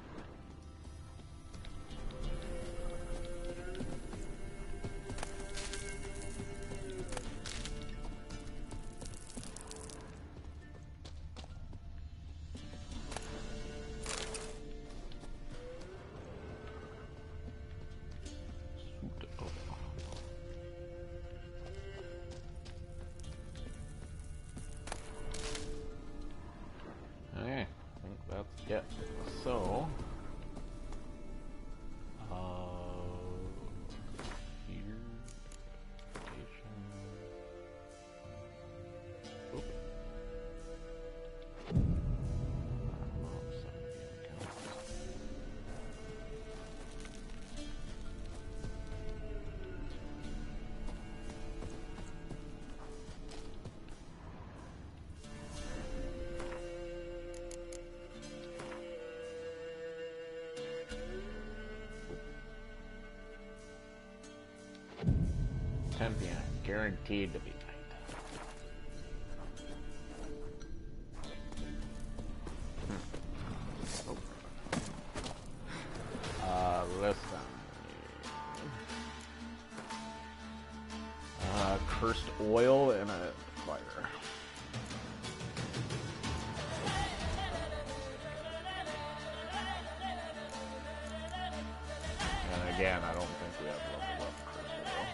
Yeah, so here station. Oop. Champion, guaranteed to be night. Listen. Cursed oil and a fire. And again, I don't think we have level up cursed oil.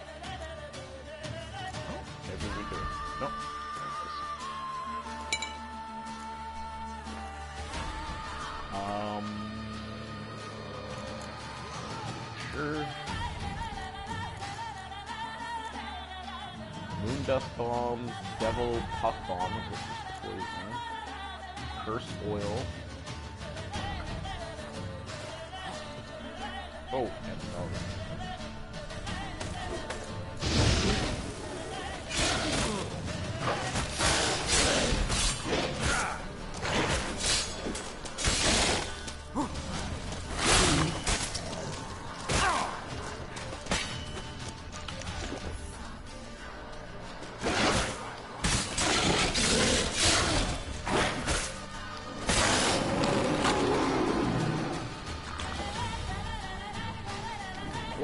Maybe we do. Nope. sure. Moon dust bomb, devil puff bomb, which is poison. Curse oil. Oh, and no.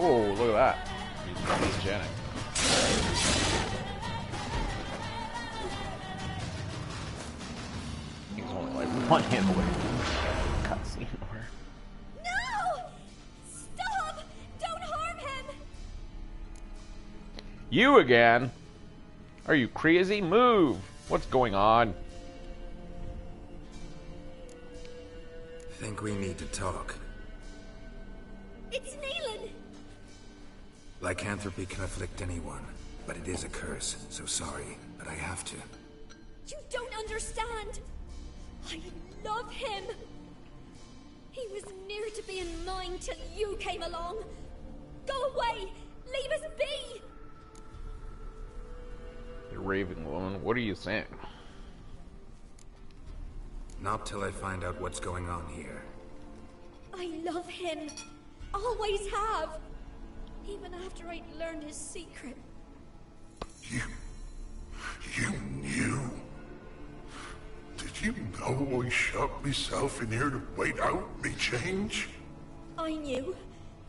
Oh, look at that. He's hallucinogenic. He's only like one hit away from cutscene or... No! Stop! Don't harm him! You again? Are you crazy? Move! What's going on? Think we need to talk. It's Neelan! Lycanthropy can afflict anyone, but it is a curse, so sorry, but I have to. You don't understand! I love him! He was near to being mine till you came along! Go away! Leave us be! You raving woman, what are you saying? Not till I find out what's going on here. I love him! Always have! Even after I'd learned his secret. You knew? Did you know I shut myself in here to wait out me change? I knew,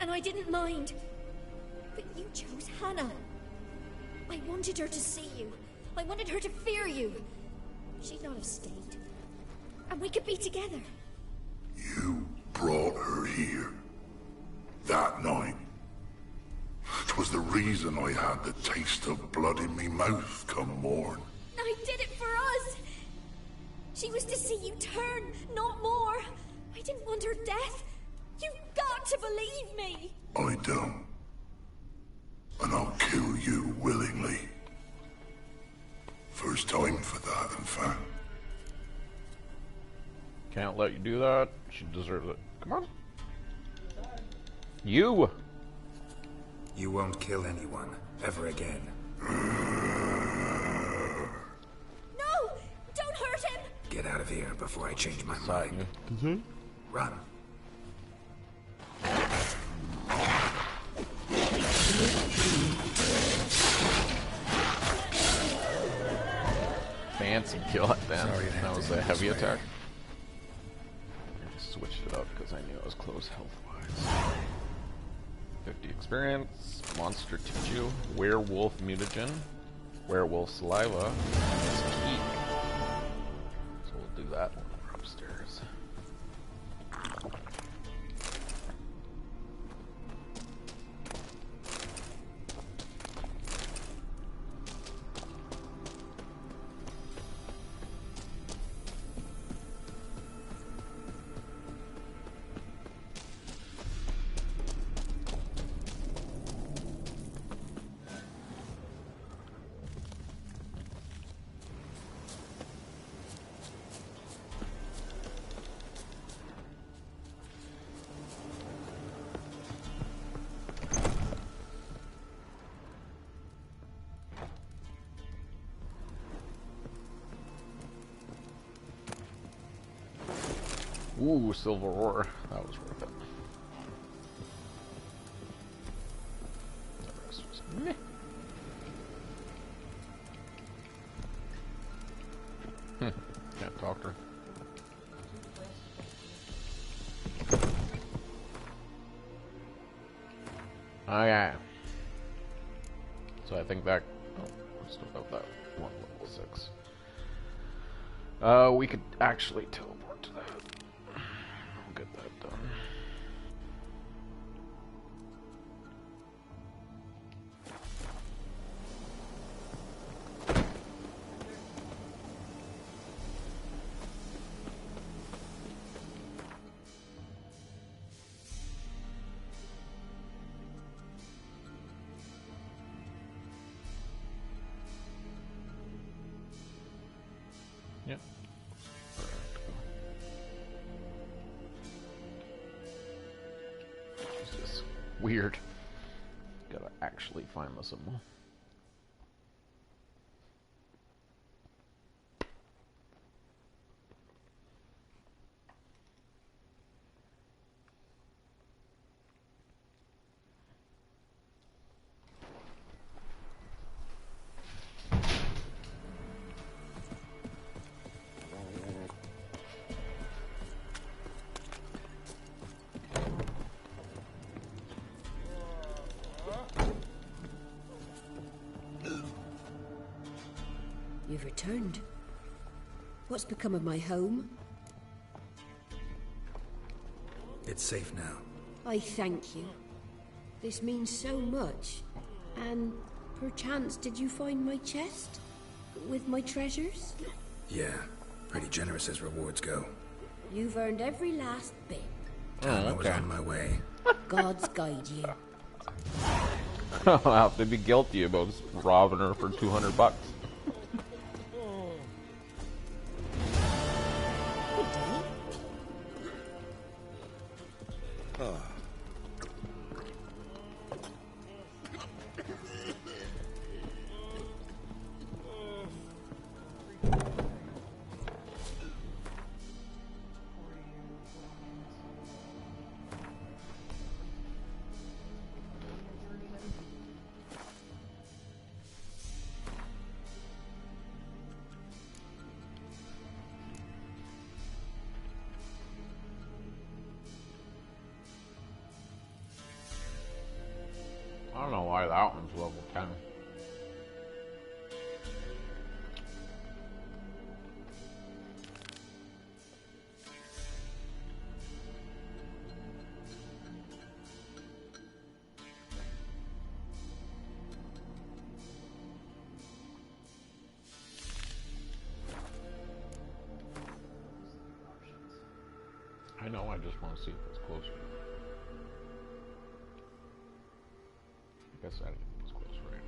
and I didn't mind. But you chose Hannah. I wanted her to see you. I wanted her to fear you. She'd not have stayed. And we could be together. You brought her here. That night. It was the reason I had the taste of blood in me mouth come morn. I did it for us. She was to see you turn, not more. I didn't want her death. You've got to believe me. I don't. And I'll kill you willingly. First time for that, in fact. Can't let you do that. She deserves it. Come on. You! You won't kill anyone, ever again. No! Don't hurt him! Get out of here before I change my mind. Run. Fancy kill it then. Sorry, that was a heavy attack. I just switched it up because I knew I was close health-wise. 50 experience, monster tissue, werewolf mutagen, werewolf saliva, and this key. So we'll do that when we're upstairs. Ooh, silver ore. That was worth it. The rest was meh. Can't talk to her. Okay. So I think that... Oh, I still have that one level 6. We could actually teleport to that. I'll get that done. This is weird. Gotta actually find the symbol. You've returned. What's become of my home? It's safe now. I thank you. This means so much. And perchance did you find my chest? With my treasures? Yeah, pretty generous as rewards go. You've earned every last bit. I was on my way. God's guide you. I'll have to be guilty about robbing her for $200. I don't know why that one's level 10. I know, I just want to see if it's closer. I guess I didn't think it was close, right?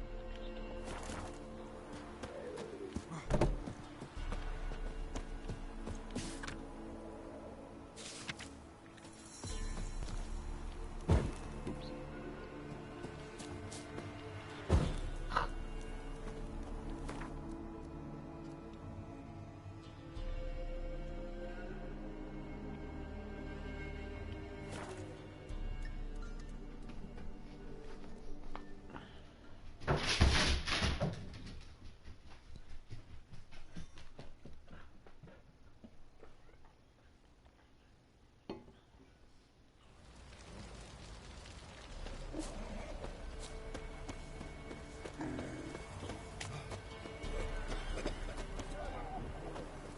Oops.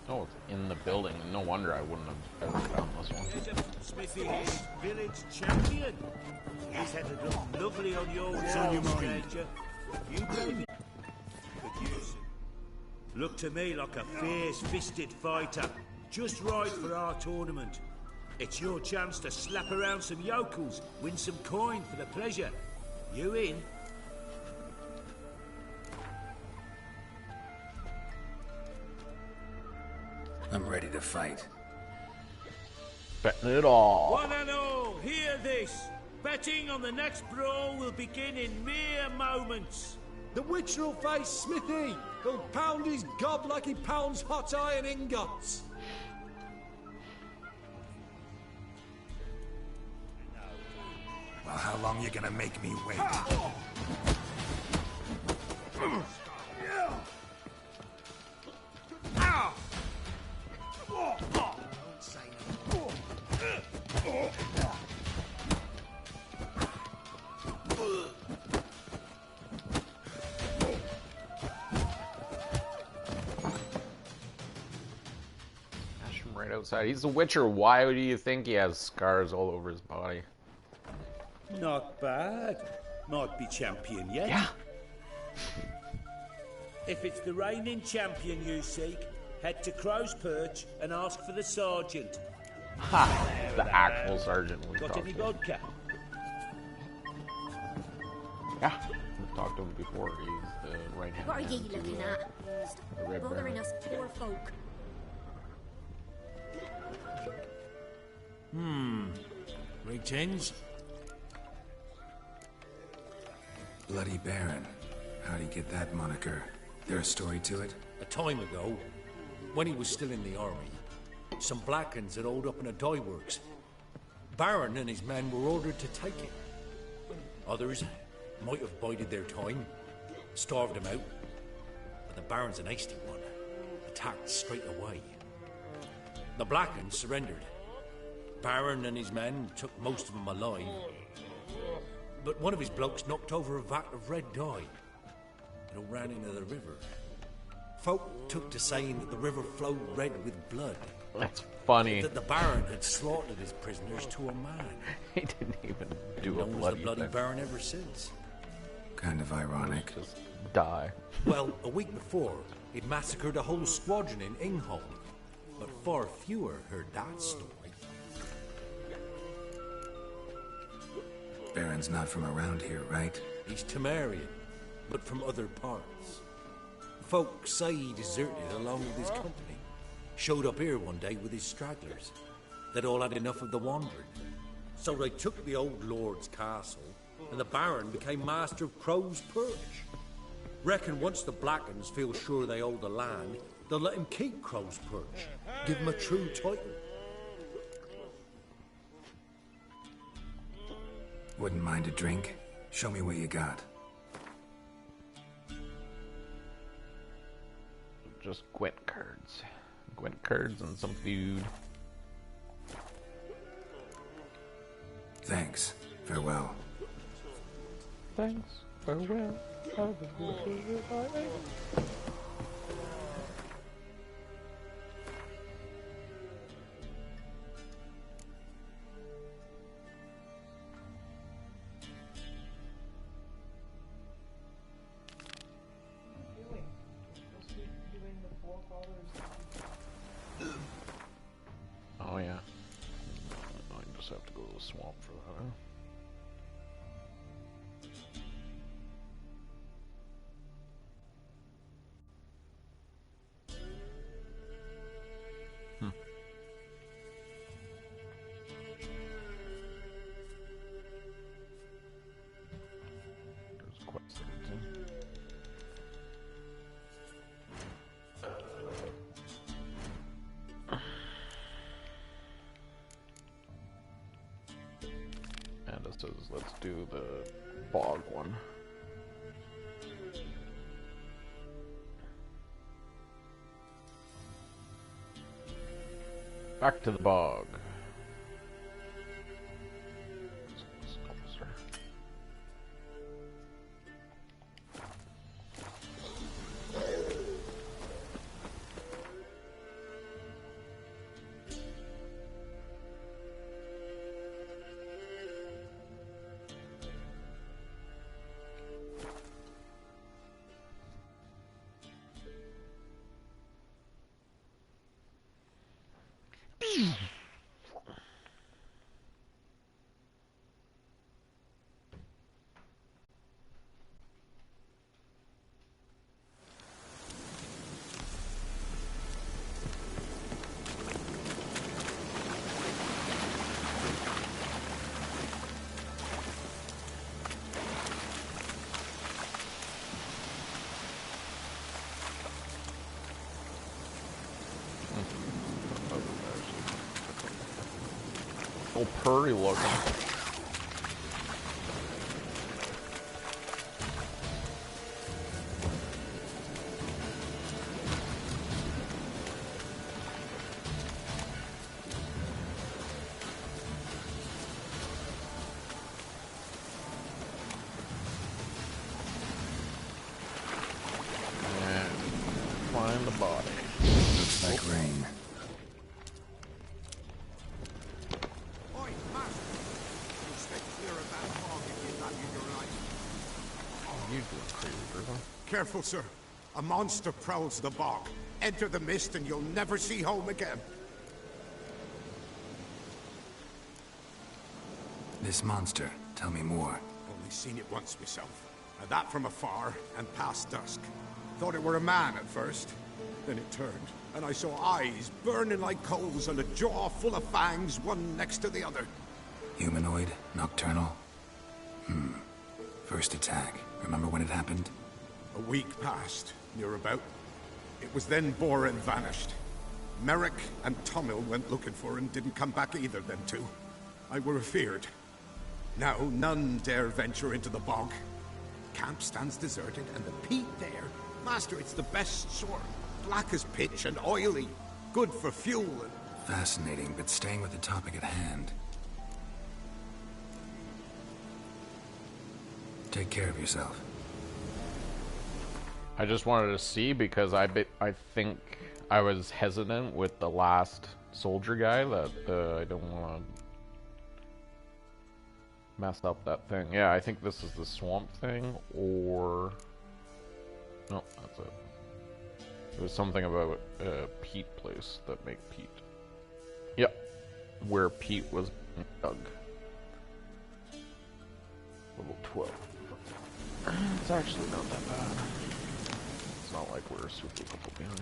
Oh, it's in the building. No wonder I wouldn't have ever found this one. Smithy is village champion. He's had it look lovely on your wall, stranger. You gave it. Could use it. Look to me like a fierce-fisted fighter. Just right for our tournament. It's your chance to slap around some yokels, win some coin for the pleasure. You in? I'm ready to fight. Betting it all. One and all, hear this. Betting on the next brawl will begin in mere moments. The witcher will face Smithy. He'll pound his gob like he pounds hot iron ingots. Well, how long you gonna make me wait? Right outside. He's the Witcher. Why do you think he has scars all over his body? Not bad. Might be champion yet. Yeah. If it's the reigning champion you seek, head to Crow's Perch and ask for the sergeant. Ha! The actual sergeant we Got talked any to. vodka? Yeah, we've talked to him before. He's the right hand. What are ye looking at? The Red Bothering Baron. us poor folk. Greetings. Bloody Baron. How'd he get that moniker? There a story to it? A time ago, when he was still in the army, some Blackens had holed up in a dye works. Baron and his men were ordered to take it. Others might have bided their time, starved him out, but the Baron's an hasty one, attacked straight away. The Blackens surrendered. Baron and his men took most of them alive, but one of his blokes knocked over a vat of red dye. It all ran into the river. Folk took to saying that the river flowed red with blood. That's funny. That the Baron had slaughtered his prisoners to a man. He didn't even do a bloody bloody the bloody thing. Baron ever since. Kind of ironic. Just die. Well, a week before, he'd massacred a whole squadron in Ingholm, but far fewer heard that story. Baron's not from around here, right? He's Temerian, but from other parts. Folk say he deserted along with his company. Showed up here one day with his stragglers. They'd all had enough of the wandering. So they took the old lord's castle, and the Baron became master of Crow's Perch. Reckon once the Blackens feel sure they hold the land, they'll let him keep Crow's Perch. Give him a true title. Wouldn't mind a drink? Show me what you got. Just Gwent cards. Gwent cards and some food. Thanks. Farewell. Thanks. Farewell. Have a good day. Oh yeah. I just have to go to the swamp for that, huh? There's quite something. And it says let's do the bog one. Back to the bog. It's closer. Oh, purry looking. And find the body. Looks like rain. Careful, sir. A monster prowls the bog. Enter the mist and you'll never see home again. This monster, tell me more. Only seen it once myself. And that from afar and past dusk. Thought it were a man at first. Then it turned, and I saw eyes burning like coals and a jaw full of fangs, one next to the other. Humanoid? Nocturnal? First attack. Remember when it happened? A week passed, near about. It was then Boren vanished. Merrick and Tomil went looking for him, didn't come back either, them two. I were afeard. Now none dare venture into the bog. Camp stands deserted, and the peat there, Master, it's the best sort. Black as pitch and oily. Good for fuel and... Fascinating, but staying with the topic at hand. Take care of yourself. I just wanted to see because I think I was hesitant with the last soldier guy that I don't want to mess up that thing. Yeah, I think this is the swamp thing, or... No, that's it. It was something about a peat place that make peat. Yep, where peat was dug. Level 12. It's actually not that bad. It's not like we're super couple behind.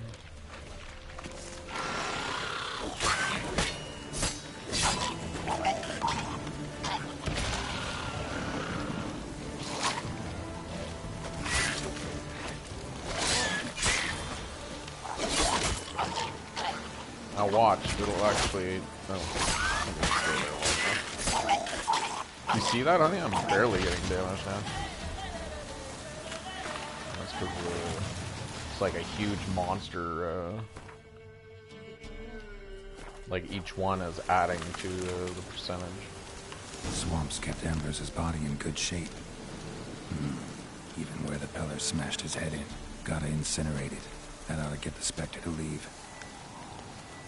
Now watch, it'll actually... You see that, honey? I'm barely getting damage now. That's because it's like a huge monster. Like each one is adding to the percentage. Swamps kept Amber's body in good shape. Even where the Peller smashed his head in. Gotta incinerate it. That ought to get the Spectre to leave.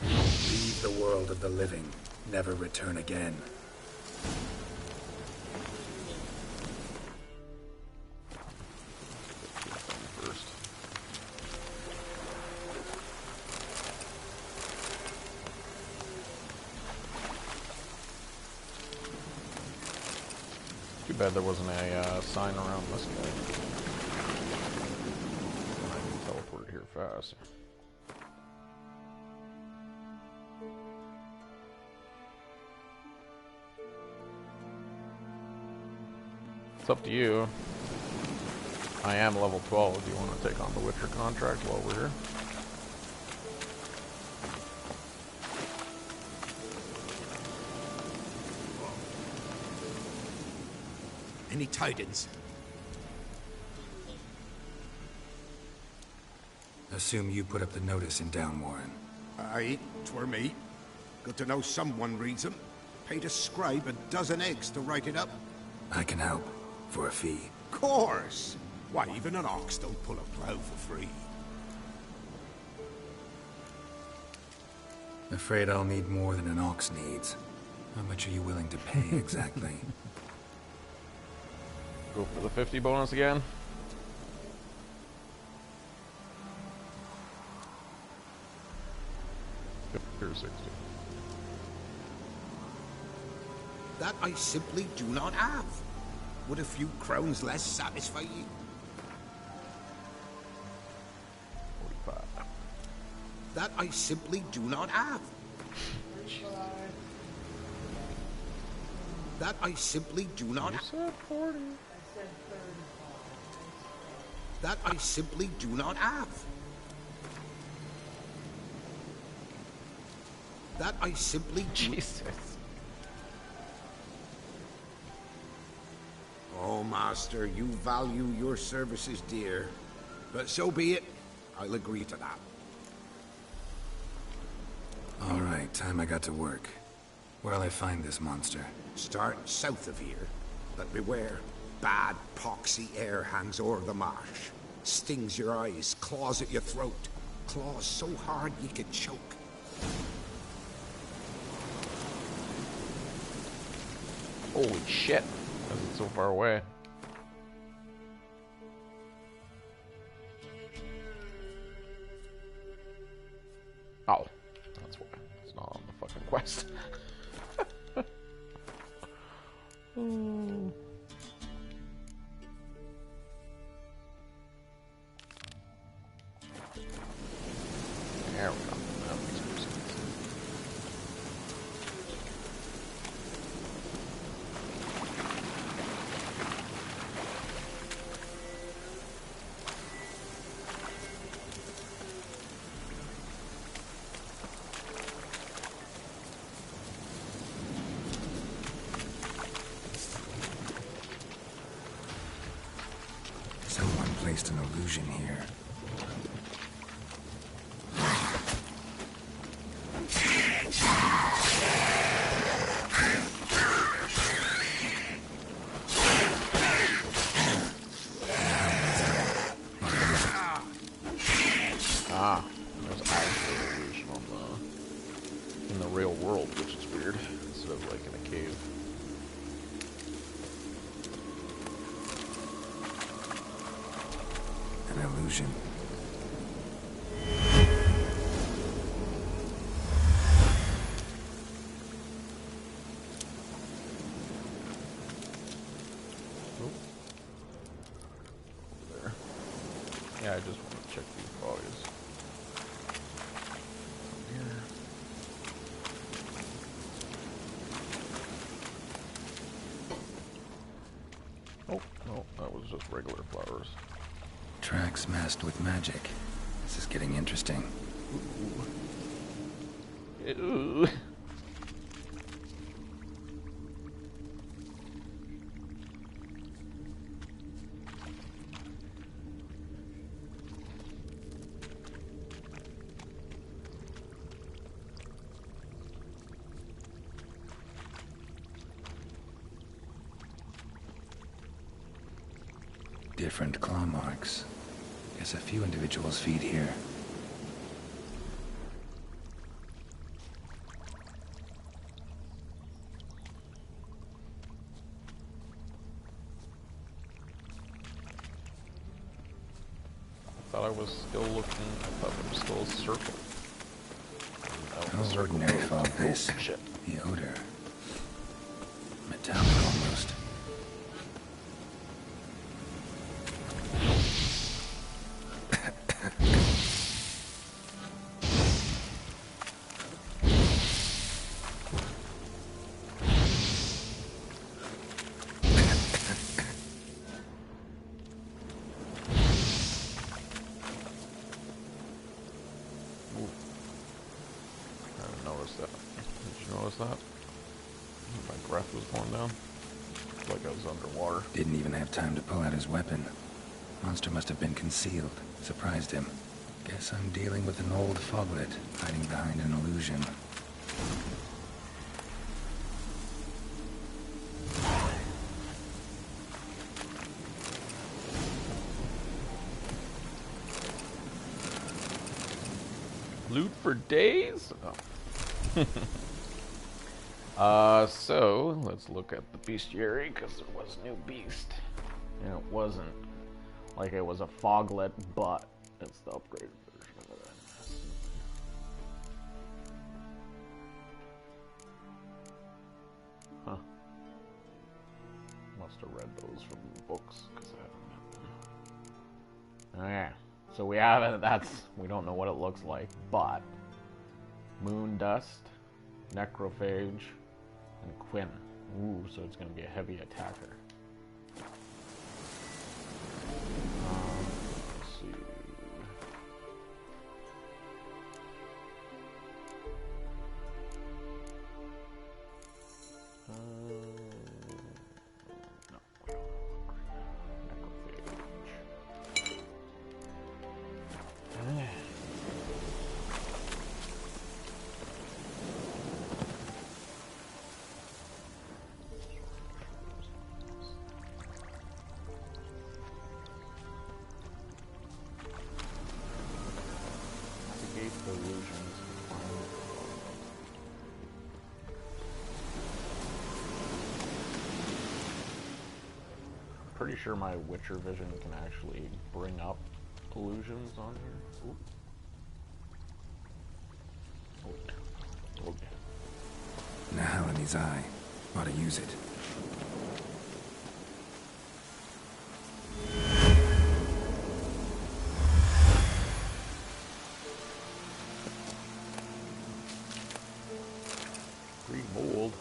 Leave the world of the living. Never return again. Too bad there wasn't a sign around this guy. I can teleport here fast. It's up to you. I am level 12. Do you want to take on the Witcher contract while we're here? Any tidings? Assume you put up the notice in Downwarren. Aye, 'twere me. Got to know someone reads them. Paid a scribe a dozen eggs to write it up. I can help. For a fee. Course! Why, even an ox don't pull a plough for free. Afraid I'll need more than an ox needs. How much are you willing to pay, exactly? Go for the 50 bonus again. Or 60. That I simply do not have. Would a few crowns less satisfy you? 45. That I simply do not have. That I simply do not have. You said 40. That I simply do not have. That I simply do. Jesus. Oh, Master, you value your services dear. But so be it. I'll agree to that. All right, time I got to work. Where'll I find this monster? Start south of here. But beware. Bad, poxy air hangs o'er the marsh. Stings your eyes, claws at your throat. Claws so hard you could choke. Holy shit. Because it's so far away. Oh. That's why. It's not on the fucking quest. There we go. That makes more sense. placed an illusion here. Ah, there's actually an illusion in the real world, which is weird, instead of like in a cave. An illusion. There. Yeah, I just want to check these bodies. Here. Oh, no, that was just regular flowers. Tracks masked with magic. This is getting interesting. Ooh. Different claw marks. Guess a few individuals feed here. I thought I was still looking. I thought there was still a circle. No ordinary fog this. Oh, shit. The odor. Metallic almost. That? My breath was going down. Like I was underwater. Didn't even have time to pull out his weapon. Monster must have been concealed. Surprised him. Guess I'm dealing with an old foglet, hiding behind an illusion. Loot for days? Oh. So, let's look at the bestiary, because there was a new beast. And it wasn't like it was a foglet, but it's the upgraded version of it. Huh. Must have read those from the books, because I haven't met them. Okay, so we have it, we don't know what it looks like, but moon dust, necrophage, and Quinn. Ooh, so it's going to be a heavy attacker. Let's see. No. Necrophage. Pretty sure my Witcher vision can actually bring up illusions on here. Ooh. Okay. Now in his eye. Ought to use it. Pretty bold.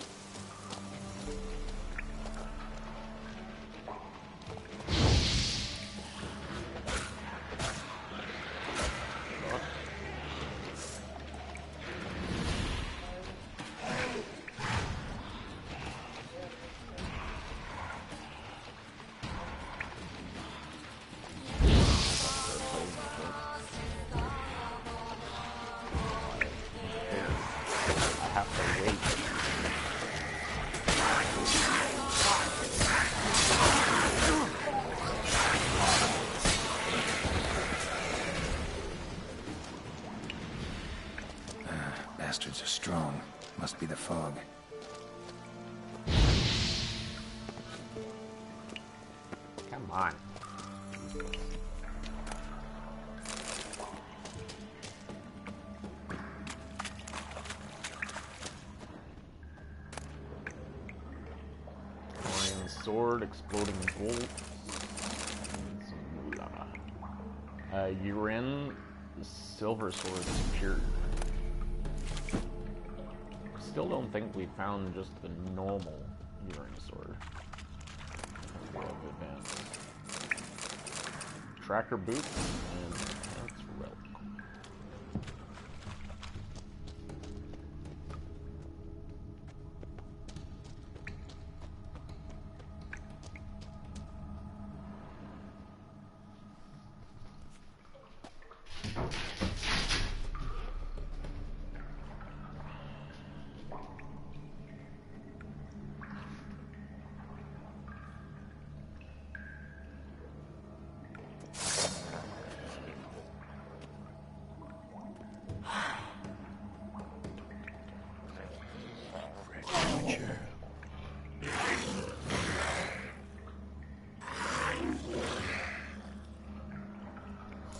on. Iron sword, exploding bolt. Urin, silver sword secured. Still don't think we found just the normal Urin sword. We have advanced tracker boots, and that's relic.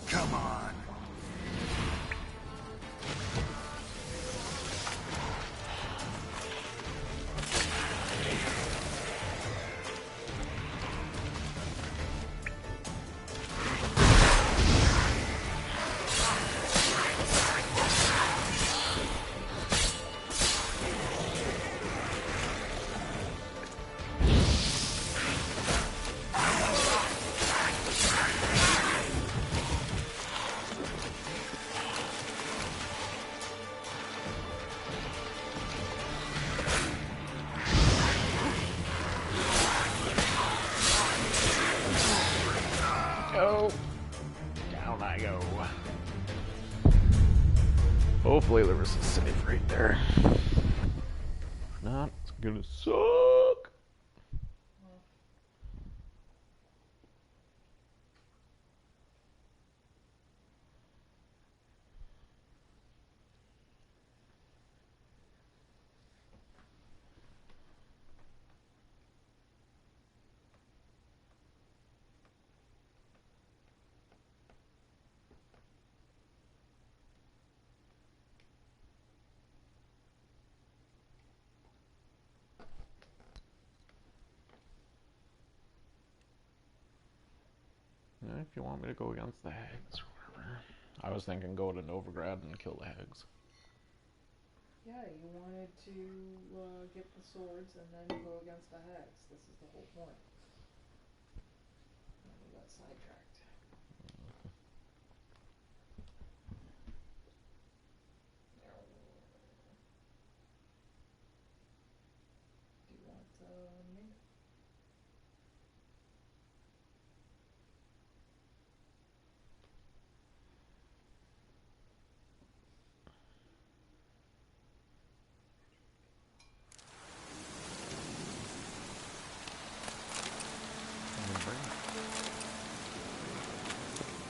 Come on. Go. Down I go. Hopefully there was a safe right there. If not, it's gonna suck. If you want me to go against the hags or whatever. I was thinking go to Novigrad and kill the hags. Yeah, you wanted to get the swords and then go against the hags. This is the whole point. And we got sidetracked. Do you want me?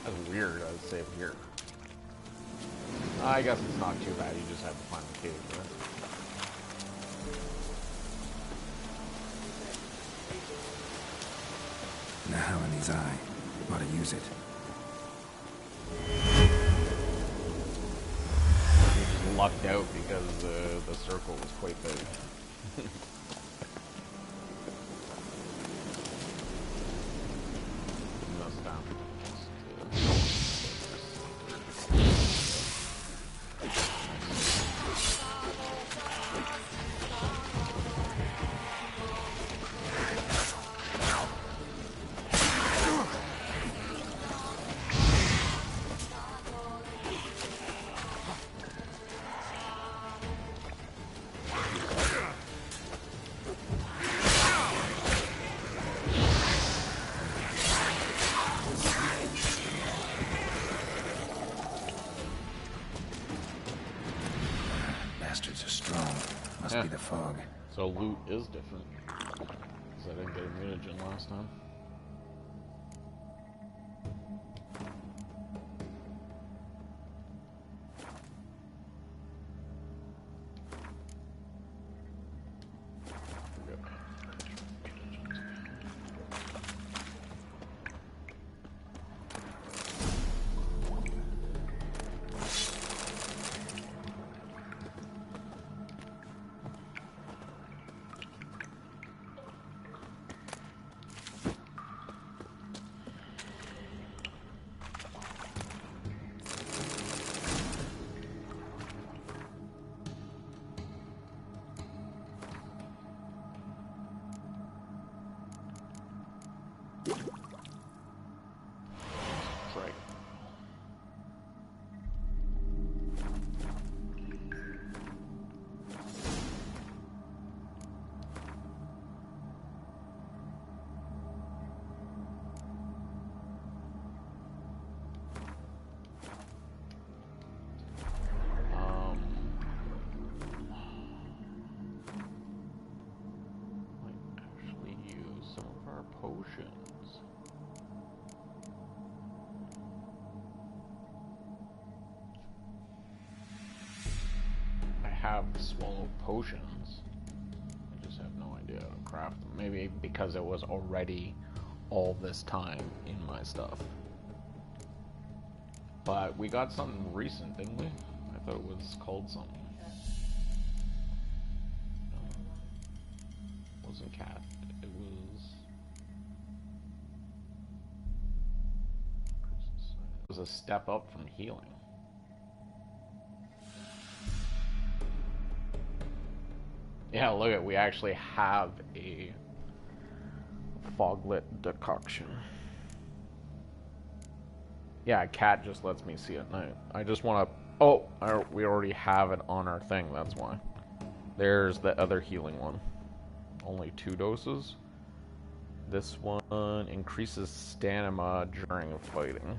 That's weird, I'd say here. I guess it's not too bad, you just have to find the cave, right? Now in his eye. Ought to use it. We just lucked out because the circle was quite big. Messed down. Must be the fog. So loot is different. Because I didn't get a mutagen last time. Right. Might actually use some of our potions. I have swallowed potions. I just have no idea how to craft them. Maybe because it was already all this time in my stuff. But we got something recent, didn't we? I thought it was called something. No. It wasn't cat. It was a step up from healing. Yeah, look at, we actually have a foglet decoction. Yeah, cat just lets me see at night. I just want to... Oh, we already have it on our thing, that's why. There's the other healing one. Only 2 doses. This one increases stamina during fighting.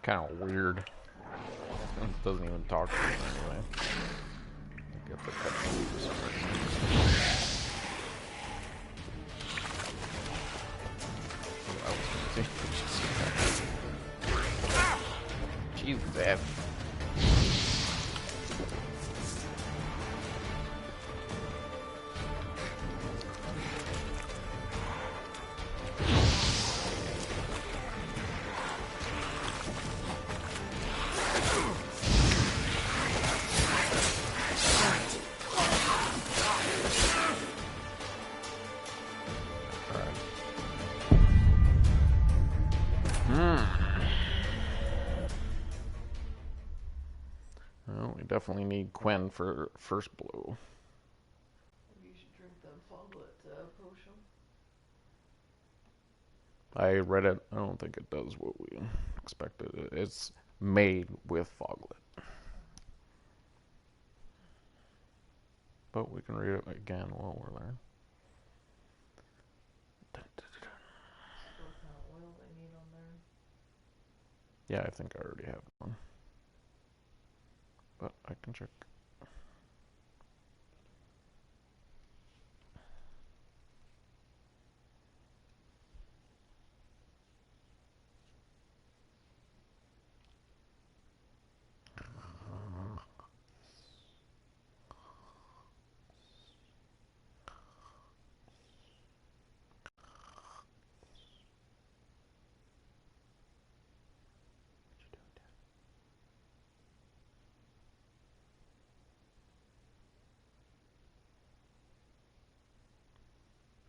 Kind of weird. It doesn't even talk to me anyway. I get the cutscene for some reason. She's dead. Definitely need Quen for first blow. You should drink the foglet potion. I read it. I don't think it does what we expected. It's made with foglet. But we can read it again while we're there. What kind of oil they need on there? Yeah, I think I already have one. But I can check.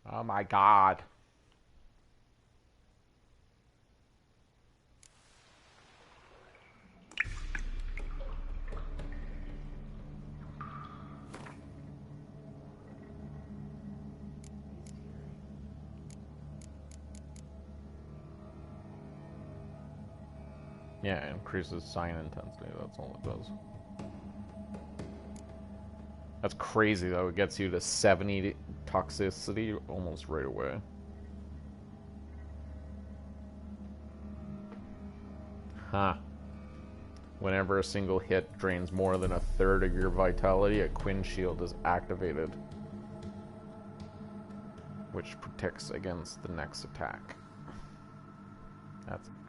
Oh my god. Yeah, it increases sign intensity, that's all it does. That's crazy though, it gets you to 70 toxicity almost right away. Huh. Whenever a single hit drains more than a third of your vitality, a Quen shield is activated, which protects against the next attack. That's interesting.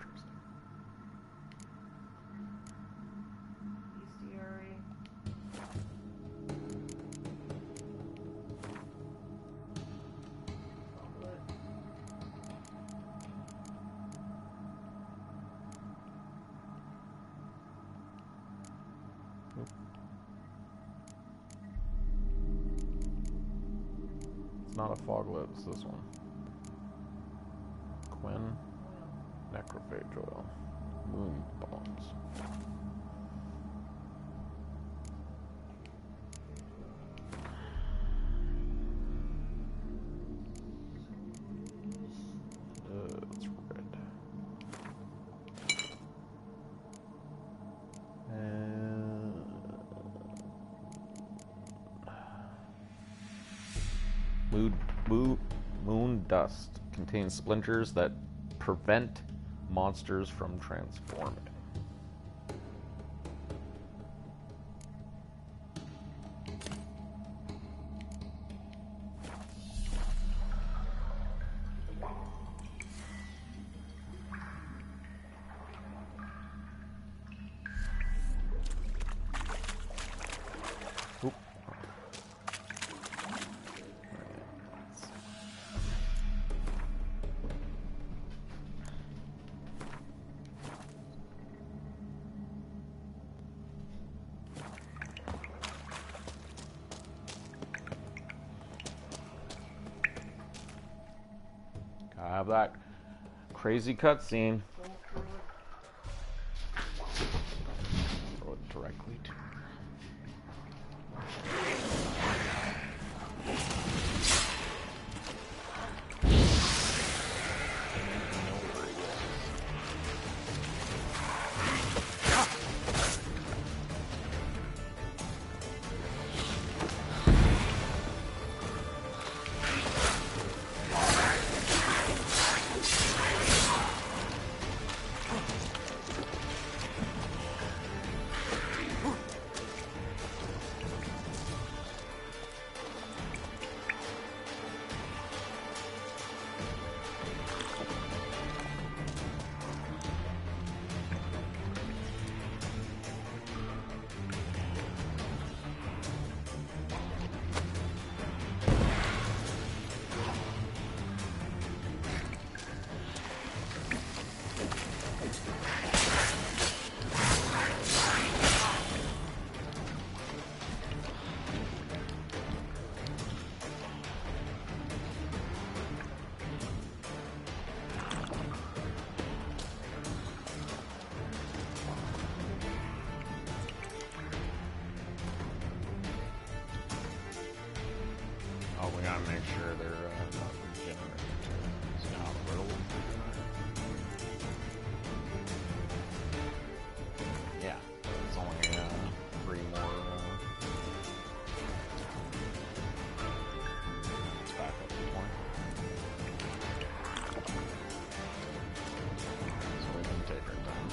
Not a foglet, it's this one. Quinn. Necrophage oil. Moon bombs. It's red. Moon dust contains splinters that prevent monsters from transforming. I have that crazy cutscene. Throw it directly to her. Oh, we gotta make sure they're not regenerated. It's not brittle. Yeah, it's only 3 more. Let's back up to 20. So we can take our time.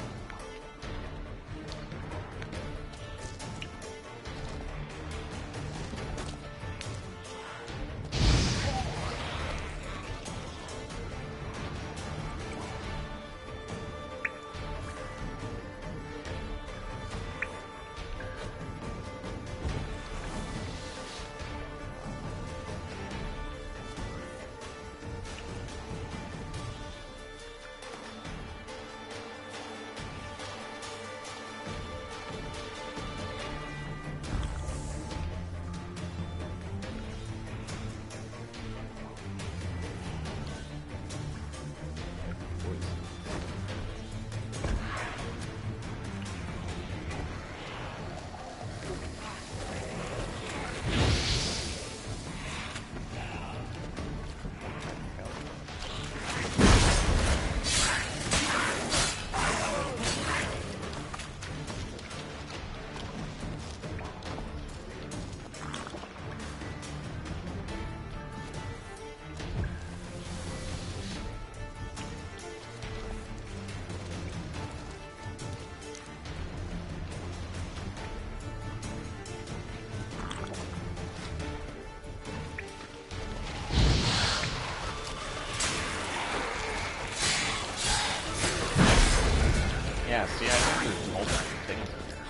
Yeah, see, I think there's multiple things in there.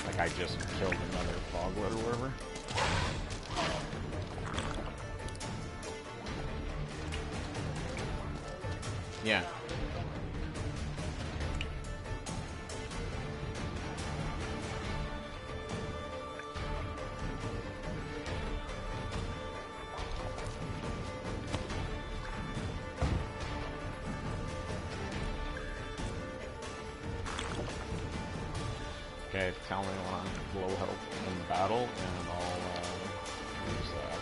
Like I just killed another foglet or whatever. Yeah. tell me when I'm low health in battle, and I'll use that.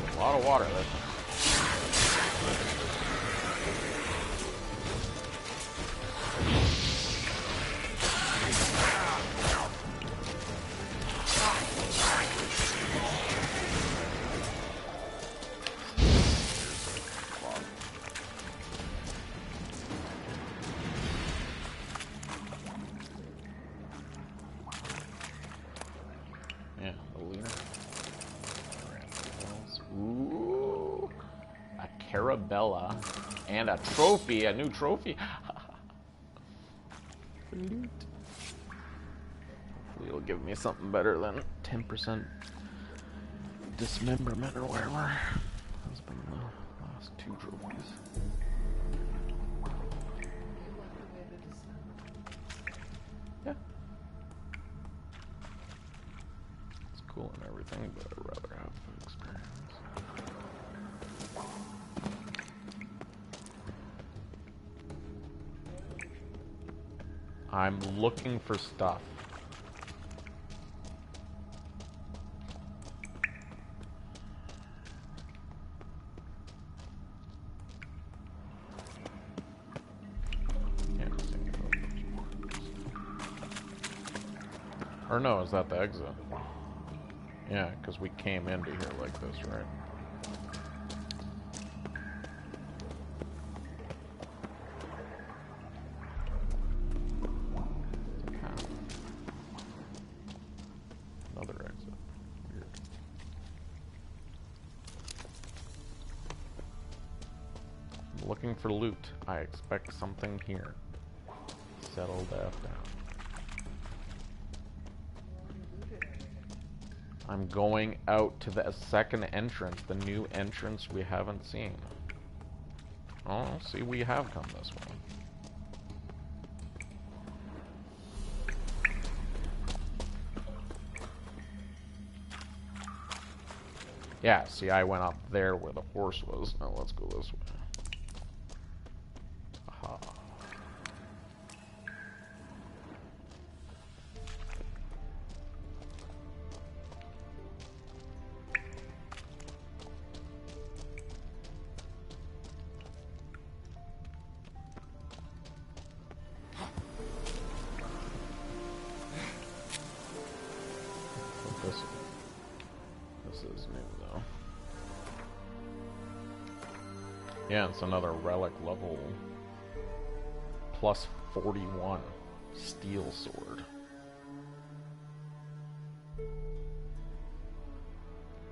A lot of water there. Yeah, a leader. Ooh, a Carabella and a trophy, a new trophy. Hopefully it'll give me something better than 10% dismemberment or whatever. That's been the last 2 trophies. Yeah. It's cool and everything, but I'd rather have the experience. I'm looking for stuff. Can't see any or no, is that the exit? Yeah, because we came into here like this, right? Another exit. Weird. I'm looking for loot. I expect something here. Settle that down. I'm going out to the second entrance, the new entrance we haven't seen. Oh, see, we have come this way. Yeah, see, I went up there where the horse was. Now let's go this way. Aha. This is new though. Yeah, it's another relic level plus 41 steel sword.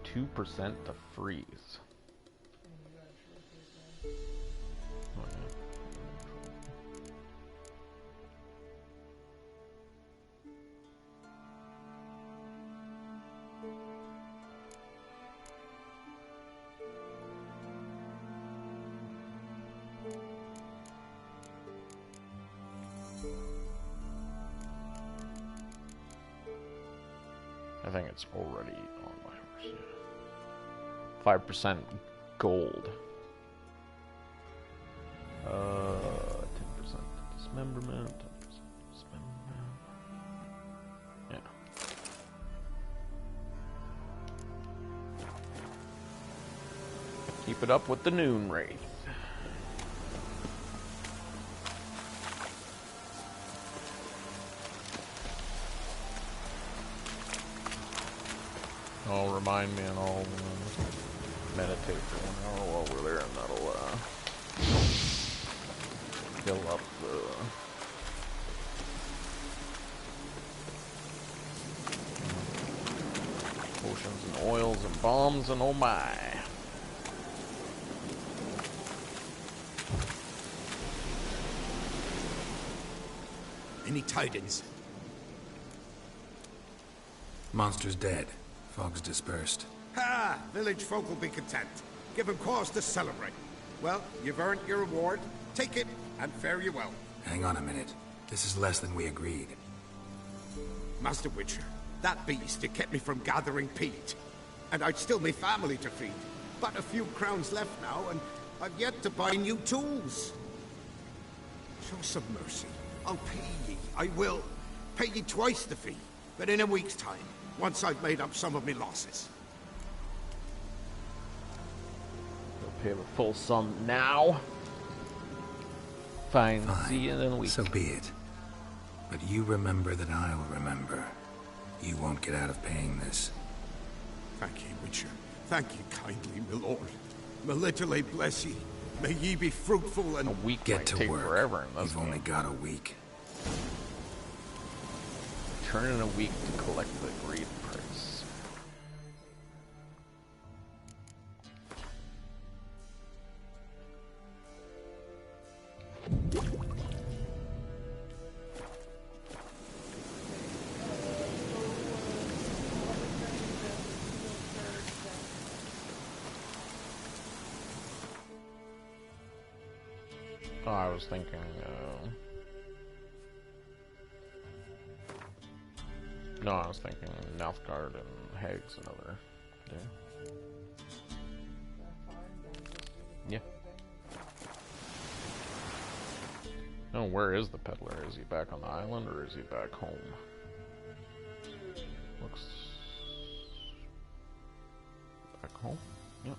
2% to freeze. Oh, yeah. I think it's already on my horse, yeah. 5% gold. 10% dismemberment, 10% dismemberment. Keep it up with the noon raid. Oh, remind me and I'll meditate for 1 hour while we're there, and that'll fill up the potions and oils and bombs and oh my. Any tidings? Monster's dead. Fog's dispersed. Ha! Village folk will be content. Give them cause to celebrate. Well, you've earned your reward. Take it, and fare you well. Hang on a minute. This is less than we agreed. Master Witcher, that beast, it kept me from gathering peat. And I'd still me family to feed. But a few crowns left now, and I've yet to buy new tools. Show some mercy. I'll pay ye. I will. Pay ye twice the fee. But in a week's time, once I've made up some of me losses. You'll pay the full sum now. Fine. See you in a week. So be it. But you remember that I'll remember. You won't get out of paying this. Thank ye, Witcher. Thank ye kindly, my lord. Melitele bless ye. May ye be fruitful and... A week Get might to take work. forever in this You've only game. got a week. Turn in a week to collect the agreed price. Oh, I was thinking, no, I was thinking Nilfgaard and Hague's another day. Yeah. No, where is the peddler? Is he back on the island or is he back home? Looks back home. Yep.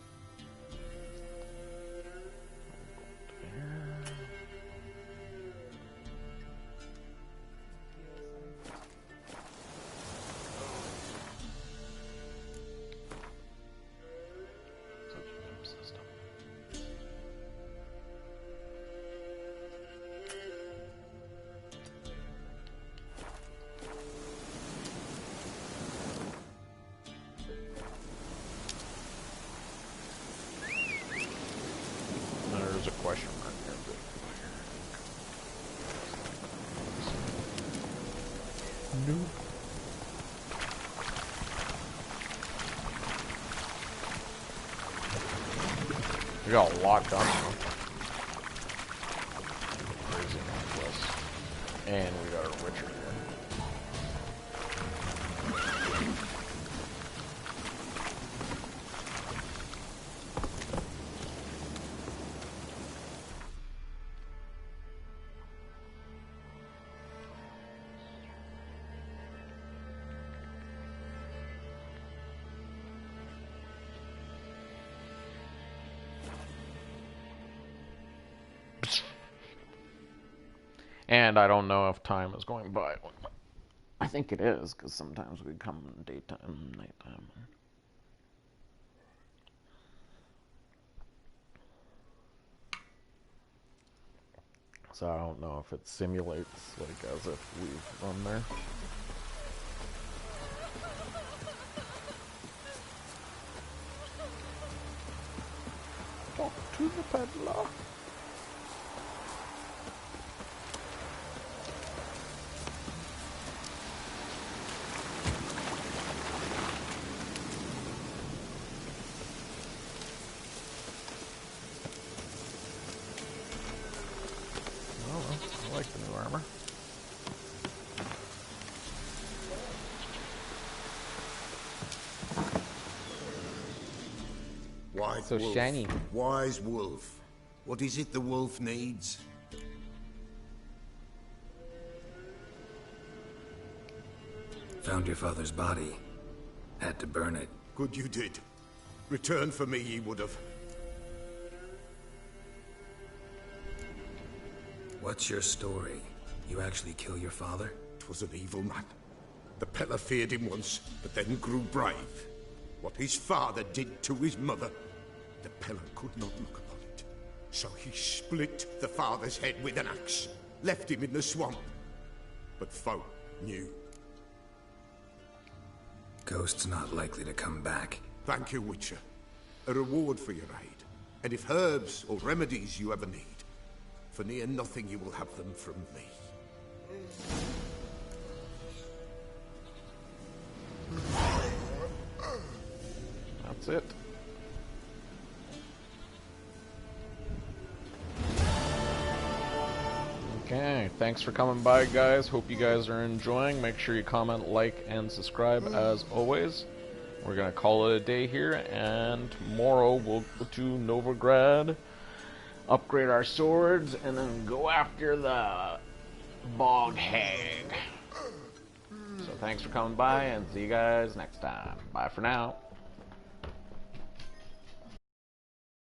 There's a question mark there. Nope. We got a lot done now. Crazy amount of this. And we got a Witcher here. And I don't know if time is going by. I think it is, because sometimes we come in daytime, nighttime. So I don't know if it simulates, like, as if we've run there. Talk to the peddler. I like the new armor. White So wolf, shiny. Wise wolf. What is it the wolf needs? Found your father's body. Had to burn it. Good you did. Return for me ye would have. What's your story? You actually kill your father? 'Twas an evil man. The Peller feared him once, but then grew brave. What his father did to his mother, the Peller could not look upon it. So he split the father's head with an axe, left him in the swamp. But folk knew. Ghost's not likely to come back. Thank you, Witcher. A reward for your aid. And if herbs or remedies you ever need, for near nothing you will have them from me. That's it. Okay, thanks for coming by, guys. Hope you guys are enjoying. Make sure you comment, like, and subscribe as always. We're gonna call it a day here, and tomorrow we'll go to Novigrad, upgrade our swords, and then go after the bog hag. So thanks for coming by, and see you guys next time. Bye for now.